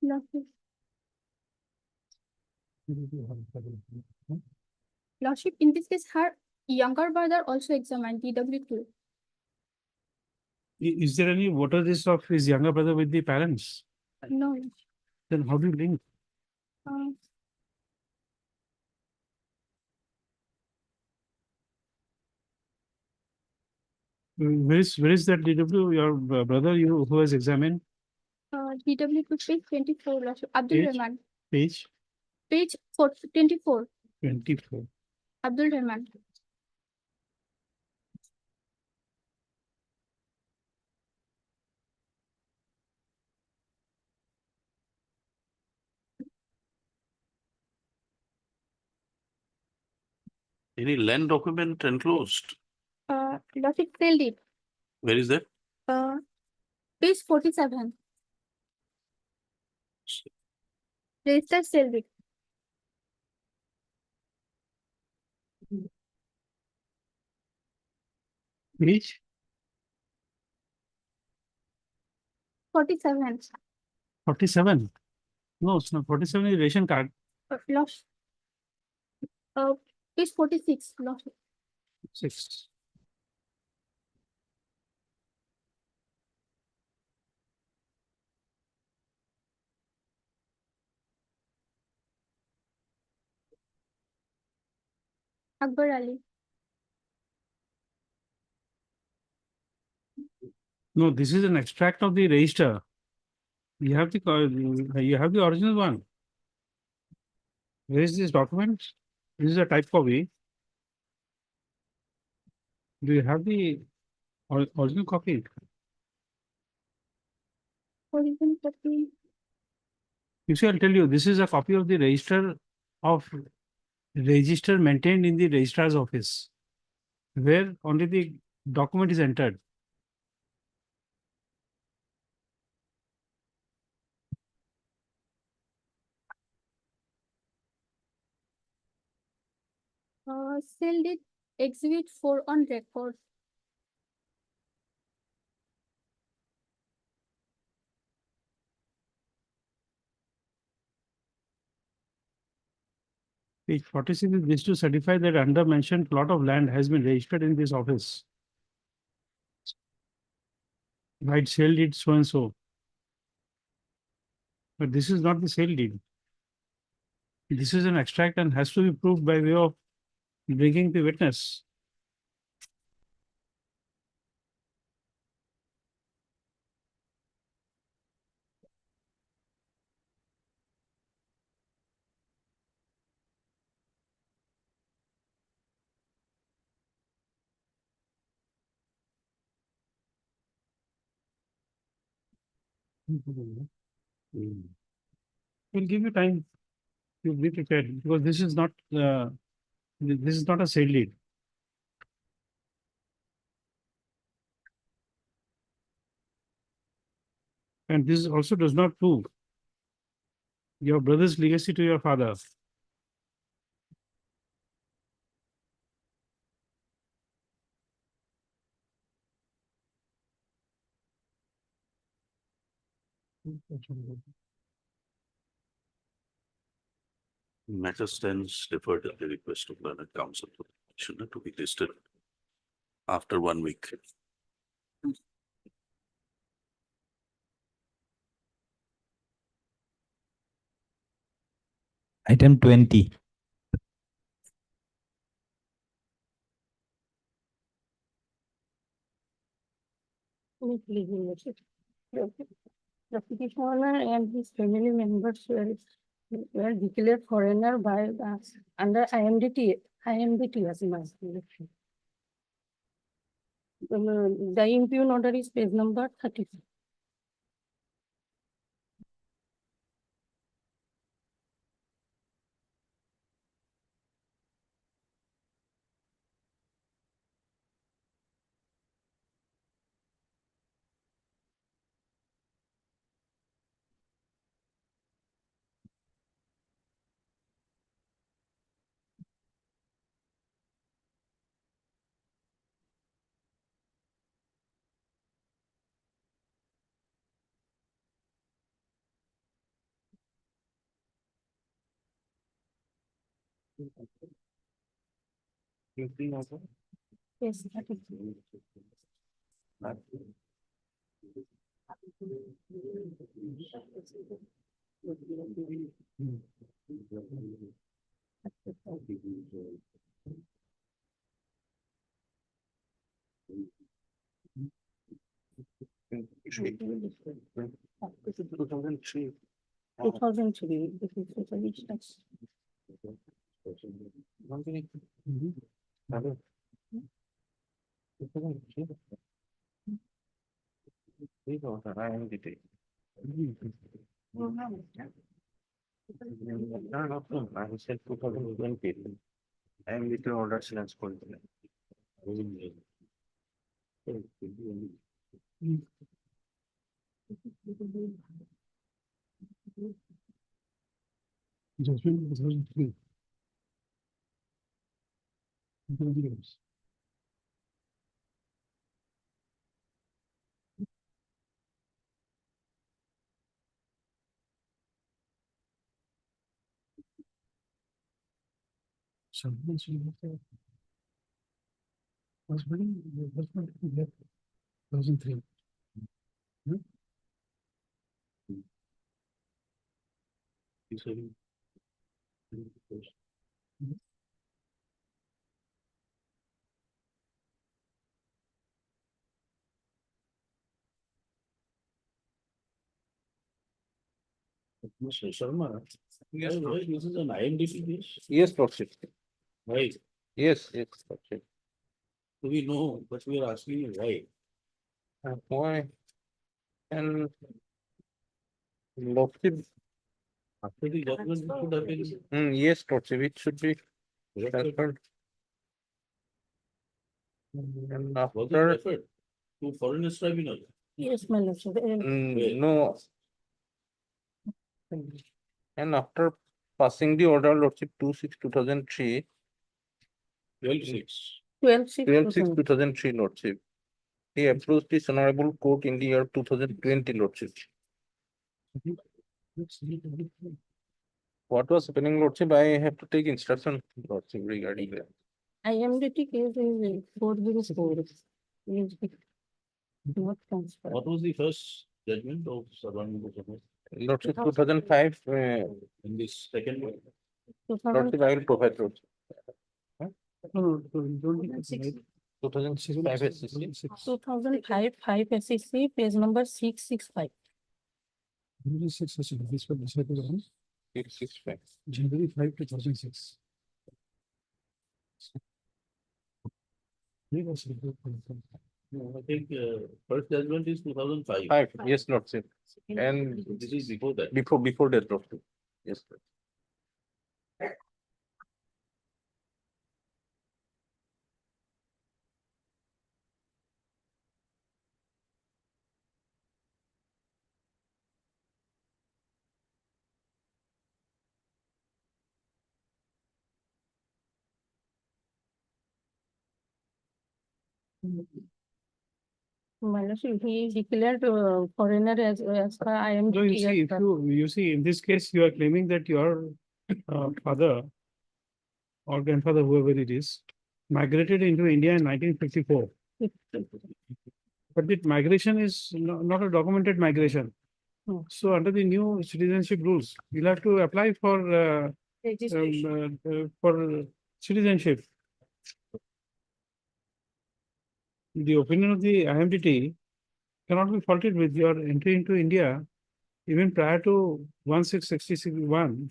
[SPEAKER 17] Lordship. Lordship, in this case, her younger brother also examined DW2.
[SPEAKER 2] Is there any voter list of his younger brother with the parents?
[SPEAKER 17] No. Lordship.
[SPEAKER 2] Then how do you link? Where is that DW, your brother who has examined?
[SPEAKER 17] DW2 page 24, Lordship. Abdul
[SPEAKER 2] Page?
[SPEAKER 17] Rahman.
[SPEAKER 2] Page
[SPEAKER 17] Page 24.
[SPEAKER 2] 24.
[SPEAKER 17] Abdul Rahman.
[SPEAKER 11] Any land document enclosed?
[SPEAKER 17] Lordship, sale deed.
[SPEAKER 11] Where is that?
[SPEAKER 17] Page 47. Registered sale deed.
[SPEAKER 2] Page
[SPEAKER 17] 47.
[SPEAKER 2] 47. No, it's not 47 is ration card.
[SPEAKER 17] Lost. Page 46. Lost.
[SPEAKER 2] 6.
[SPEAKER 17] Akbar Ali.
[SPEAKER 2] No, this is an extract of the register. You have the original one. Where is this document? This is a type copy. Do you have the original copy?
[SPEAKER 17] Original copy.
[SPEAKER 2] You see, I'll tell you, this is a copy of the register maintained in the registrar's office, where only the document is entered.
[SPEAKER 17] Sale deed exhibit 4 on record.
[SPEAKER 2] Page 46 is this to certify that under mentioned plot of land has been registered in this office. Right, sale deed so and so. But this is not the sale deed. This is an extract and has to be proved by way of bringing the witness. We'll give you time to be prepared because this is not a sale deed. And this also does not prove your brother's legacy to your father.
[SPEAKER 11] Matter stands deferred at the request of learned counsel to the petitioner to be listed after 1 week.
[SPEAKER 8] Item 20.
[SPEAKER 3] The petitioner and his family members were were declared foreigner by under IMDT as my selection. The impugn order is page number 34. Yes, 33. Two thousand three. This is totally tax.
[SPEAKER 15] I said 2020. I am with your order silence call.
[SPEAKER 2] Judgment was 3. Was very, was not 2003.
[SPEAKER 1] Mr. Sharma, yes, this is an IMDT case.
[SPEAKER 10] Yes, Lordship.
[SPEAKER 1] Why?
[SPEAKER 10] Yes, yes, Lordship.
[SPEAKER 1] We know, but we are asking you why.
[SPEAKER 10] Why? And Lordship.
[SPEAKER 1] After the judgment, it should have been.
[SPEAKER 10] Yes, Lordship, it should be
[SPEAKER 1] Referred.
[SPEAKER 10] transferred. And
[SPEAKER 1] Was it
[SPEAKER 10] after,
[SPEAKER 1] referred to Foreigners Tribunal?
[SPEAKER 3] Yes, my lordship.
[SPEAKER 10] no. And after passing the order, Lordship 26/2003,
[SPEAKER 1] 12/6.
[SPEAKER 10] 12/6/2003, Lordship, he approached this honorable court in the year 2020, Lordship. What was happening, Lordship? I have to take instruction, Lordship, regarding that.
[SPEAKER 3] IMDT case is 404. Not transfer.
[SPEAKER 1] What was the first judgment of Sarvan Goswami?
[SPEAKER 10] Lordship 2005,
[SPEAKER 1] In this second one?
[SPEAKER 10] Lordship, I will provide, Lordship.
[SPEAKER 2] No, don't be considered.
[SPEAKER 10] 2005 SCC.
[SPEAKER 3] 2005 5 SEC page number 665.
[SPEAKER 2] This was decided on
[SPEAKER 10] 665.
[SPEAKER 2] January 5, 2006.
[SPEAKER 1] No, I think first judgment is 2005.
[SPEAKER 10] Yes, Lordship. And
[SPEAKER 1] This is before that.
[SPEAKER 10] before that, Lordship. Yes, sir.
[SPEAKER 3] My lordship, he declared foreigner as per IMDT.
[SPEAKER 2] No, you see, if you see, in this case, you are claiming that your father or grandfather, whoever it is, migrated into India in 1954. But the migration is not a documented migration. So under the new citizenship rules, you'll have to apply for citizenship. The opinion of the IMDT cannot be faulted with your entry into India even prior to 1661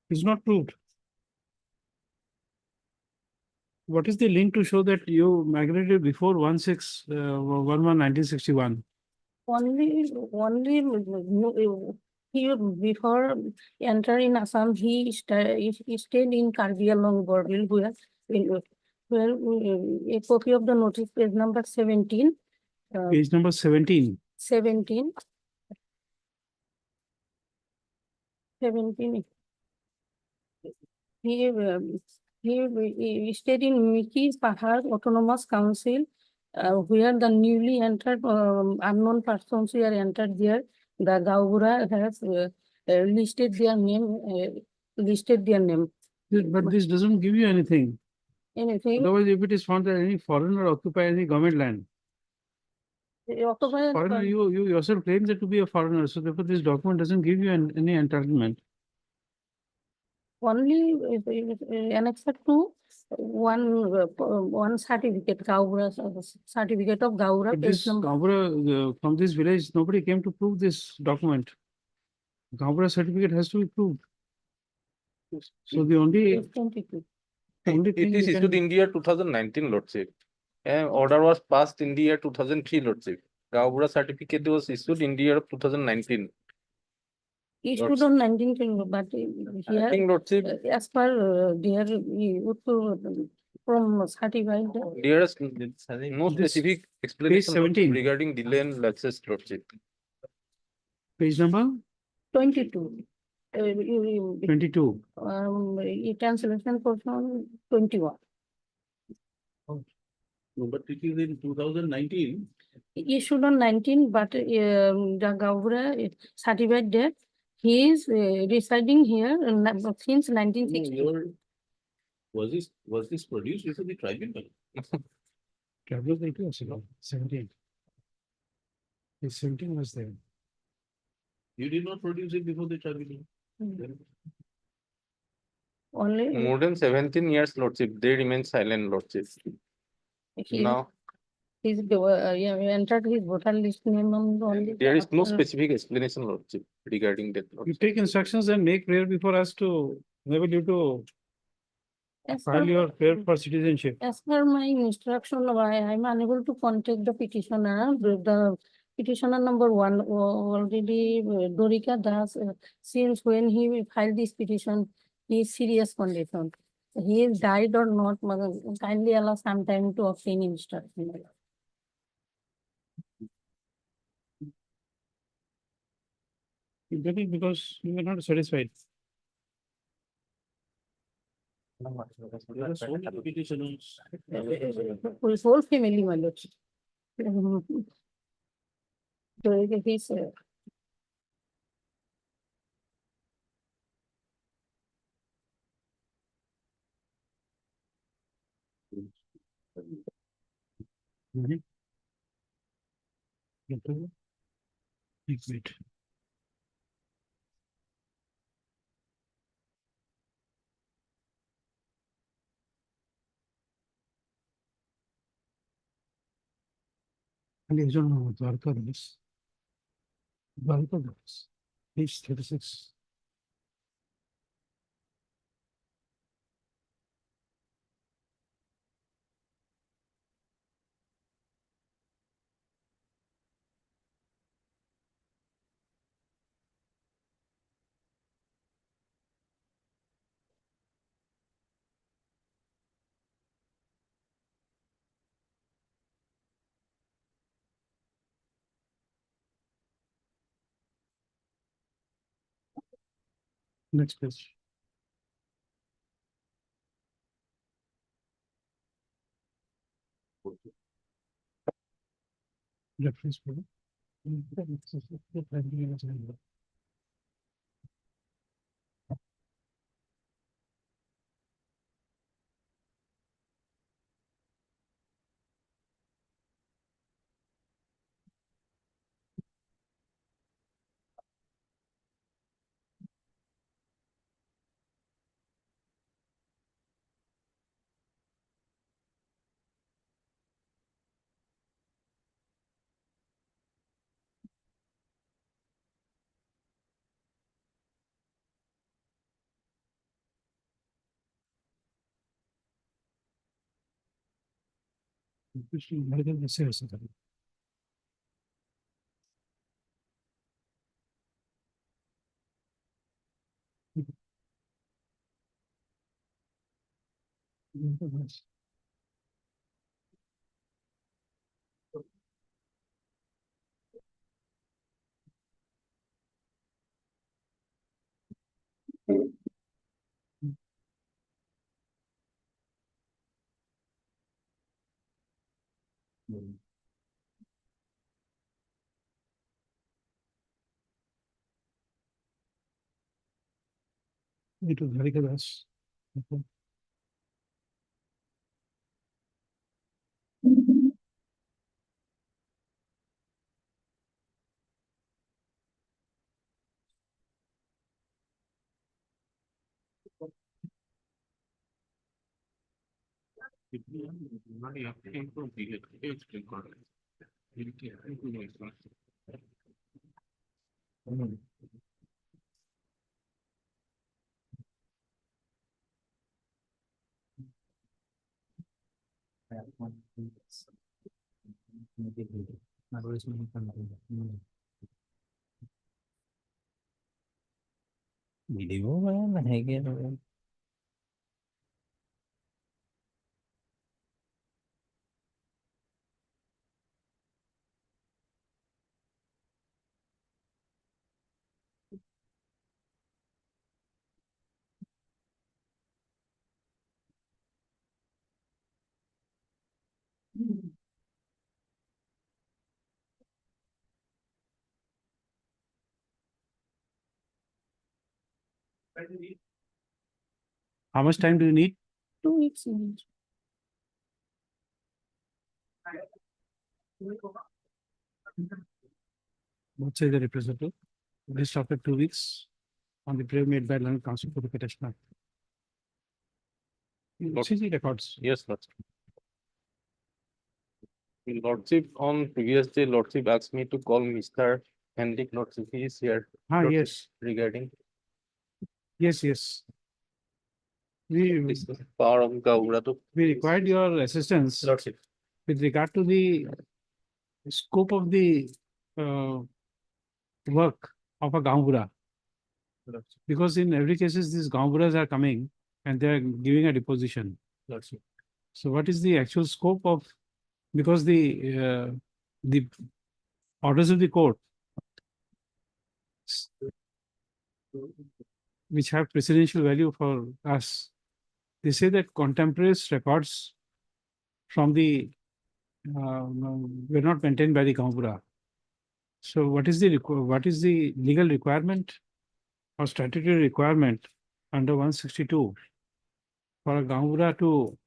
[SPEAKER 2] It's not proved. What is the link to show that you migrated before 1961?
[SPEAKER 18] He before entering Assam, he stayed in Karbi Along Borbil, where a copy of the notice, page number 17.
[SPEAKER 2] Page number 17.
[SPEAKER 18] 17. 17. He stayed in Miki Pahar Autonomous Council, where the newly entered unknown persons who are entered there. The Gaonbura has listed their name.
[SPEAKER 2] But this doesn't give you anything.
[SPEAKER 18] Anything.
[SPEAKER 2] Otherwise, if it is found that any foreigner occupy any government land, foreigner, you yourself claim that to be a foreigner. So therefore, this document doesn't give you any entitlement.
[SPEAKER 18] Only annexed to one certificate, Gaonbura certificate of Gaonbura.
[SPEAKER 2] But this Gaonbura, from this village, nobody came to prove this document. Gaonbura certificate has to be proved. So the only
[SPEAKER 19] It is issued in the year 2019, Lordship. And order was passed in the year 2003, Lordship. Gaonbura certificate was issued in the year of 2019.
[SPEAKER 18] Issued on 19, but here,
[SPEAKER 19] I think, Lordship,
[SPEAKER 18] as per their from certified.
[SPEAKER 19] there is no specific explanation
[SPEAKER 2] 17.
[SPEAKER 19] regarding delay and lapses, Lordship.
[SPEAKER 2] Page number
[SPEAKER 18] 22.
[SPEAKER 2] 22.
[SPEAKER 18] Translation portion 21.
[SPEAKER 1] No, but it is in 2019.
[SPEAKER 18] Issued on 19, but the Gaonbura certified that he is residing here since 1960.
[SPEAKER 11] Was this produced before the tribunal?
[SPEAKER 2] Tribunal 17. Page 17 was there.
[SPEAKER 11] You did not produce it before the tribunal.
[SPEAKER 18] Only
[SPEAKER 19] More than 17 years, Lordship. They remain silent, Lordship. Now,
[SPEAKER 18] he's entered his voter list name on only.
[SPEAKER 19] there is no specific explanation, Lordship, regarding that.
[SPEAKER 2] You
[SPEAKER 19] Lordship.
[SPEAKER 2] take instructions and make prayer before us to enable you to
[SPEAKER 18] As
[SPEAKER 2] file
[SPEAKER 18] per-
[SPEAKER 2] your prayer for citizenship.
[SPEAKER 18] As per my instruction, I'm unable to contact the petitioner. The petitioner number 1 already, Dorika Das, since when he filed this petition, he is serious condition. He is died or not, kindly allow some time to obtain instruction.
[SPEAKER 2] You get it because you are not satisfied.
[SPEAKER 11] There are so many petitioners.
[SPEAKER 18] His whole family, my lord. He's
[SPEAKER 2] Wait. I don't know what Dwarka is. Dwarka is. Page 36. Next page. Reference for It was very good. Yes. Okay.
[SPEAKER 8] Video में है क्या?
[SPEAKER 2] How much time do you need?
[SPEAKER 18] 2 weeks.
[SPEAKER 2] What says the representative? List after 2 weeks on the brave made by learned counsel for the petitioner. See the records.
[SPEAKER 19] Yes, Lordship. Lordship, on previous day, Lordship asked me to call Mr. Henrik Lordship. He is here. Lordship,
[SPEAKER 2] Yes.
[SPEAKER 19] regarding
[SPEAKER 2] Yes. We
[SPEAKER 19] this power of Gaonbura to
[SPEAKER 2] required your assistance
[SPEAKER 19] Lordship.
[SPEAKER 2] with regard to the scope of the work of a Gaonbura.
[SPEAKER 19] Lordship.
[SPEAKER 2] Because in every cases, these Gaonburas are coming and they are giving a deposition.
[SPEAKER 19] Lordship.
[SPEAKER 2] So what is the actual scope of, because the orders of the court which have precedential value for us, they say that contemporaneous records from the were not maintained by the Gaonbura. So what is the legal requirement or statutory requirement under 162 for a Gaonbura to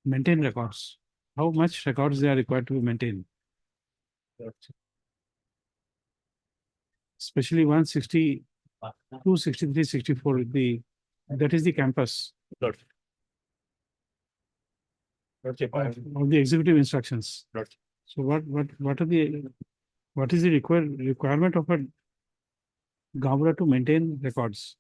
[SPEAKER 2] maintain records? How much records they are required to maintain? Especially 162, 63, 64, that is the campus
[SPEAKER 19] Lordship.
[SPEAKER 2] of the executive instructions.
[SPEAKER 19] Lordship.
[SPEAKER 2] So what is the requirement of a Gaonbura to maintain records?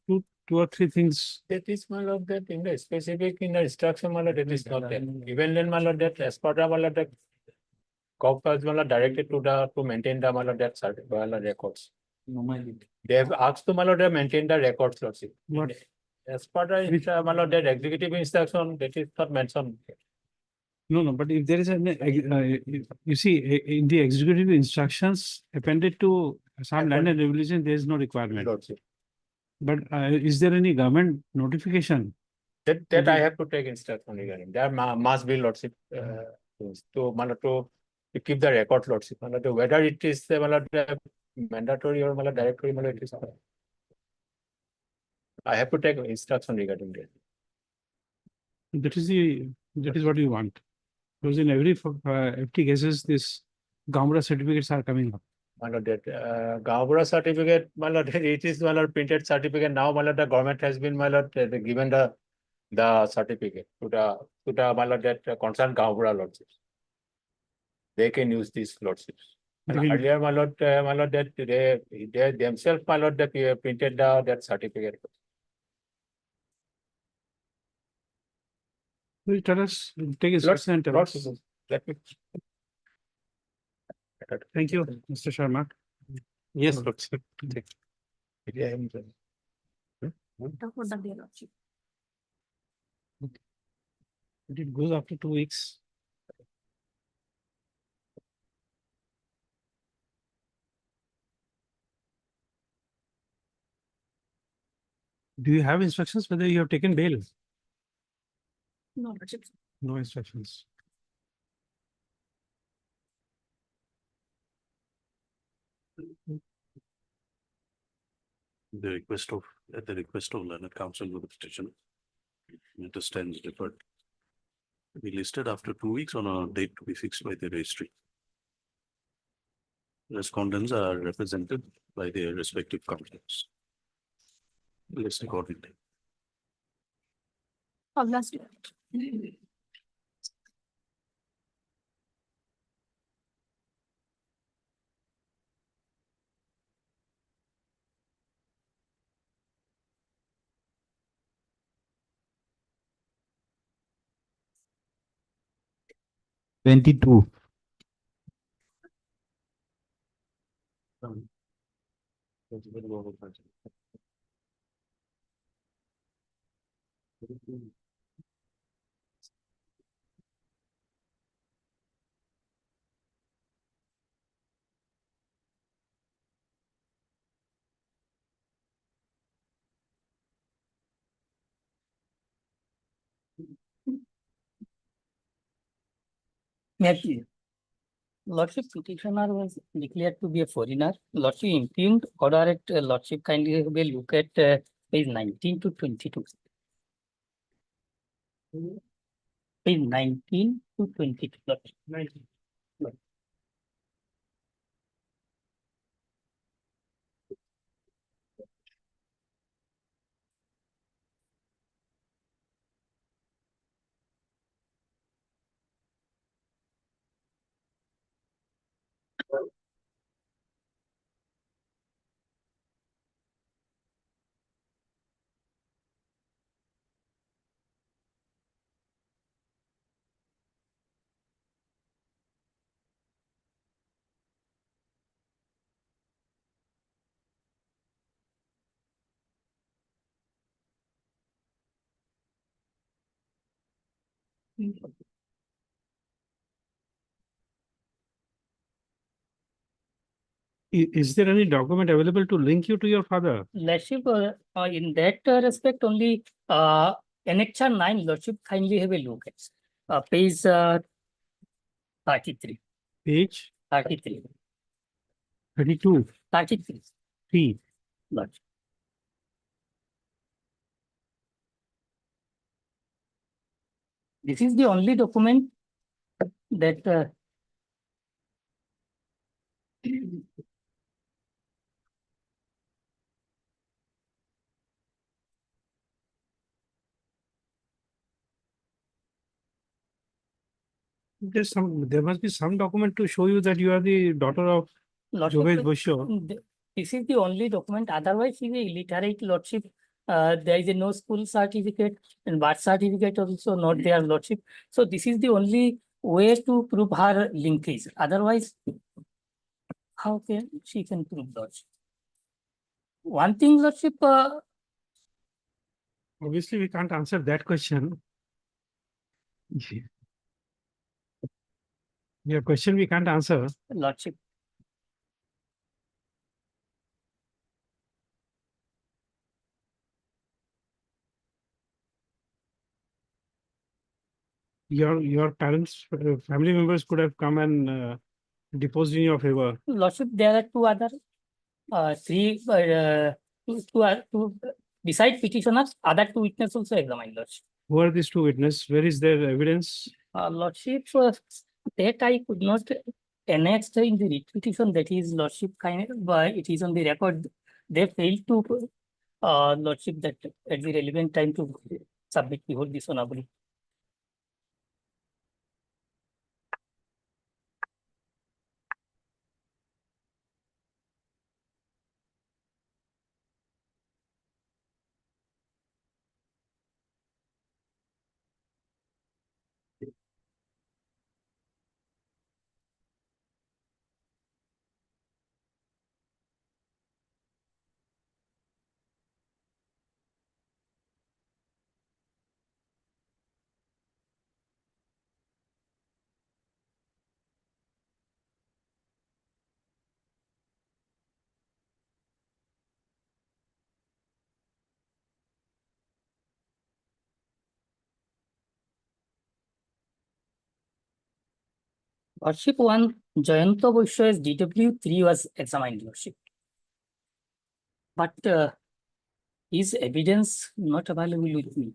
[SPEAKER 2] Two or three things.
[SPEAKER 12] That is my lord, that in the specific in the instruction, my lord, that is not there. Even then, my lord, that as part of my lord, that corpus, my lord, directed to maintain the my lord, that records. They have asked to my lord to maintain the records, lordship.
[SPEAKER 2] What?
[SPEAKER 12] As part of my lord, that executive instruction, that is not mentioned.
[SPEAKER 2] No, but if there is you see, in the executive instructions appended to some land and regulation, there is no requirement.
[SPEAKER 12] Lordship.
[SPEAKER 2] But is there any government notification?
[SPEAKER 12] That I have to take instruction regarding. There must be lordship to keep the record, lordship. Whether it is mandatory or directory, it is. I have to take instruction regarding that.
[SPEAKER 2] That is what you want. Because in every FT cases, this Gaonbura certificates are coming up.
[SPEAKER 12] That Gaonbura certificate, it is printed certificate. Now, the government has been given the certificate to the that concerned Gaonbura lordships. They can use these lordships. And earlier, that they themselves, they printed that certificate.
[SPEAKER 2] Will you tell us, take his
[SPEAKER 10] Lords-
[SPEAKER 2] question and tell
[SPEAKER 10] Lords,
[SPEAKER 2] us.
[SPEAKER 10] let me.
[SPEAKER 2] Thank you, Mr. Sharma.
[SPEAKER 19] Yes, Lordship.
[SPEAKER 2] It goes after 2 weeks. Do you have instructions whether you have taken bail?
[SPEAKER 6] No, Lordship.
[SPEAKER 2] No instructions.
[SPEAKER 11] At the request of learned counsel with the petition, matter stands deferred. Be listed after 2 weeks on a date to be fixed by the registry. Respondents are represented by their respective counsels. List accordingly.
[SPEAKER 18] Last.
[SPEAKER 8] 22.
[SPEAKER 18] Lordship petitioner was declared to be a foreigner. Lordship impugned order at Lordship kindly have a look at page 19 to 22. Page 19 to 22. Lordship. 19.
[SPEAKER 2] Is there any document available to link you to your father?
[SPEAKER 18] Lordship, in that respect, only Annexure 9, Lordship kindly have a look at page 33.
[SPEAKER 2] Page
[SPEAKER 18] 33.
[SPEAKER 2] 32.
[SPEAKER 18] 33.
[SPEAKER 2] 3.
[SPEAKER 18] Lordship. This is the only document that
[SPEAKER 2] There must be some document to show you that you are the daughter of Jovesh Busho.
[SPEAKER 18] This is the only document. Otherwise, he is illiterate, Lordship. There is no school certificate and birth certificate also not there, Lordship. So this is the only way to prove her linkage. Otherwise, how can she can prove Lordship? One thing, Lordship,
[SPEAKER 2] Obviously, we can't answer that question. Your question we can't answer.
[SPEAKER 18] Lordship.
[SPEAKER 2] Your parents, family members could have come and deposed in your favor.
[SPEAKER 18] Lordship, there are two other, two beside petitioners, other two witnesses also examined, Lordship.
[SPEAKER 2] Who are these two witnesses? Where is their evidence?
[SPEAKER 18] Lordship, that I could not annex in the writ petition, that is Lordship kind of, but it is on the record. They failed to, Lordship, that at the relevant time to submit before this honorable. Worship one, Jayanta Boishwa's DW3 was examined, Worship. But is evidence not available with me?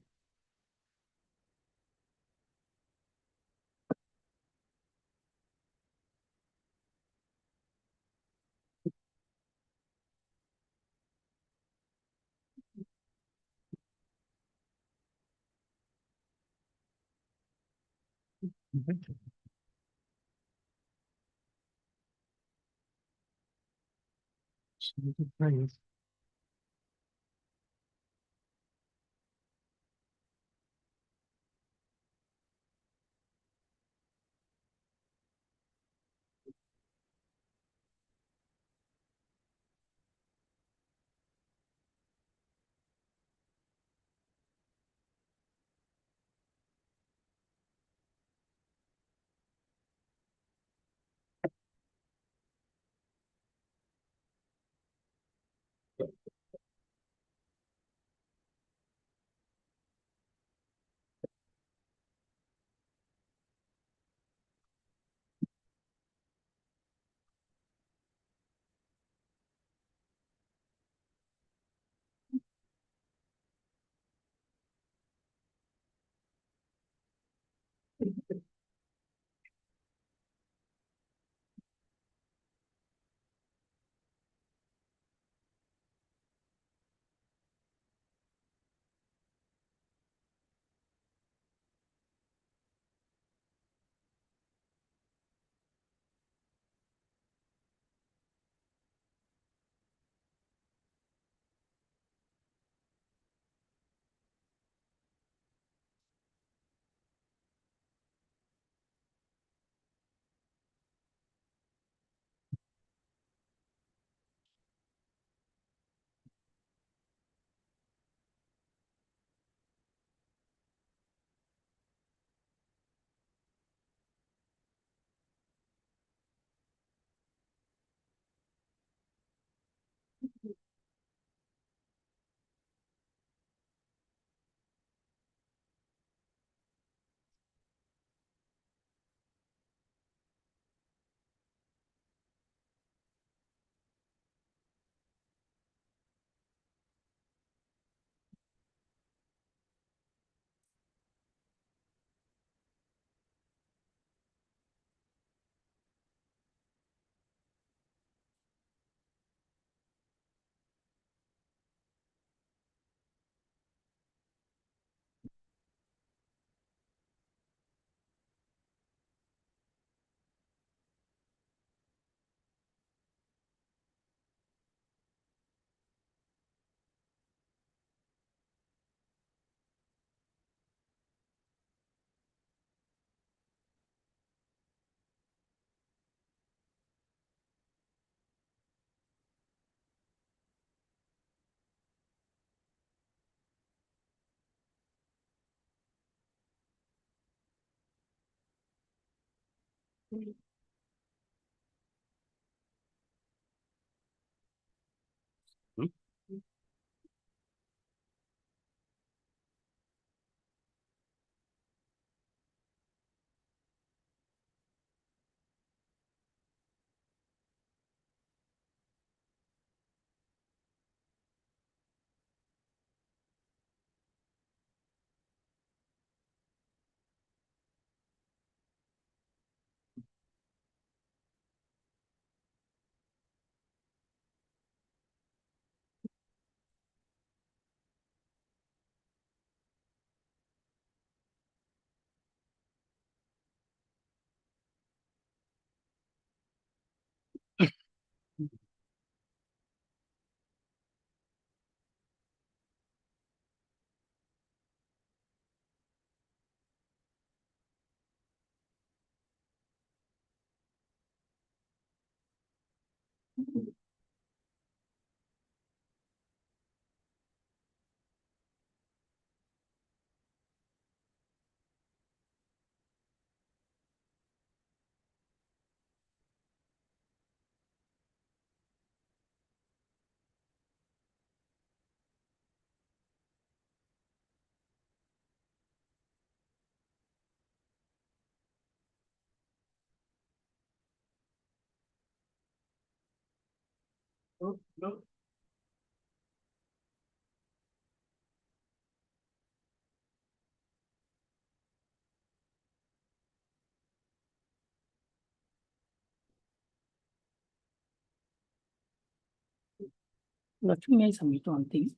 [SPEAKER 18] Lordship, may I submit one thing?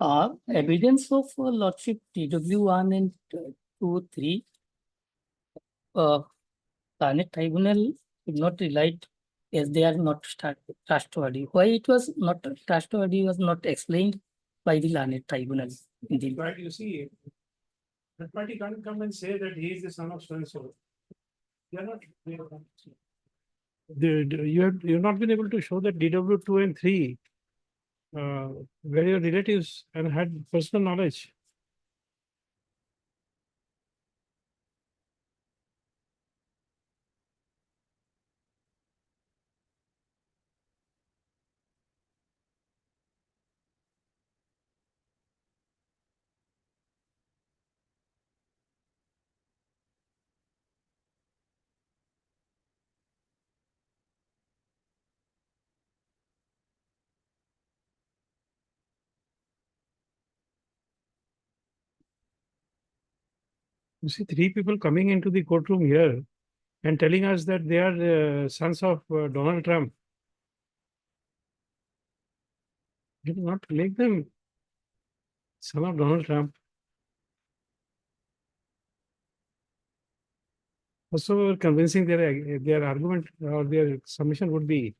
[SPEAKER 18] Evidence of Lordship TW1 and 2, 3. Planet Tribunal did not relied as they are not trustworthy. Why it was not trustworthy was not explained by the Planet Tribunal.
[SPEAKER 2] But you see, the party can't come and say that he is the son of so and so. They are not. You've not been able to show that DW2 and 3 were your relatives and had personal knowledge. You see, 3 people coming into the courtroom here and telling us that they are sons of Donald Trump. You do not make them son of Donald Trump. Also, convincing their argument or their submission would be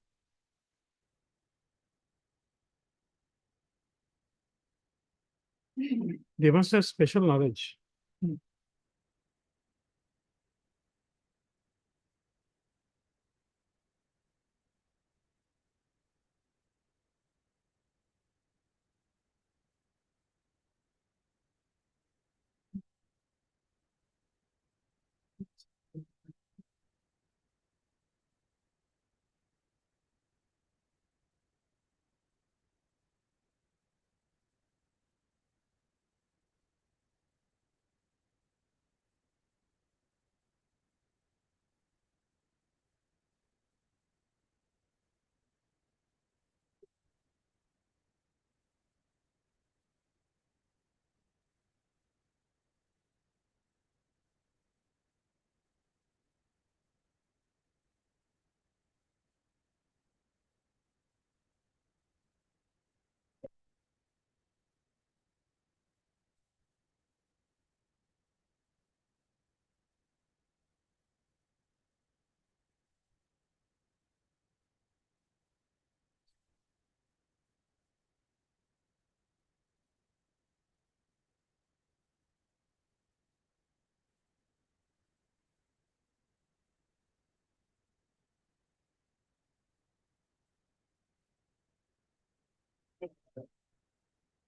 [SPEAKER 2] they must have special knowledge.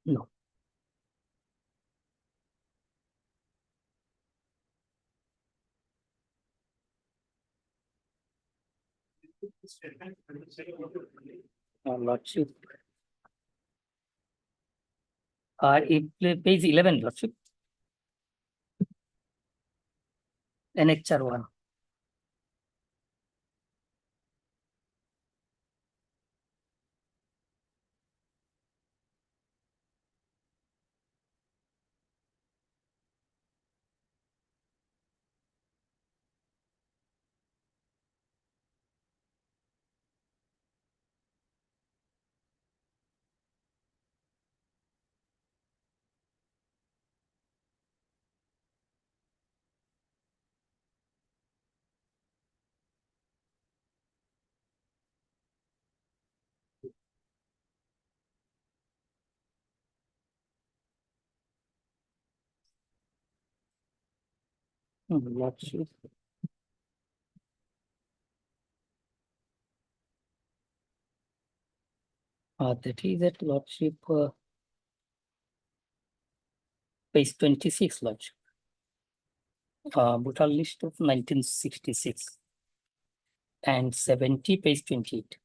[SPEAKER 2] No.
[SPEAKER 18] Lordship. Page 11, Lordship. Annexure 1. Lordship. That is at Lordship, page 26, Lordship. Brutal list of 1966 and 70, page 28.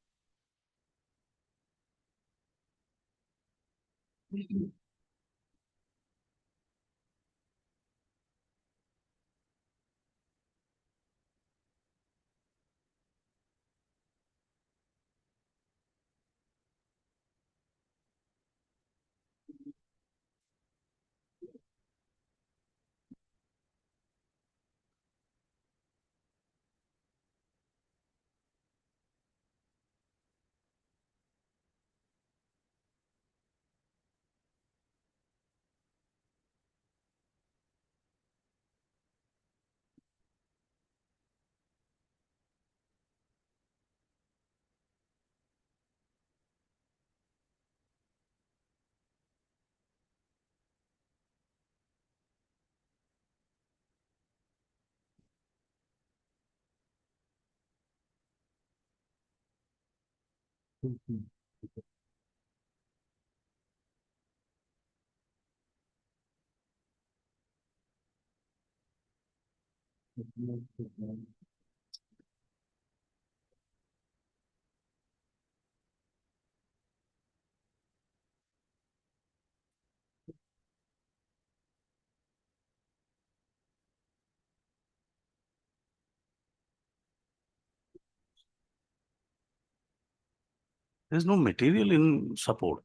[SPEAKER 11] There's no material in support.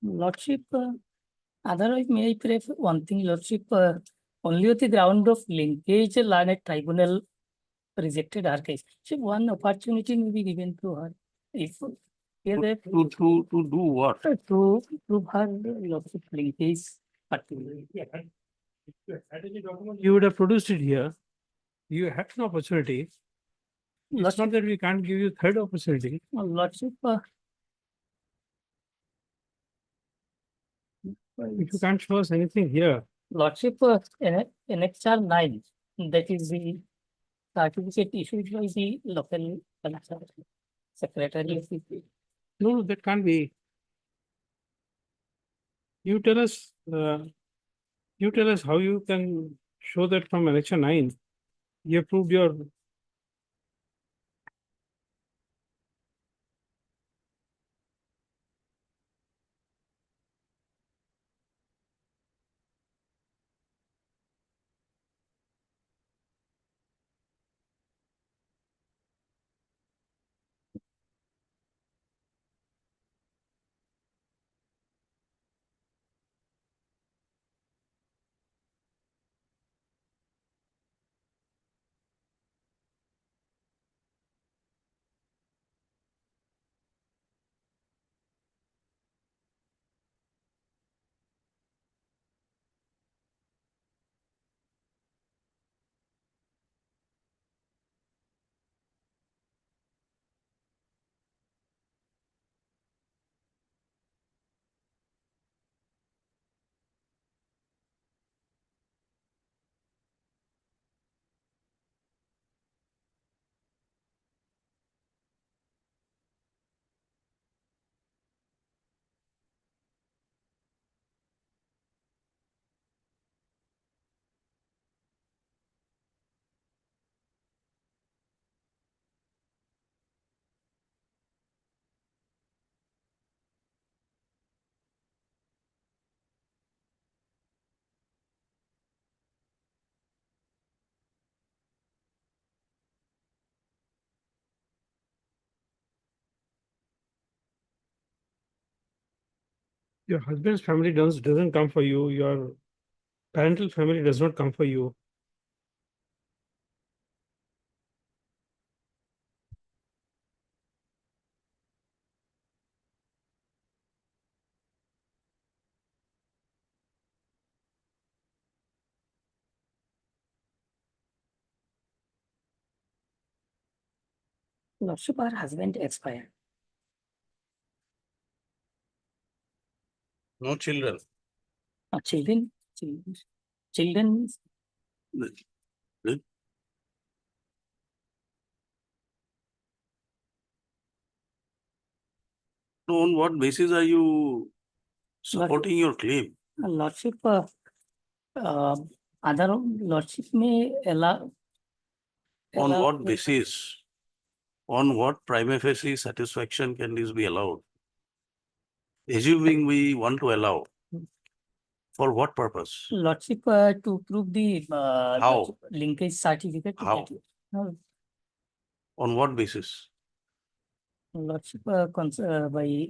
[SPEAKER 18] Lordship, otherwise may I prefer one thing, Lordship, only on the ground of linkage, learned tribunal rejected her case. So one opportunity may be given to her. If here they
[SPEAKER 11] To do what?
[SPEAKER 18] to prove her Lordship linkage particularly.
[SPEAKER 2] You would have produced it here. You had an opportunity. It's not that we can't give you third opportunity.
[SPEAKER 18] Lordship,
[SPEAKER 2] If you can't show us anything here,
[SPEAKER 18] Lordship, NXR 9, that is the certificate issued by the local secretary of the.
[SPEAKER 2] no, that can't be. You tell us how you can show that from election 9. You have proved your. Your husband's family doesn't come for you. Your parental family does not come for you.
[SPEAKER 18] Lordship, her husband expired.
[SPEAKER 11] No children.
[SPEAKER 18] Children.
[SPEAKER 11] No, on what basis are you supporting your claim?
[SPEAKER 18] Lordship, other Lordship may allow.
[SPEAKER 11] On what basis? On what prima facie satisfaction can this be allowed? Assuming we want to allow. For what purpose?
[SPEAKER 18] Lordship, to prove the
[SPEAKER 11] How?
[SPEAKER 18] linkage certificate.
[SPEAKER 11] How? On what basis?
[SPEAKER 18] Lordship, by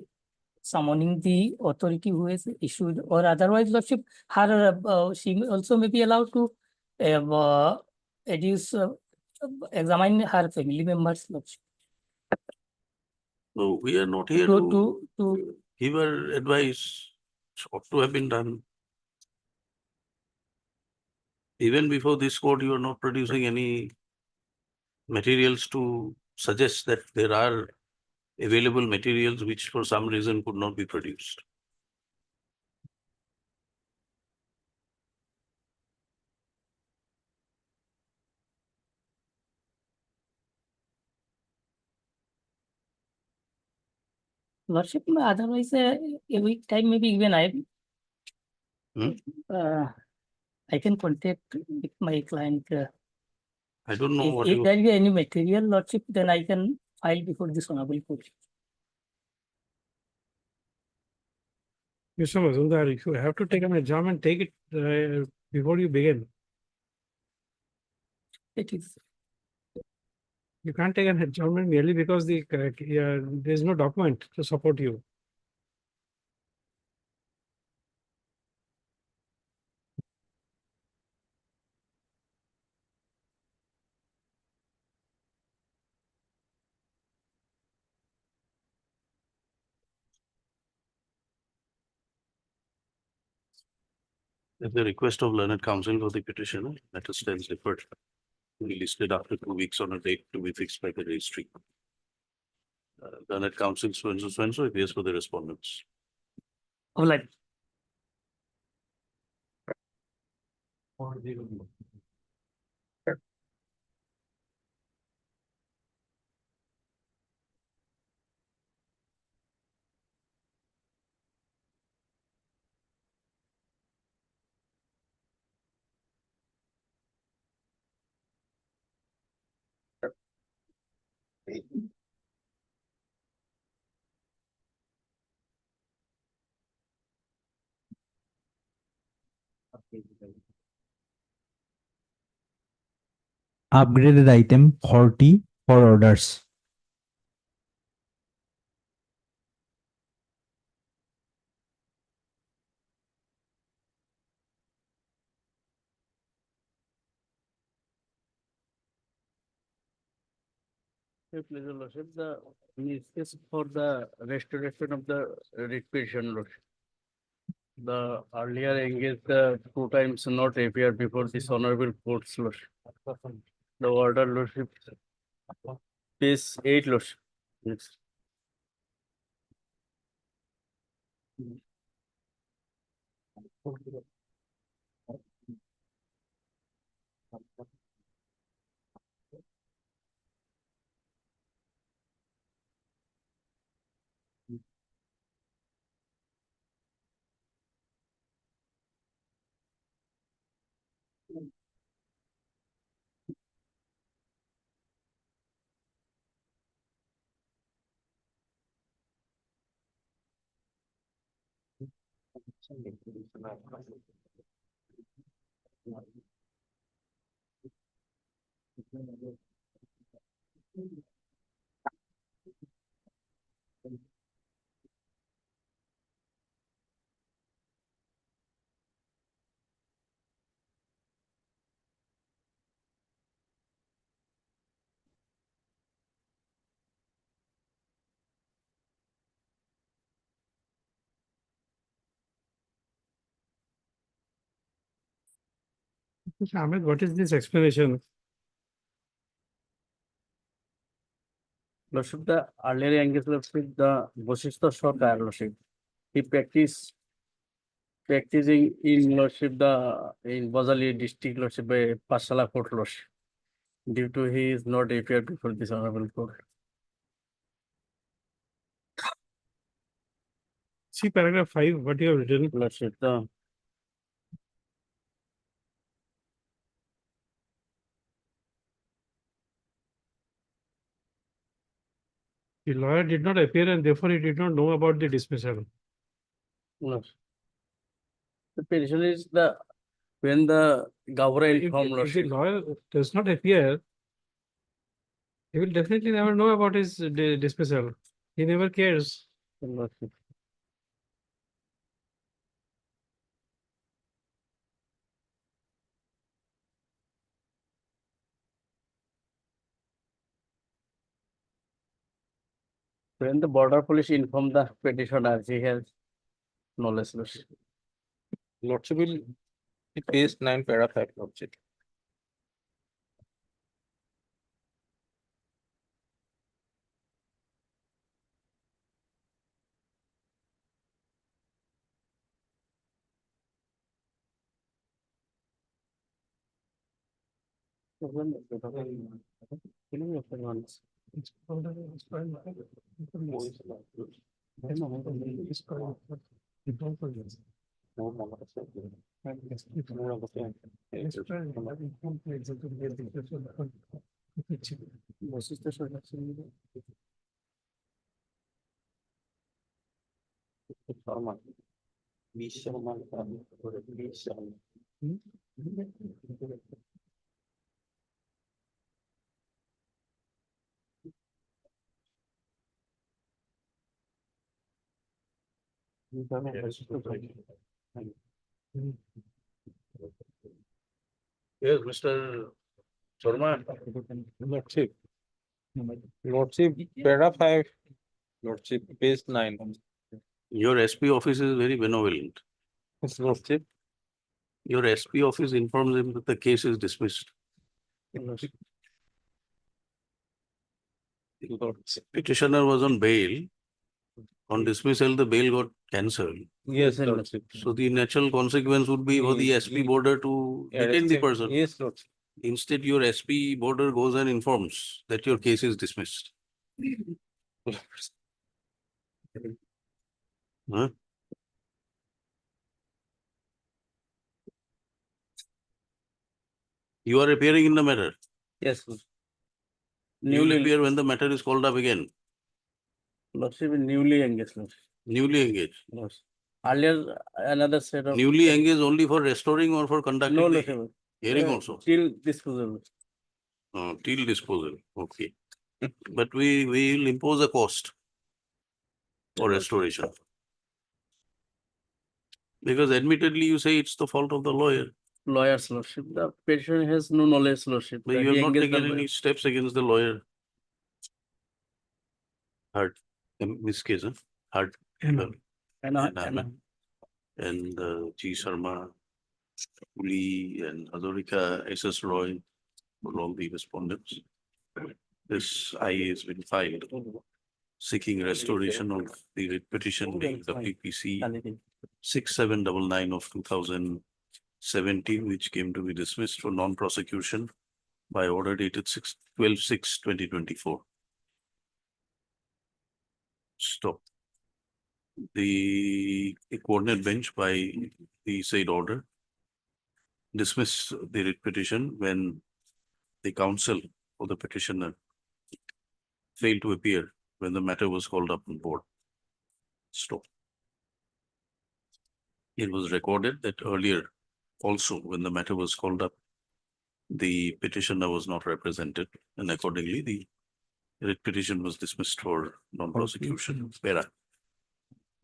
[SPEAKER 18] summoning the authority who has issued, or otherwise, Lordship, her she also may be allowed to adduce, examine her family members, Lordship.
[SPEAKER 11] No, we are not here to give her advice. It ought to have been done. Even before this court, you are not producing any materials to suggest that there are available materials which for some reason could not be produced.
[SPEAKER 18] Lordship, otherwise, a week time, maybe even
[SPEAKER 11] Hmm?
[SPEAKER 18] I can contact with my client.
[SPEAKER 11] I don't know what
[SPEAKER 18] If
[SPEAKER 11] you,
[SPEAKER 18] there be any material, Lordship, then I can file before this honorable court.
[SPEAKER 2] Mr. Mazumdar, if you have to take an exam and take it before you begin.
[SPEAKER 18] It is.
[SPEAKER 2] You can't take an adjournment merely because there is no document to support you.
[SPEAKER 11] at the request of learned counsel for the petitioner, matter stands deferred. To be listed after 2 weeks on a date to be fixed by the registry. Learned counsel so and so appears for the respondents.
[SPEAKER 18] All right.
[SPEAKER 8] Upgraded item 40 for orders.
[SPEAKER 15] Please, your Lordship, is for the restoration of the writ petition, Lordship. The earlier engaged 2 times not appear before this honorable court's, Lordship. The order, Lordship, page 8, Lordship. Yes.
[SPEAKER 2] Mr. Ahmed, what is this explanation?
[SPEAKER 15] Lordship, the earlier engaged, Lordship, the Vasishtha Sarkar, Lordship. He practicing in Lordship in Bajali district, Lordship, by Pashala Court, Lordship. Due to he is not appeared before this honorable court.
[SPEAKER 2] See paragraph 5, what you have written.
[SPEAKER 15] Lordship,
[SPEAKER 2] The lawyer did not appear and therefore he did not know about the dismissal.
[SPEAKER 15] no. The petition is when the Gaonbura informed,
[SPEAKER 2] If the
[SPEAKER 15] Lordship.
[SPEAKER 2] lawyer does not appear, he will definitely never know about his dismissal. He never cares.
[SPEAKER 15] Lordship. When the border police informed the petitioner, he has knowledge, Lordship.
[SPEAKER 19] Lordship will be page 9 paragraph, Lordship. Yes, Mr. Sharma. Lordship. Lordship, para 5. Lordship, page 9.
[SPEAKER 11] Your SP office is very benevolent.
[SPEAKER 19] Yes, Lordship.
[SPEAKER 11] Your SP office informs him that the case is dismissed. Petitioner was on bail. On dismissal, the bail got cancelled.
[SPEAKER 19] Yes, Lordship.
[SPEAKER 11] So the natural consequence would be for the SP border to detain the person.
[SPEAKER 19] Yes, Lordship.
[SPEAKER 11] Instead, your SP border goes and informs that your case is dismissed. Huh? You are appearing in the matter.
[SPEAKER 15] Yes.
[SPEAKER 11] You will
[SPEAKER 15] Newly,
[SPEAKER 11] appear when the matter is called up again.
[SPEAKER 15] Lordship is newly engaged, Lordship.
[SPEAKER 11] Newly engaged.
[SPEAKER 15] Lordship. Earlier, another set of.
[SPEAKER 11] Newly engaged only for restoring or for conducting
[SPEAKER 15] No,
[SPEAKER 11] the
[SPEAKER 15] Lordship.
[SPEAKER 11] hearing also.
[SPEAKER 15] Till disposal.
[SPEAKER 11] Till disposal. Okay. But we will impose a cost for restoration. Because admittedly, you say it's the fault of the lawyer.
[SPEAKER 15] Lawyer's Lordship. The petitioner has no knowledge, Lordship.
[SPEAKER 11] But
[SPEAKER 15] that
[SPEAKER 11] you
[SPEAKER 15] he
[SPEAKER 11] have not
[SPEAKER 15] engaged the
[SPEAKER 11] taken any
[SPEAKER 15] lawyer.
[SPEAKER 11] steps against the lawyer. Hard. In this case, huh? Hard.
[SPEAKER 15] And
[SPEAKER 11] And G. Sharma, Lee, and Adorika, SS Roy, were all the respondents. This IA has been filed seeking restoration of the writ petition WPC 6799 of 2017, which came to be dismissed for non-prosecution by order dated 12/6/2024. Stop. The coordinate bench by the said order dismissed the writ petition when the counsel for the petitioner failed to appear when the matter was called up on board. Stop. It was recorded that earlier also when the matter was called up, the petitioner was not represented, and accordingly the writ petition was dismissed for non-prosecution. Para.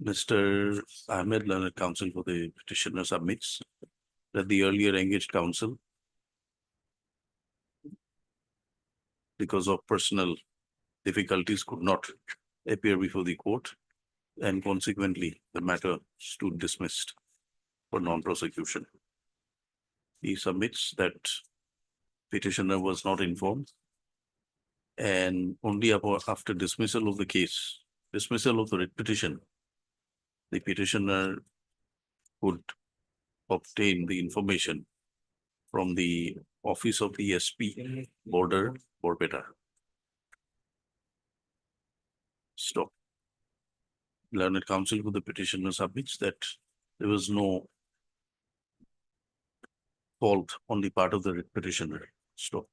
[SPEAKER 11] Mr. Ahmed, learned counsel for the petitioner, submits that the earlier engaged counsel, because of personal difficulties, could not appear before the court, and consequently the matter stood dismissed for non-prosecution. He submits that petitioner was not informed, and only after dismissal of the case, dismissal of the writ petition, the petitioner could obtain the information from the office of the SP border Borpeta. Stop. Learned counsel for the petitioner submits that there was no fault on the part of the petitioner. Stop.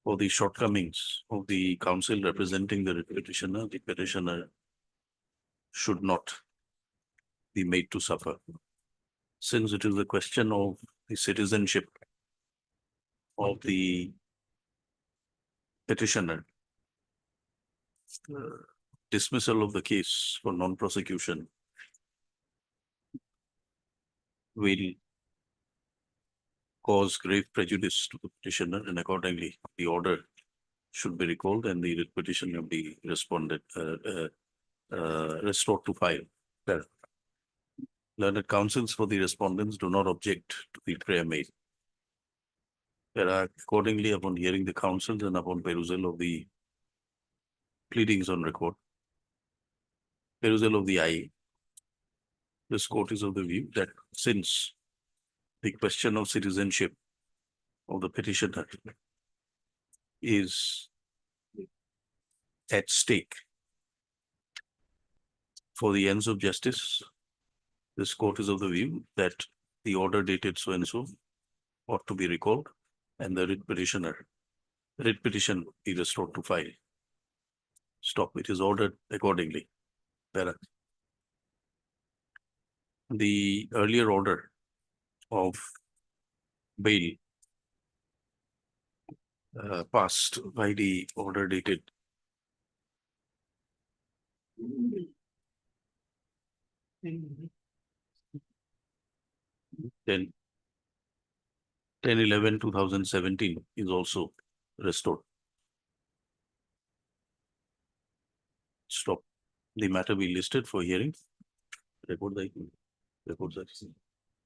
[SPEAKER 11] For the shortcomings of the counsel representing the petitioner, the petitioner should not be made to suffer, since it is a question of the citizenship of the petitioner. Dismissal of the case for non-prosecution will cause grave prejudice to the petitioner, and accordingly the order should be recalled and the writ petition will be restored to file. Well, learned counsels for the respondents do not object to the prayer made. Accordingly, upon hearing the counsels and upon perusal of the pleadings on record, perusal of the IA, this court is of the view that since the question of citizenship of the petitioner is at stake, for the ends of justice, this court is of the view that the order dated so and so ought to be recalled and the writ petition be restored to file. Stop. It is ordered accordingly. Para. The earlier order of bail passed by the order dated then 10/11/2017 is also restored. Stop. The matter be listed for hearing. Record the records.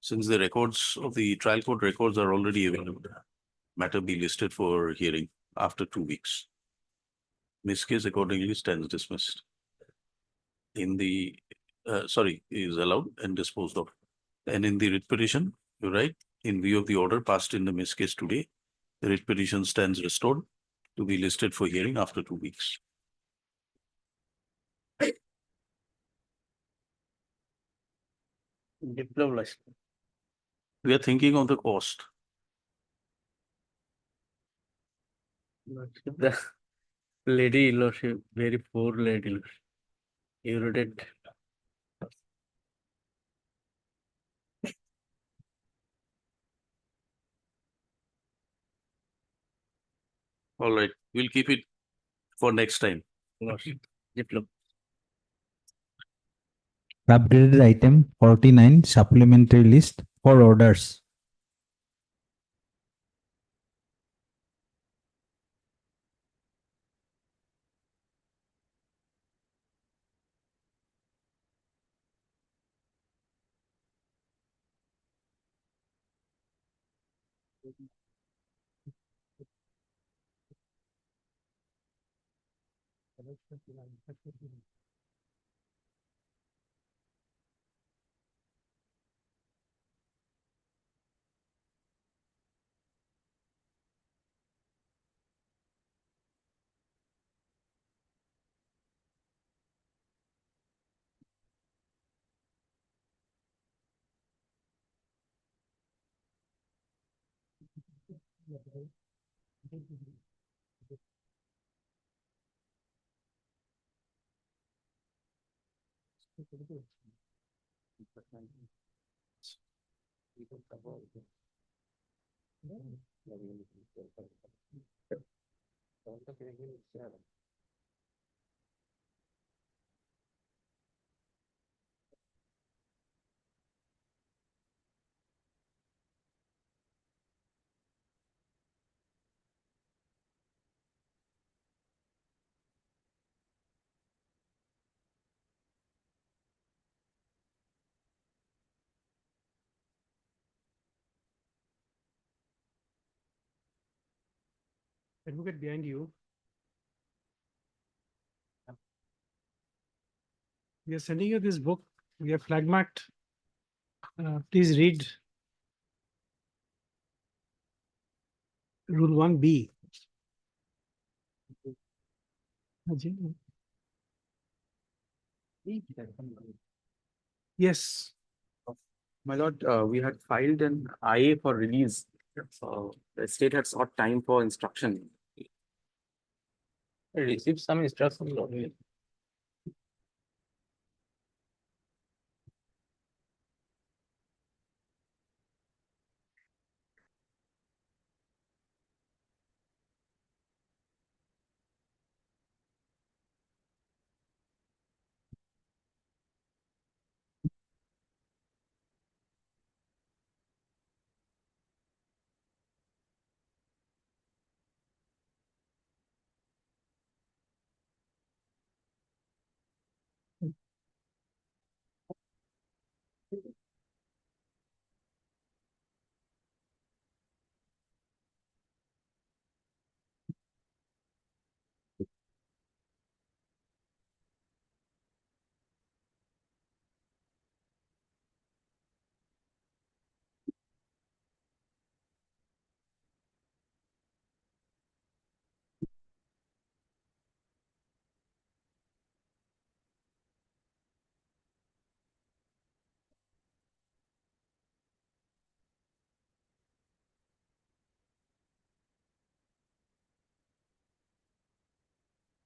[SPEAKER 11] Since the records of the trial court records are already available, matter be listed for hearing after 2 weeks. This case accordingly stands dismissed. In the is allowed and disposed of. And in the writ petition, you're right, in view of the order passed in the miss case today, the writ petition stands restored to be listed for hearing after 2 weeks.
[SPEAKER 12] Diploma.
[SPEAKER 11] We are thinking of the cost.
[SPEAKER 12] The lady lordship, very poor lady lordship. Eroded.
[SPEAKER 11] All right, we'll keep it for next time.
[SPEAKER 12] Lordship. Diploma.
[SPEAKER 8] Upgraded item 49 supplementary list for orders.
[SPEAKER 2] Advocate behind you. We are sending you this book. We have flag marked. Please read Rule 1B. Yes.
[SPEAKER 20] My lord, we had filed an IA for release. The state had sought time for instruction.
[SPEAKER 19] I received some instructions.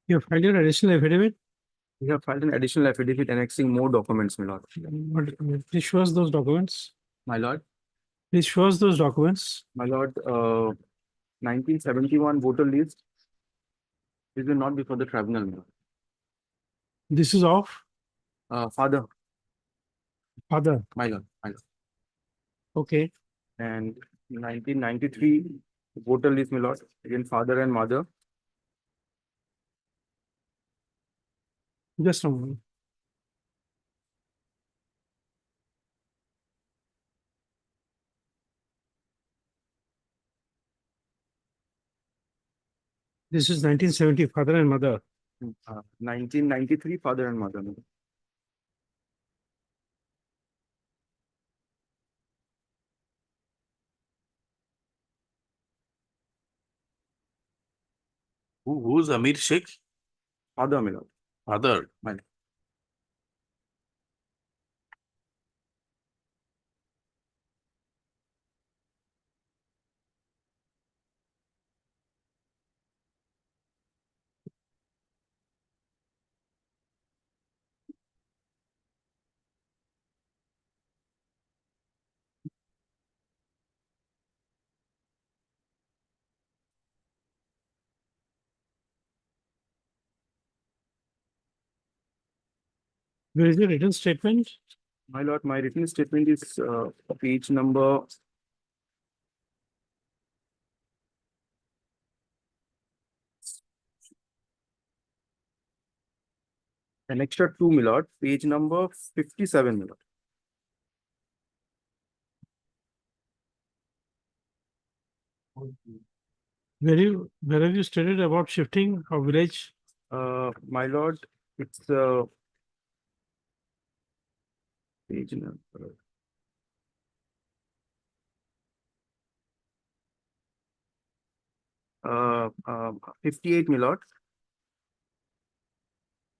[SPEAKER 2] You have filed your additional affidavit?
[SPEAKER 20] We have filed an additional affidavit annexing more documents, my lord.
[SPEAKER 2] Please show us those documents.
[SPEAKER 20] My lord,
[SPEAKER 2] Please show us those documents.
[SPEAKER 20] my lord, 1971 voter list. This will not be for the tribunal, my lord.
[SPEAKER 2] This is of
[SPEAKER 20] Father,
[SPEAKER 2] father.
[SPEAKER 20] my lord, my lord.
[SPEAKER 2] Okay.
[SPEAKER 20] And 1993 voter list, my lord, again, father and mother.
[SPEAKER 2] Just a moment. This is 1970, father and mother.
[SPEAKER 20] 1993 father and mother.
[SPEAKER 11] Who's Amir Sheikh?
[SPEAKER 20] Father, my lord.
[SPEAKER 11] Father.
[SPEAKER 20] My lord.
[SPEAKER 2] Where is your written statement?
[SPEAKER 20] My lord, my written statement is page number Annexure 2, my lord, page number 57, my lord.
[SPEAKER 2] Where have you stated about shifting of village?
[SPEAKER 20] My lord, it's page number 58, my lord.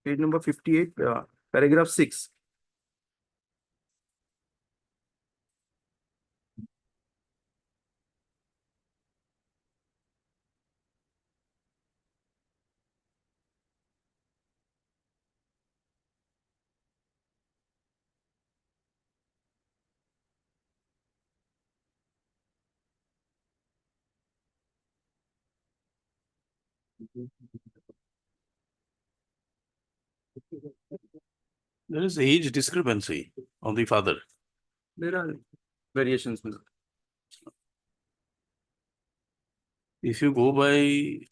[SPEAKER 20] Page number 58, paragraph 6.
[SPEAKER 11] There is age discrepancy of the father.
[SPEAKER 20] There are variations, my lord.
[SPEAKER 11] If you go by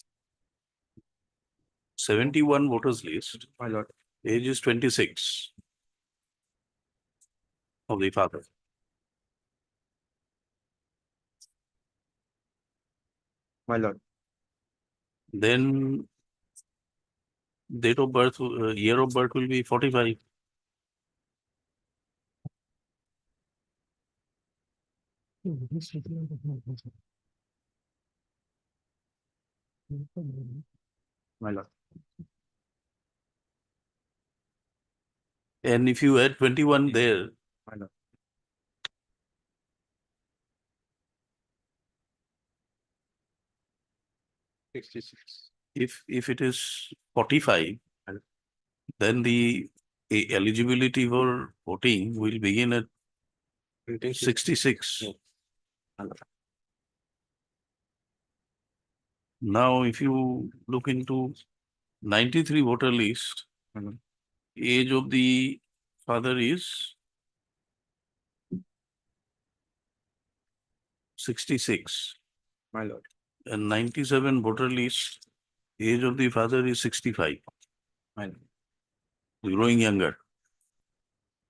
[SPEAKER 11] 71 voters list,
[SPEAKER 20] My lord.
[SPEAKER 11] age is 26 of the father.
[SPEAKER 20] My lord.
[SPEAKER 11] Then date of birth, year of birth will be 45.
[SPEAKER 20] My lord.
[SPEAKER 11] And if you add 21 there,
[SPEAKER 20] My lord.
[SPEAKER 11] if it is 45, then the eligibility for voting will begin at 66. Now, if you look into 93 voter list, age of the father is 66.
[SPEAKER 20] My lord.
[SPEAKER 11] And 97 voter list, age of the father is 65.
[SPEAKER 20] My lord.
[SPEAKER 11] Growing younger.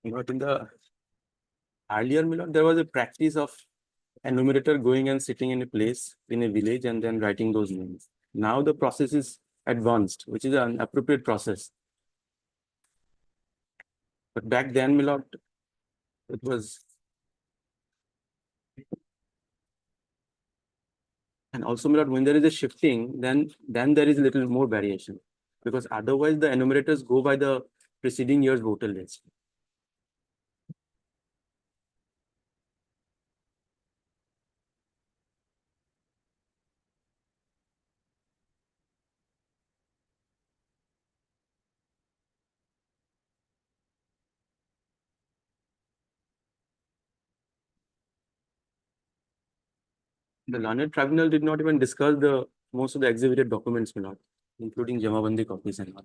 [SPEAKER 20] But in the earlier, my lord, there was a practice of enumerator going and sitting in a place in a village and then writing those names. Now the process is advanced, which is an appropriate process. But back then, my lord, it was. And also, my lord, when there is a shifting, then there is a little more variation, because otherwise the enumerators go by the preceding year's voter list. The learned tribunal did not even discuss the most of the exhibited documents, my lord, including Jamabandi copies and all.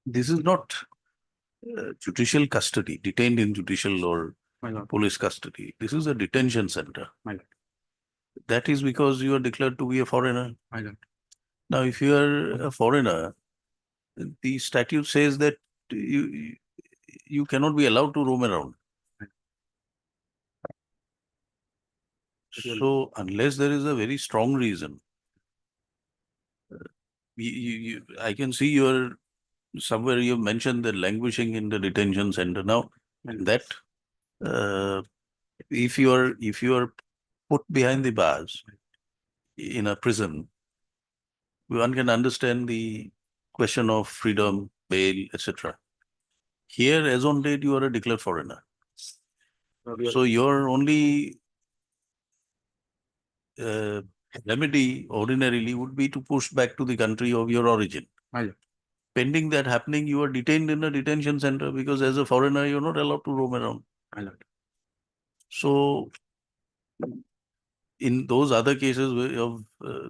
[SPEAKER 11] This is not judicial custody, detained in judicial or
[SPEAKER 20] My lord,
[SPEAKER 11] police custody. This is a detention center.
[SPEAKER 20] my lord,
[SPEAKER 11] That is because you are declared to be a foreigner.
[SPEAKER 20] my lord.
[SPEAKER 11] Now, if you are a foreigner, the statute says that you cannot be allowed to roam around. So, unless there is a very strong reason, I can see you're somewhere you mentioned the languishing in the detention center. Now, that if you are put behind the bars in a prison, one can understand the question of freedom, bail, etc. Here, as on date, you are a declared foreigner. So your only remedy ordinarily would be to push back to the country of your origin.
[SPEAKER 20] My lord.
[SPEAKER 11] Pending that happening, you are detained in a detention center because as a foreigner, you're not allowed to roam around.
[SPEAKER 20] My lord.
[SPEAKER 11] So, in those other cases of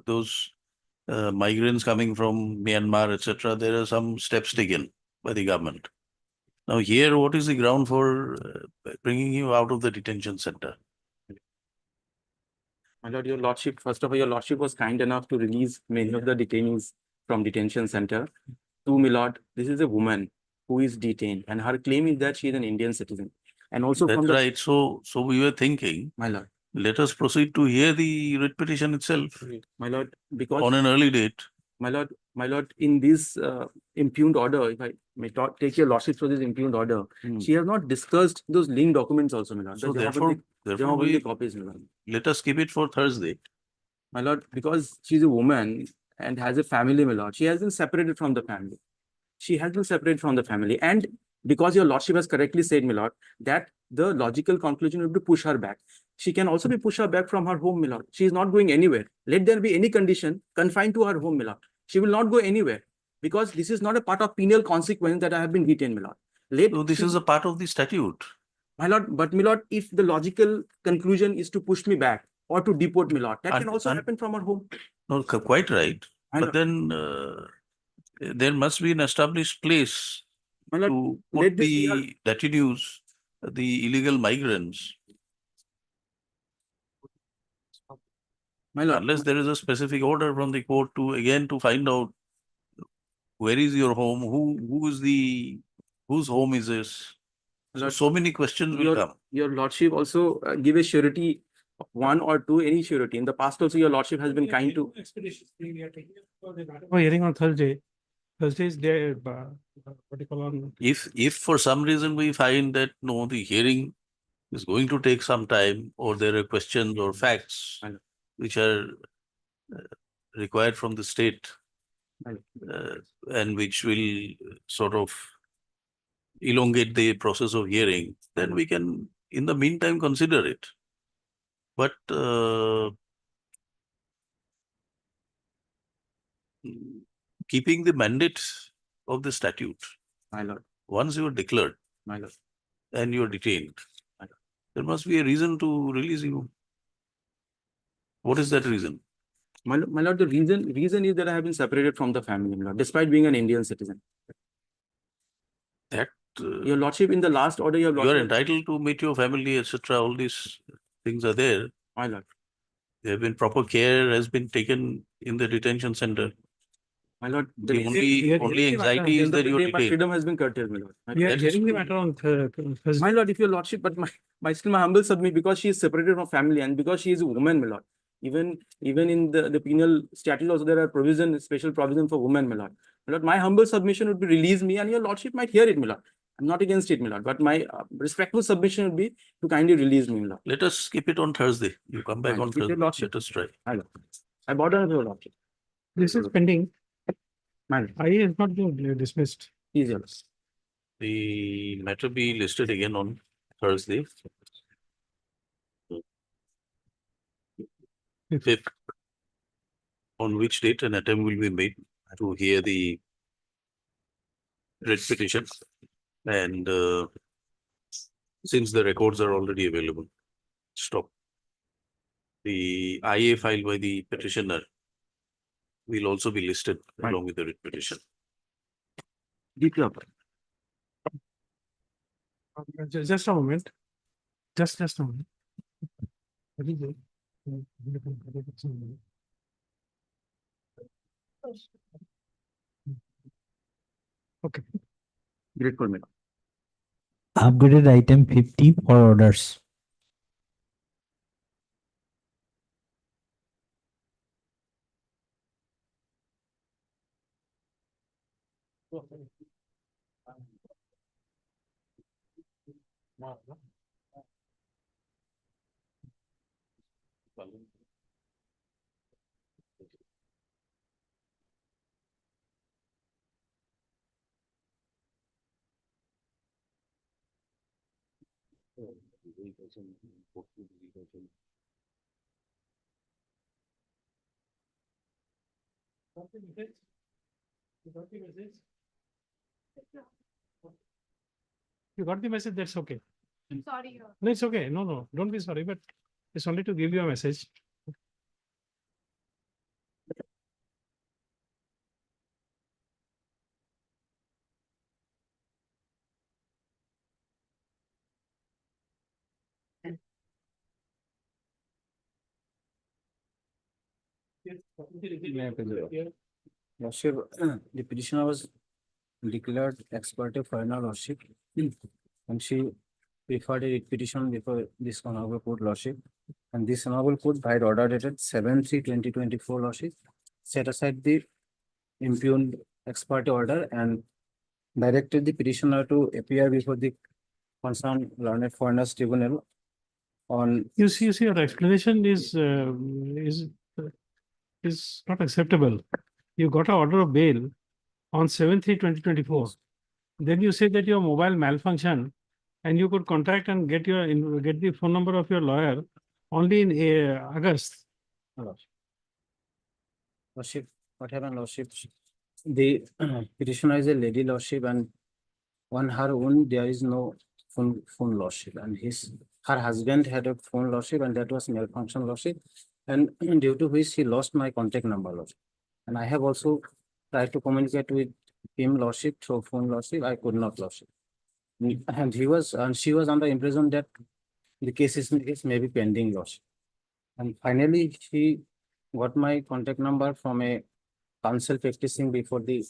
[SPEAKER 11] those migrants coming from Myanmar, etc., there are some steps taken by the government. Now, here, what is the ground for bringing you out of the detention center?
[SPEAKER 20] My lord, your lordship, first of all, your lordship was kind enough to release many of the detainees from detention center. Two, my lord, this is a woman who is detained and her claim is that she is an Indian citizen. And also
[SPEAKER 11] That's
[SPEAKER 20] from the,
[SPEAKER 11] right. So we were thinking,
[SPEAKER 20] my lord,
[SPEAKER 11] let us proceed to hear the writ petition itself
[SPEAKER 20] my lord, because
[SPEAKER 11] on an early date.
[SPEAKER 20] my lord, in this impugned order, if I may take your lordship for this impugned order, she has not discussed those linked documents also, my lord.
[SPEAKER 11] So
[SPEAKER 20] The
[SPEAKER 11] therefore
[SPEAKER 20] Jamabandi copies, my lord.
[SPEAKER 11] let us keep it for Thursday.
[SPEAKER 20] My lord, because she's a woman and has a family, my lord, she has been separated from the family. She has been separated from the family. And because your lordship has correctly said, my lord, that the logical conclusion would be push her back. She can also be pushed her back from her home, my lord. She is not going anywhere. Let there be any condition confined to her home, my lord. She will not go anywhere because this is not a part of penal consequence that I have been detained, my lord.
[SPEAKER 11] So this is a part of the statute.
[SPEAKER 20] My lord, but my lord, if the logical conclusion is to push me back or to deport me, lord, that can also happen from our home.
[SPEAKER 11] No, quite right.
[SPEAKER 20] My
[SPEAKER 11] But
[SPEAKER 20] lord.
[SPEAKER 11] then there must be an established place
[SPEAKER 20] My lord,
[SPEAKER 11] to
[SPEAKER 20] let
[SPEAKER 11] put
[SPEAKER 20] this be our-
[SPEAKER 11] the detainees, the illegal migrants.
[SPEAKER 20] My lord,
[SPEAKER 11] Unless there is a specific order from the court to again to find out where is your home, who is the Whose home is this? So many questions will come.
[SPEAKER 20] Your lordship also give a surety, of one or two, any surety. In the past also, your lordship has been kind to.
[SPEAKER 2] Oh, hearing on Thursday. Thursday is there, what do you call on?
[SPEAKER 11] If for some reason we find that no, the hearing is going to take some time, or there are questions or facts which are required from the state, and which will sort of elongate the process of hearing, then we can, in the meantime, consider it. But keeping the mandate of the statute,
[SPEAKER 20] My lord.
[SPEAKER 11] once you are declared,
[SPEAKER 20] My lord.
[SPEAKER 11] and you are detained, there must be a reason to release you. What is that reason?
[SPEAKER 20] My lord, the reason is that I have been separated from the family, my lord, despite being an Indian citizen.
[SPEAKER 11] That
[SPEAKER 20] your lordship, in the last order, your
[SPEAKER 11] you
[SPEAKER 20] lordship.
[SPEAKER 11] are entitled to meet your family, etc. All these things are there.
[SPEAKER 20] My lord.
[SPEAKER 11] There have been proper care has been taken in the detention center.
[SPEAKER 20] My lord,
[SPEAKER 11] The only anxiety is that you are
[SPEAKER 20] my
[SPEAKER 11] detained.
[SPEAKER 20] freedom has been curtailed, my lord.
[SPEAKER 2] We are hearing the matter on Thursday.
[SPEAKER 20] My lord, if your lordship, but my humble submit, because she is separated from family and because she is a woman, my lord. Even in the penal statute also there are special provision for women, my lord. My lord, my humble submission would be release me, and your lordship might hear it, my lord. I'm not against it, my lord, but my respectful submission would be to kindly release me, my lord.
[SPEAKER 11] Let us keep it on Thursday. You come back on Thursday. Let us try.
[SPEAKER 20] I bow down to your lordship.
[SPEAKER 2] This is pending.
[SPEAKER 20] My
[SPEAKER 2] I is not being dismissed.
[SPEAKER 20] Please, your lordship.
[SPEAKER 11] The matter be listed again on Thursday. 5th, on which date an attempt will be made to hear the writ petition, and since the records are already available, stop. The IA filed by the petitioner will also be listed along with the writ petition.
[SPEAKER 20] Deeply up.
[SPEAKER 2] Just a moment. Just a moment. Okay.
[SPEAKER 20] Grateful, madam.
[SPEAKER 8] Upgraded item 50 for orders.
[SPEAKER 2] You got the message, that's okay.
[SPEAKER 17] Sorry.
[SPEAKER 2] No, it's okay. No, don't be sorry, but it's only to give you a message.
[SPEAKER 5] Lordship, the petitioner was declared ex parte foreigner lordship, and she preferred a petition before this honorable court lordship, and this honorable court by order dated 7/3/2024 lordship set aside the impugned ex parte order and directed the petitioner to appear before the concerned learned foreigners tribunal on.
[SPEAKER 2] You see, your explanation is not acceptable. You got an order of bail on 7/3/2024. Then you say that your mobile malfunction, and you could contact and get the phone number of your lawyer only in August.
[SPEAKER 5] Lordship, what happened, lordship? The petitioner is a lady lordship, and on her own there is no phone lordship, and her husband had a phone lordship, and that was malfunction lordship, and due to which he lost my contact number lordship. And I have also tried to communicate with him lordship through phone lordship. I could not lordship, and she was under impression that the case may be pending lordship. And finally, she got my contact number from a counsel practicing before the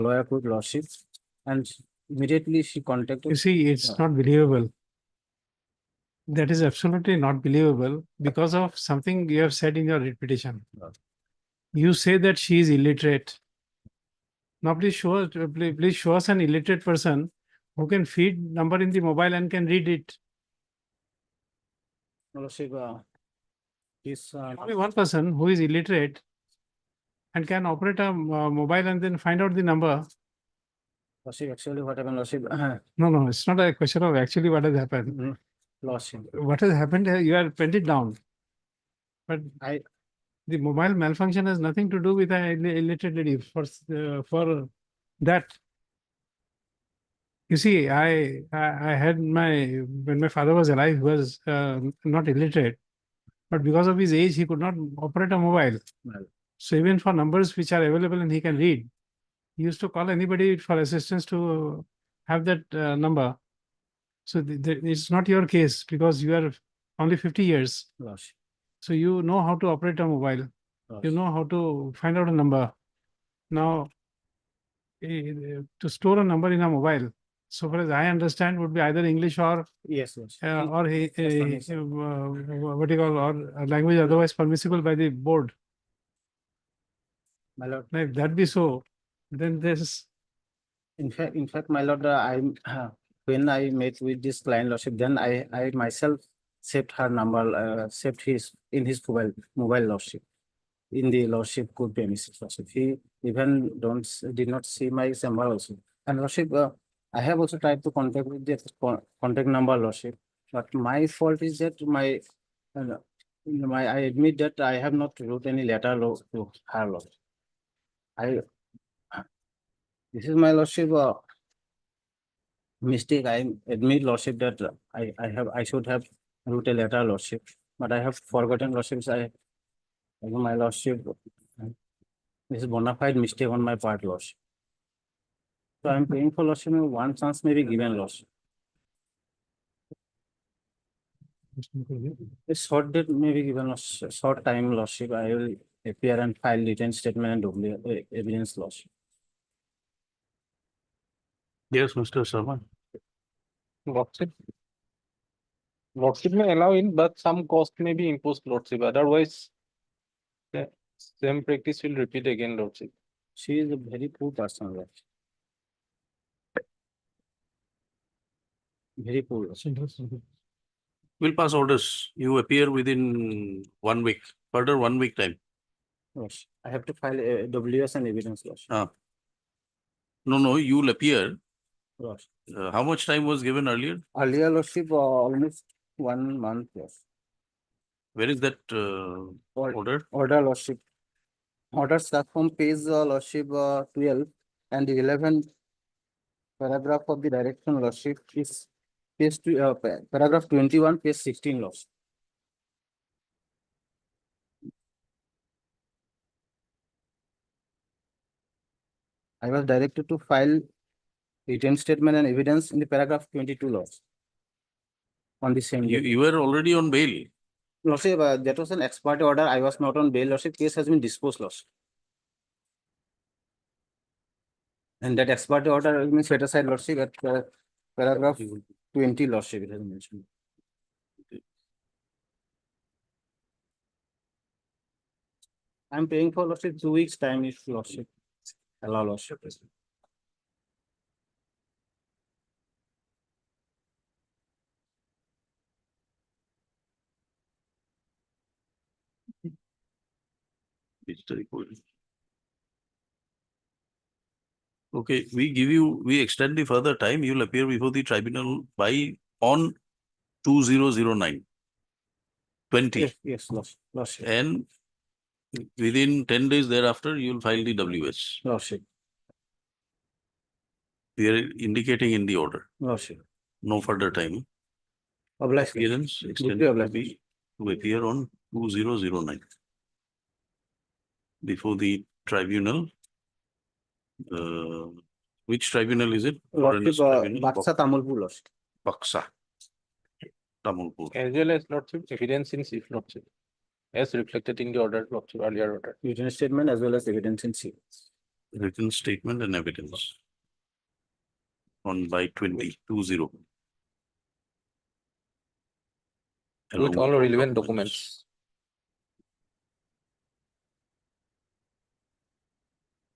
[SPEAKER 5] lawyer court lordship, and immediately she contacted.
[SPEAKER 2] You see, it's not believable. That is absolutely not believable because of something you have said in your writ petition. You say that she is illiterate. Now, please show us an illiterate person who can feed number in the mobile and can read it.
[SPEAKER 5] Lordship,
[SPEAKER 2] Only one person who is illiterate and can operate a mobile and then find out the number.
[SPEAKER 5] Lordship, actually what happened, Lordship?
[SPEAKER 2] No, it's not a question of actually what has happened.
[SPEAKER 5] Lordship.
[SPEAKER 2] What has happened, you are penned it down. But the mobile malfunction has nothing to do with an illiterate lady for that. You see, I had when my father was alive, he was not illiterate, but because of his age, he could not operate a mobile. So even for numbers which are available and he can read, he used to call anybody for assistance to have that number. So it's not your case because you are only 50 years. So you know how to operate a mobile. You know how to find out a number. Now, to store a number in a mobile, so far as I understand, would be either English or
[SPEAKER 5] yes,
[SPEAKER 2] or what do you call, or a language otherwise permissible by the board.
[SPEAKER 5] My lord.
[SPEAKER 2] If that be so, then there's.
[SPEAKER 5] In fact, my lord, when I met with this client, Lordship, then I myself saved her number, saved in his mobile, Lordship, in the Lordship court premises, Lordship. He even did not see my chamber also. And Lordship, I have also tried to contact with the contact number, Lordship, but my fault is that I admit that I have not wrote any letter to her, Lordship. This is my Lordship mistake. I admit, Lordship, that I should have wrote a letter, Lordship, but I have forgotten, Lordship. My Lordship, this is bona fide mistake on my part, Lordship. So I'm praying for, Lordship, one chance may be given, Lordship. A short date may be given, Lordship, short time, Lordship. I will appear and file written statement and evidence, Lordship.
[SPEAKER 11] Yes, Mr. Sharma.
[SPEAKER 19] Lordship may allow in, but some cost may be imposed, Lordship. Otherwise, the same practice will repeat again, Lordship.
[SPEAKER 5] She is a very poor person, Lordship. Very poor.
[SPEAKER 11] We'll pass orders. You appear within 1 week, further 1 week time.
[SPEAKER 5] Yes, I have to file a WS and evidence, Lordship.
[SPEAKER 11] No, you'll appear.
[SPEAKER 5] Yes.
[SPEAKER 11] How much time was given earlier?
[SPEAKER 5] Earlier, Lordship, almost 1 month, yes.
[SPEAKER 11] Where is that order?
[SPEAKER 5] Order, Lordship. Order start from page, Lordship, 12 and the 11th paragraph of the direction, Lordship, is page paragraph 21, page 16, Lordship. I was directed to file written statement and evidence in the paragraph 22, Lordship. On the same day.
[SPEAKER 11] You were already on bail.
[SPEAKER 5] Lordship, that was an ex parte order. I was not on bail, Lordship. Case has been disposed, Lordship. And that ex parte order has been set aside, Lordship, at paragraph 20, Lordship, it has been mentioned. I'm paying for, Lordship, 2 weeks time if Lordship allow, Lordship.
[SPEAKER 11] Okay, we extend the further time. You'll appear before the tribunal on 2009. 20.
[SPEAKER 5] Yes, Lordship.
[SPEAKER 11] And within 10 days thereafter, you'll file the WS.
[SPEAKER 5] Lordship.
[SPEAKER 11] We are indicating in the order.
[SPEAKER 5] Lordship.
[SPEAKER 11] No further time.
[SPEAKER 5] Obliged.
[SPEAKER 11] Appearance extended to appear on 2009. Before the tribunal. Which tribunal is it?
[SPEAKER 5] Lordship, Baksa Tamulpur, Lordship.
[SPEAKER 11] Baksa Tamulpur.
[SPEAKER 19] As well as, Lordship, evidence in chief, Lordship, as reflected in the order, Lordship, earlier order.
[SPEAKER 5] Written statement as well as evidence in chief.
[SPEAKER 11] Written statement and evidence. on by 2020.
[SPEAKER 19] With all relevant documents.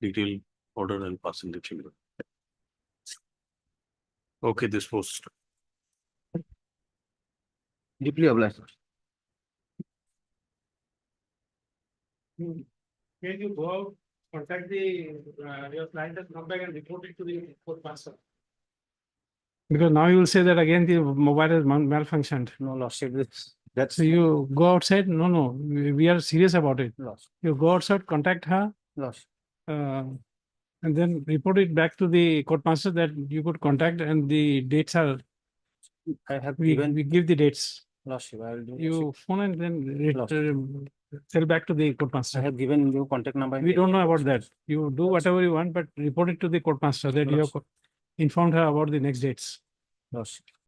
[SPEAKER 11] Detailed order and pass in the chamber. Okay, this was.
[SPEAKER 10] Deeply obliged.
[SPEAKER 2] Can you go out, contact the, your client and come back and report it to the court master? Because now you will say that again the mobile has malfunctioned.
[SPEAKER 5] No, Lordship, that's.
[SPEAKER 2] So you go outside, no, we are serious about it.
[SPEAKER 5] Loss.
[SPEAKER 2] You go outside, contact her,
[SPEAKER 5] Loss.
[SPEAKER 2] and then report it back to the court master that you could contact and the dates are,
[SPEAKER 5] I have
[SPEAKER 2] we
[SPEAKER 5] given.
[SPEAKER 2] give the dates.
[SPEAKER 5] Lordship, I will do.
[SPEAKER 2] You phone and then
[SPEAKER 5] Lost.
[SPEAKER 2] tell back to the court master.
[SPEAKER 5] I have given you contact number.
[SPEAKER 2] We don't know about that. You do whatever you want, but report it to the court master that you have informed her about the next dates.
[SPEAKER 5] Loss.